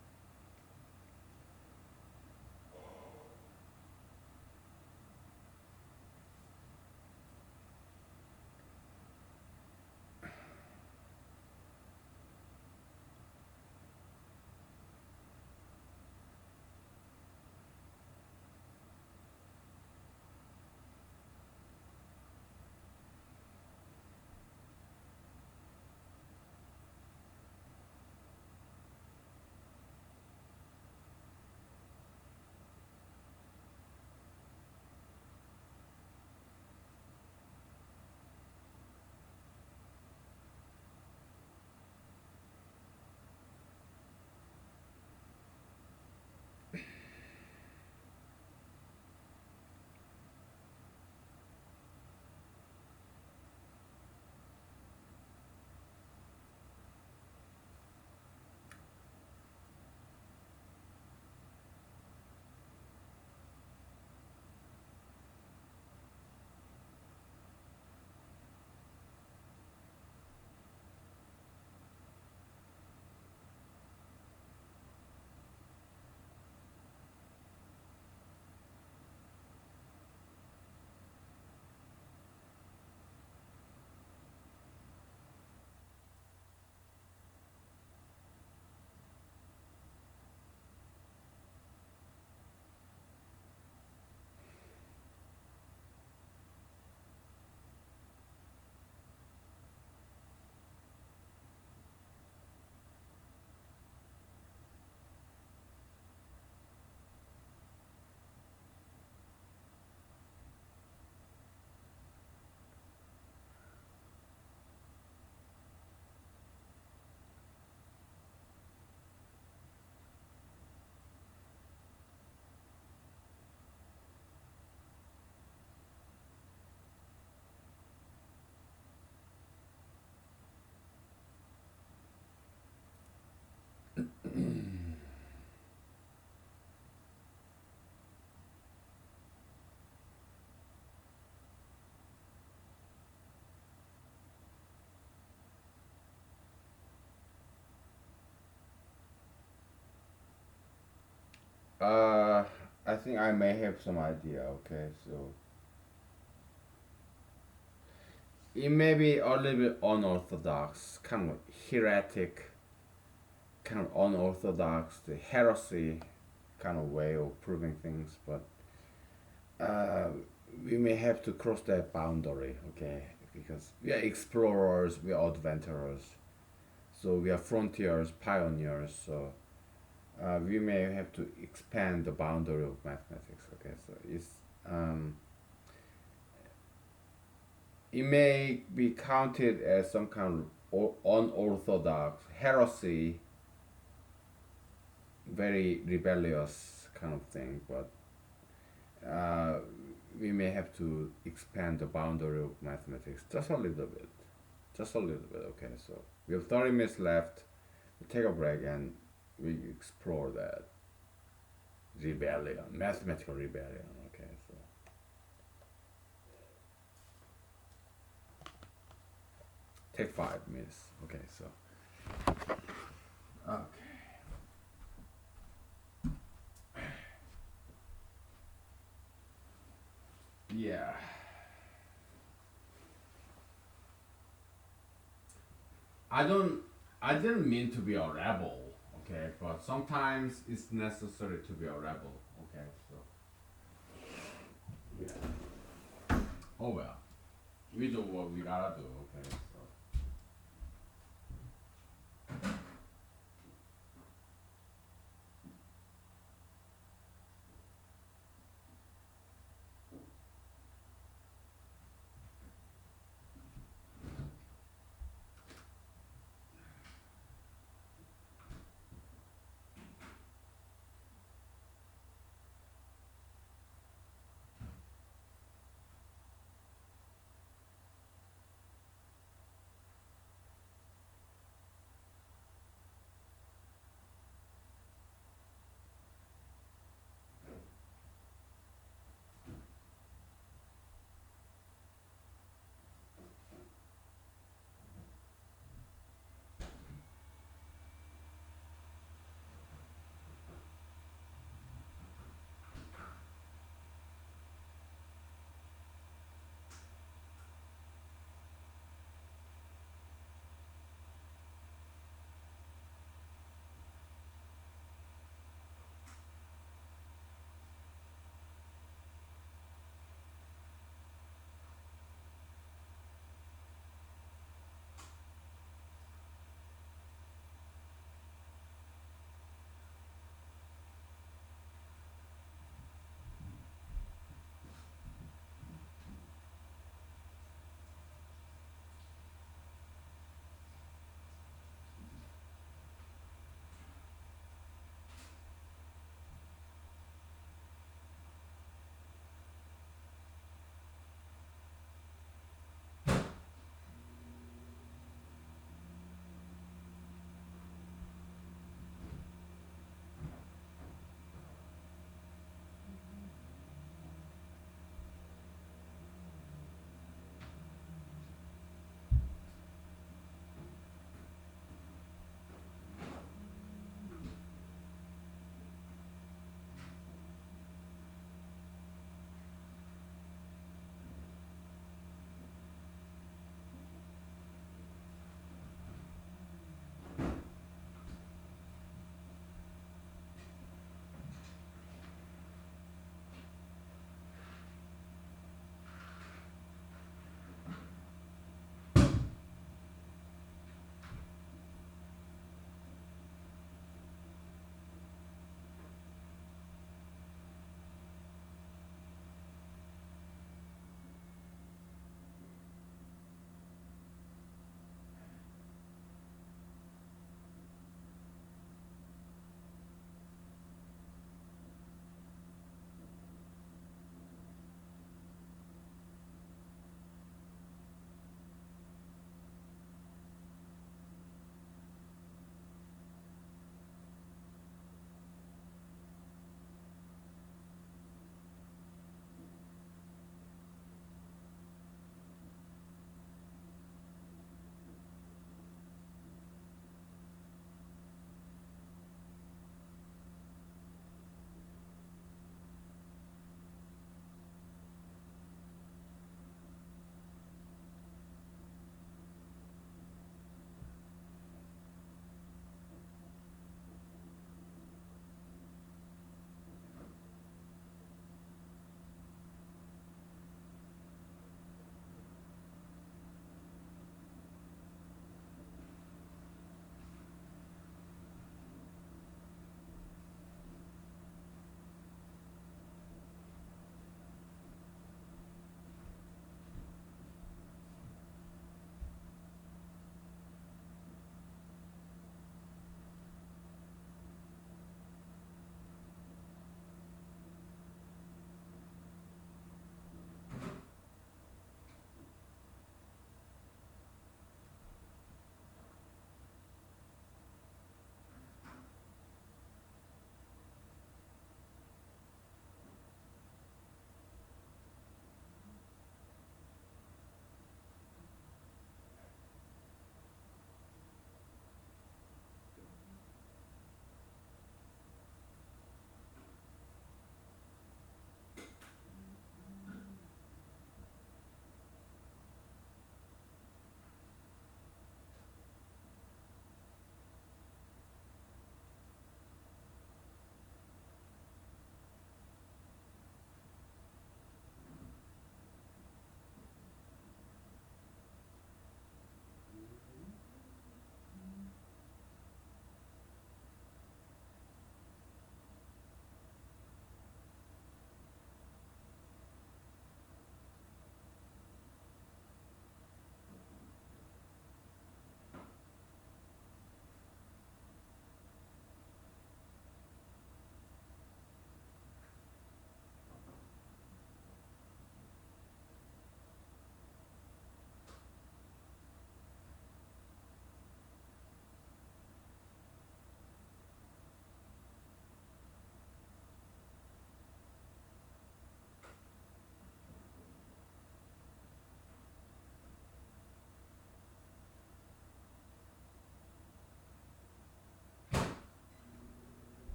Uh, I think I may have some idea. Okay, so it may be a little bit unorthodox, kind of heretic, kind of unorthodox, the heresy kind of way of proving things, but uh, we may have to cross that boundary, okay? Because we are explorers, we are adventurers, so we are frontiers, pioneers. So we may have to expand the boundary of mathematics. Okay, so um, it may be counted as some kind of unorthodox heresy, very rebellious kind of thing, but uh, we may have to expand the boundary of mathematics just a little bit. Just a little bit, okay? So we have 30 minutes left. We take a break and we explore that rebellion, mathematical rebellion, okay? So take 5 minutes, okay? So, okay. Yeah. I don't, I didn't mean to be a rebel, okay? But sometimes it's necessary to be a rebel, okay? So, yeah. Oh well. We do what we gotta do, okay? So.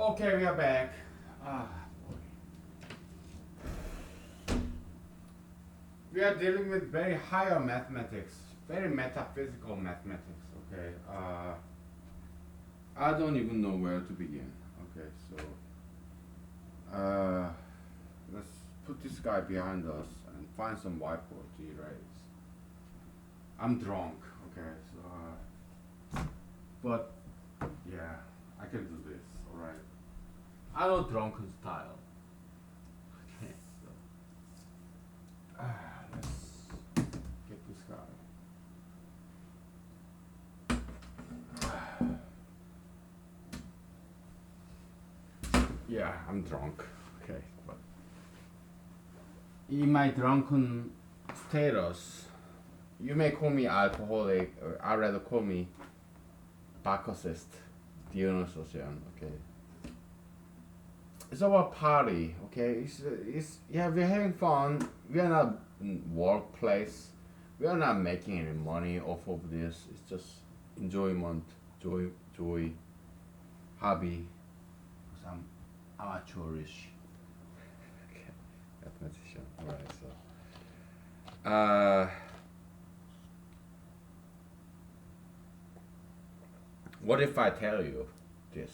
Okay, we are back. Ah, boy. We are dealing with very higher mathematics, very metaphysical mathematics. Okay. I don't even know where to begin. Okay, so let's put this guy behind us and find some whiteboard to erase. I'm drunk. Okay, so but yeah, I can do this. All right. I know drunken style. Okay, so let's get this guy. Yeah, I'm drunk. Okay, but in my drunken status, you may call me alcoholic, or I'd rather call me Bacchusist, Dionysian. Okay. It's about party, okay? It's yeah, we're having fun. We are not in workplace. We are not making any money off of this. It's just enjoyment, joy, hobby. Some amateurish. Okay, mathematician. All right, so. What if I tell you this?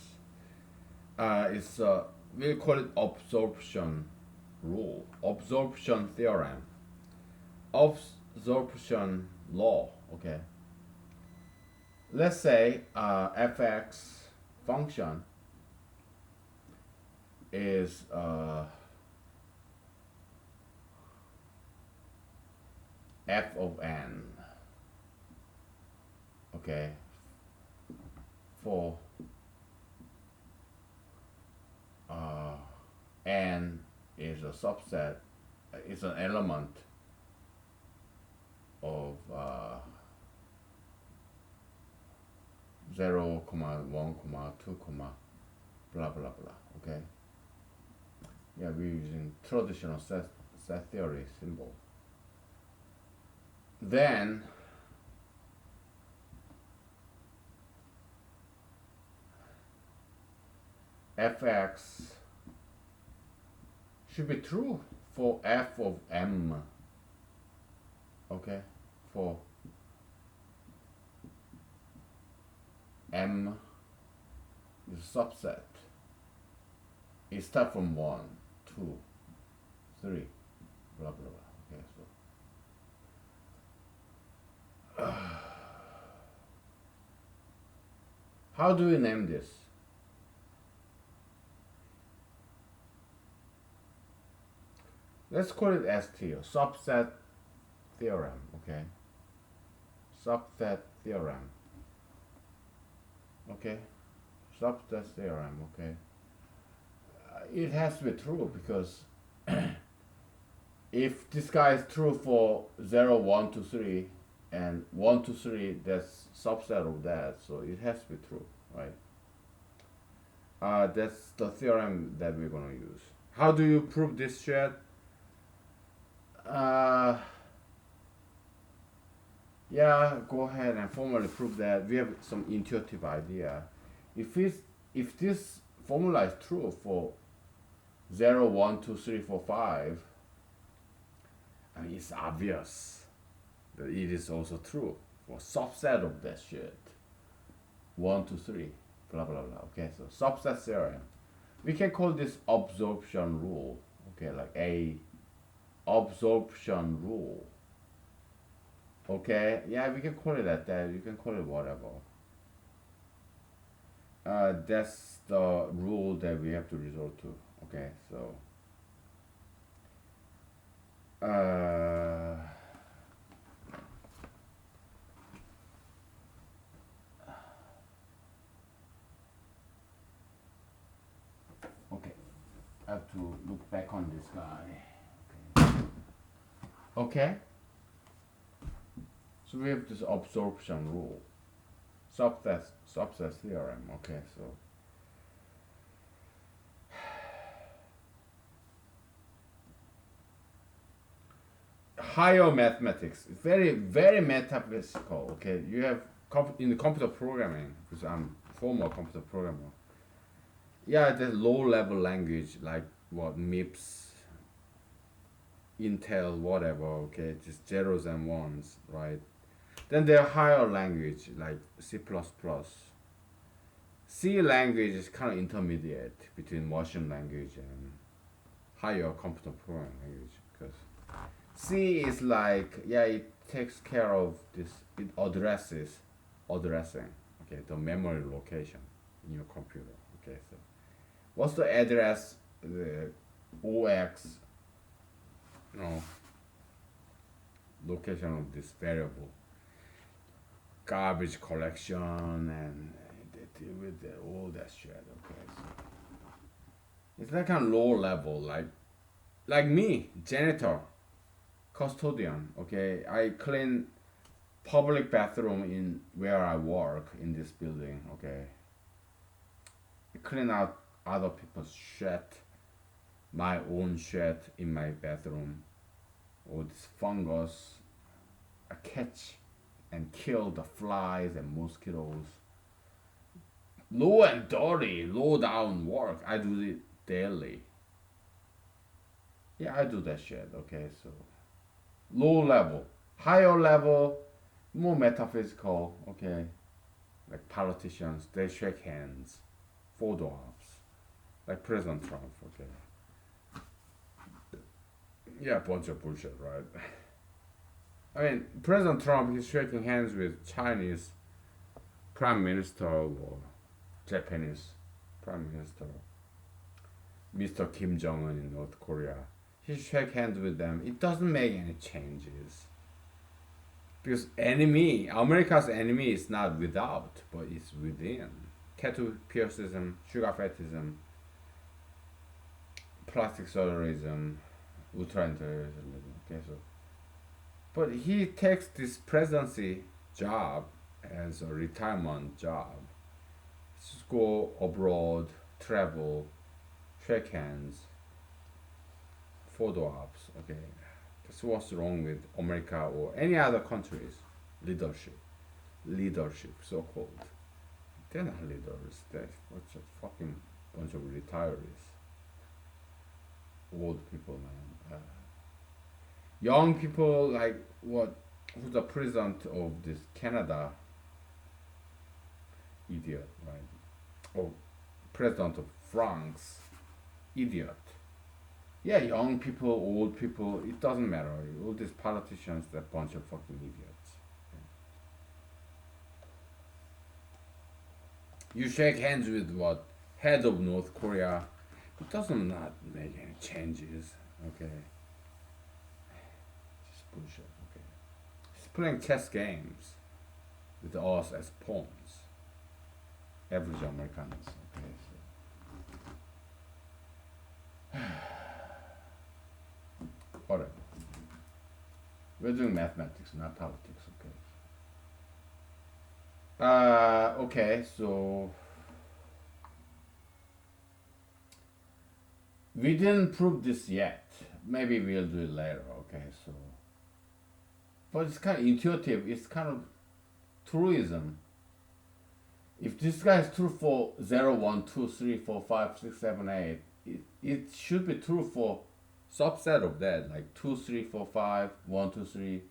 It's we'll call it absorption rule, absorption theorem, absorption law. Okay. Let's say fx function is f of n. Okay. For n is a subset, it's an element of 0, 1, 2, blah blah blah. Okay. Yeah, we're using traditional set theory symbol. Then fx should be true for f of m. Okay, for m is a subset. It starts from 1, 2, 3, blah blah blah. Okay, so how do we name this? Let's call it ST, subset theorem. Okay, subset theorem. Okay, subset theorem. Okay, it has to be true because if this guy is true for 0, 1, 2, 3, and 1, 2, 3, that's subset of that, so it has to be true, right? That's the theorem that we're gonna use. How do you prove this shit? Yeah, go ahead and formally prove that. We have some intuitive idea. If this formula is true for 0, 1, 2, 3, 4, 5, I mean, it's obvious that it is also true for subset of that shit. 1, 2, 3, blah blah blah. Okay, so subset theorem. We can call this absorption rule. Okay, like a absorption rule. Okay, yeah, we can call it that. You can call it whatever. That's the rule that we have to resort to. Okay, so okay, I have to look back on this guy. Okay. So we have this absorption rule, subset theorem. Okay, so higher mathematics, very metaphysical. Okay, you have in the computer programming, because I'm former computer programmer. Yeah, the low level language like what MIPS, Intel, whatever. Okay, just zeros and ones, right? Then there are higher language like C++. C language is kind of intermediate between machine language and higher computer programming language because C is like, yeah, it takes care of this, it addresses addressing, okay, the memory location in your computer. Okay, so what's the address, the OX, you know, location of this variable, garbage collection, and they deal with all that shit. Okay, so it's like a low level, like me, janitor, custodian. Okay, I clean public bathroom in where I work in this building. Okay, I clean out other people's shit, my own shit in my bathroom. All this fungus, I catch and kill the flies and mosquitoes. Low and dirty, low down work. I do it daily. Yeah, I do that shit. Okay, so low level, higher level, more metaphysical. Okay, like politicians, they shake hands, photo ops, like President Trump. Okay, yeah, bunch of bullshit, right? I mean, President Trump, he's shaking hands with Chinese Prime Minister or Japanese Prime Minister, Mr. Kim Jong Un in North Korea. He shake hands with them. It doesn't make any changes because enemy, America's enemy, is not without, but it's within. Tattoo piercism, sugar fetism, plastic surgeryism, ultra intellectualism. Okay, so but he takes this presidency job as a retirement job. Just go abroad, travel, shake hands, photo ops. Okay, that's what's wrong with America or any other countries. Leadership, leadership, so called. They're not leaders. They're just fucking bunch of retirees, old people, man. Young people like what? Who's the president of this Canada? Idiot, right? Or president of France? Idiot. Yeah, young people, old people, it doesn't matter. All these politicians, they're a bunch of fucking idiots. You shake hands with what? Head of North Korea. It doesn't not make any changes. Okay. Just bullshit. Okay. He's playing chess games with us as pawns. Average Americans. Okay. So. Whatever. We're doing mathematics, not politics. Okay. Okay. So we didn't prove this yet. Maybe we'll do it later. Okay. So, but it's kind of intuitive. It's kind of truism. If this guy is true for 0, 1, 2, 3, 4, 5, 6, 7, 8, it should be true for subset of that, like 2, 3, 4, 5, 1, 2, 3,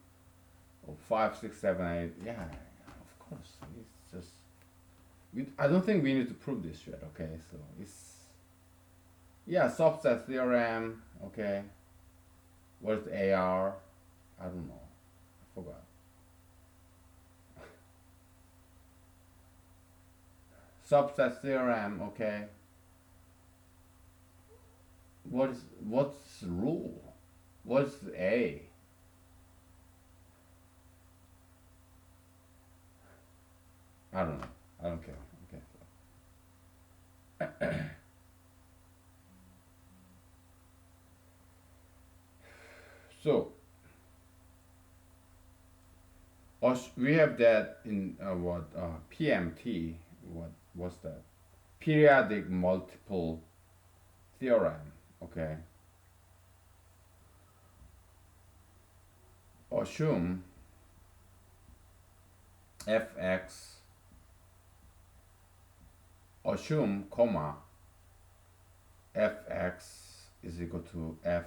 or 5, 6, 7, 8. Yeah, of course. It's just. I don't think we need to prove this yet, okay? So it's. Yeah, subset theorem, okay? What's AR? I don't know. I forgot. Subset theorem, okay? What's rule? What's A? I don't know. I don't care. Okay. So we have that in what PMT. What's that? Periodic multiple theorem. Okay. Assume fx. Assume comma fx is equal to fx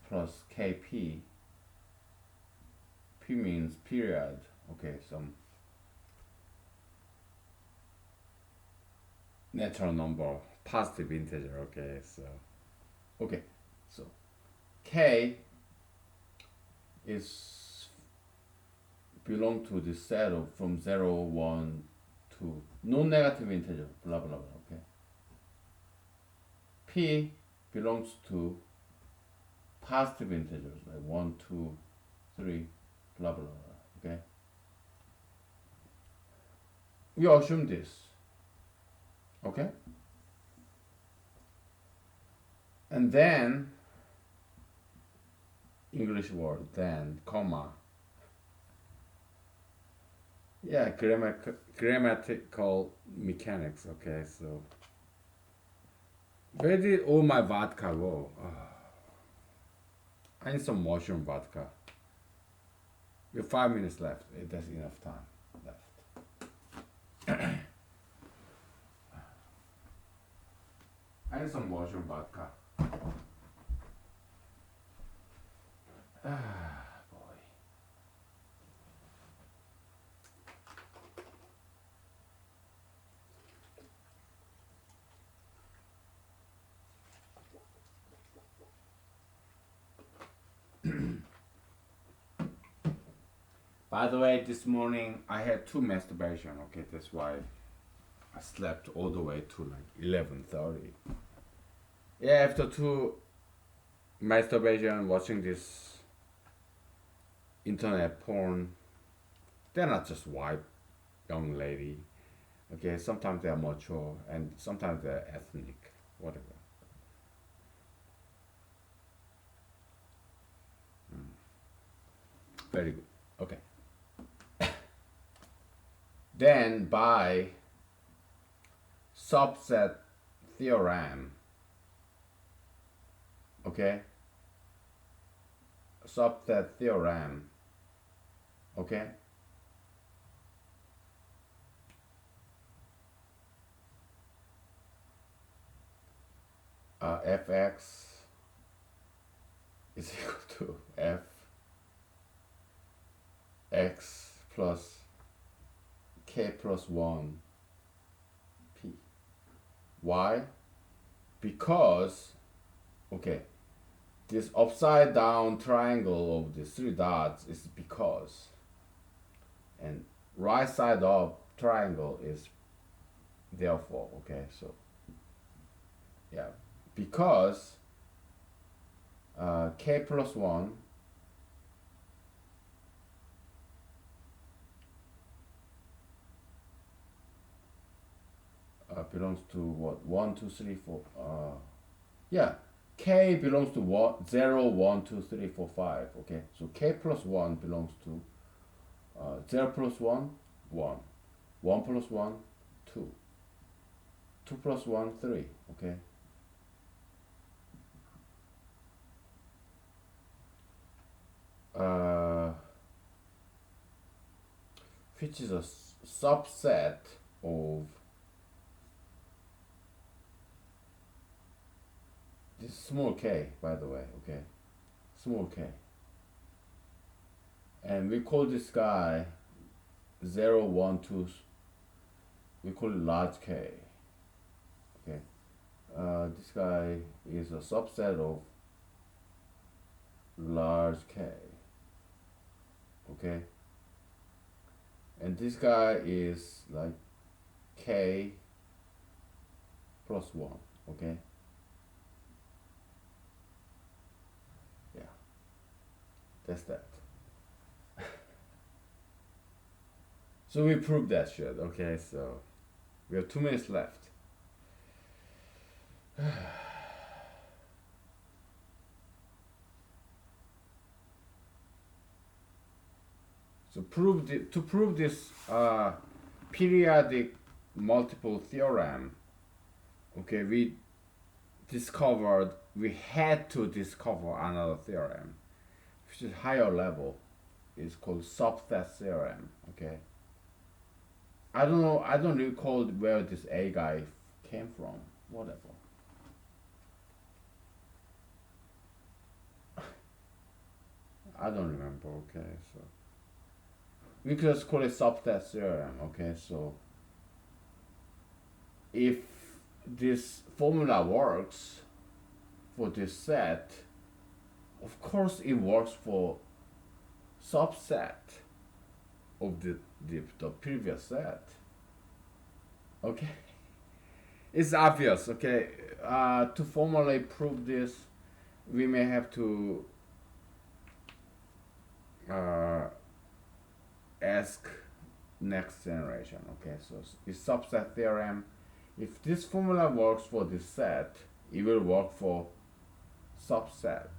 plus kp. P means period. Okay, some natural number, positive integer. Okay, so k is belong to the set of from 0, 1 to non-negative integer, blah blah blah. Okay, p belongs to positive integers like 1, 2, 3, blah blah blah. Okay, we assume this. Okay, and then English word, then comma. Yeah, grammatical mechanics. Okay, so where did all my vodka go? I need some mushroom vodka. We have 5 minutes left. That's enough time left. I need some mushroom vodka. Boy. By the way, this morning I had 2 masturbation. Okay, that's why I slept all the way to like 11:30. Yeah, after 2 masturbation, watching this internet porn, they're not just white young lady. Okay, sometimes they're mature and sometimes they're ethnic, whatever. Very good. Okay. Then by subset theorem, okay, subset theorem, okay, fx is equal to fx plus k plus 1 p. Why? Because, okay, this upside down triangle of the 3 dots is because, and right side up triangle is therefore. Okay, so yeah, because k plus 1 belongs to what? 1, 2, 3, 4. Yeah, k belongs to what? 0, 1, 2, 3, 4, 5. Okay, so k plus 1 belongs to 0 plus 1, 1. 1 plus 1, 2. 2 plus 1, 3. Okay. Which is a subset of this small k, by the way. Okay, small k, and we call this guy 0, 1, 2. We call it large k. Okay, this guy is a subset of large k. Okay, and this guy is like k plus 1. Okay, yeah, that's that. So we proved that shit. Okay, so we have 2 minutes left. So to prove this periodic multiple theorem, okay, we had to discover another theorem, which is higher level. It's called subset theorem. Okay, I don't know. I don't recall where this A guy came from, whatever. I don't remember. Okay, so we could just call it subset theorem. Okay, so if this formula works for this set, of course it works for subset of the previous set. Okay, it's obvious. Okay, to formally prove this, we may have to ask next generation. Okay, so it's subset theorem. If this formula works for this set, it will work for subset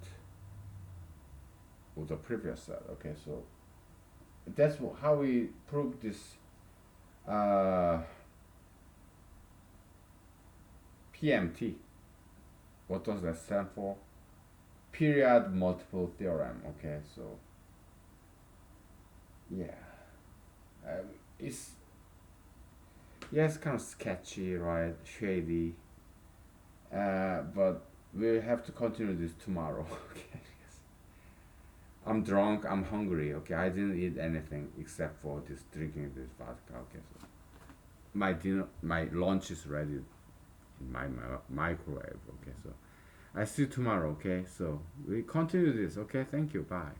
of the previous set. Okay, so that's how we prove this PMT. What does that stand for? Period multiple theorem. Okay, so yeah, it's yeah, it's kind of sketchy, right? Shady. But we'll have to continue this tomorrow. Okay. I'm drunk. I'm hungry. Okay, I didn't eat anything except for this drinking this vodka. Okay, so my lunch is ready in my microwave. Okay, so I see you tomorrow. Okay, so we continue this. Okay, thank you. Bye.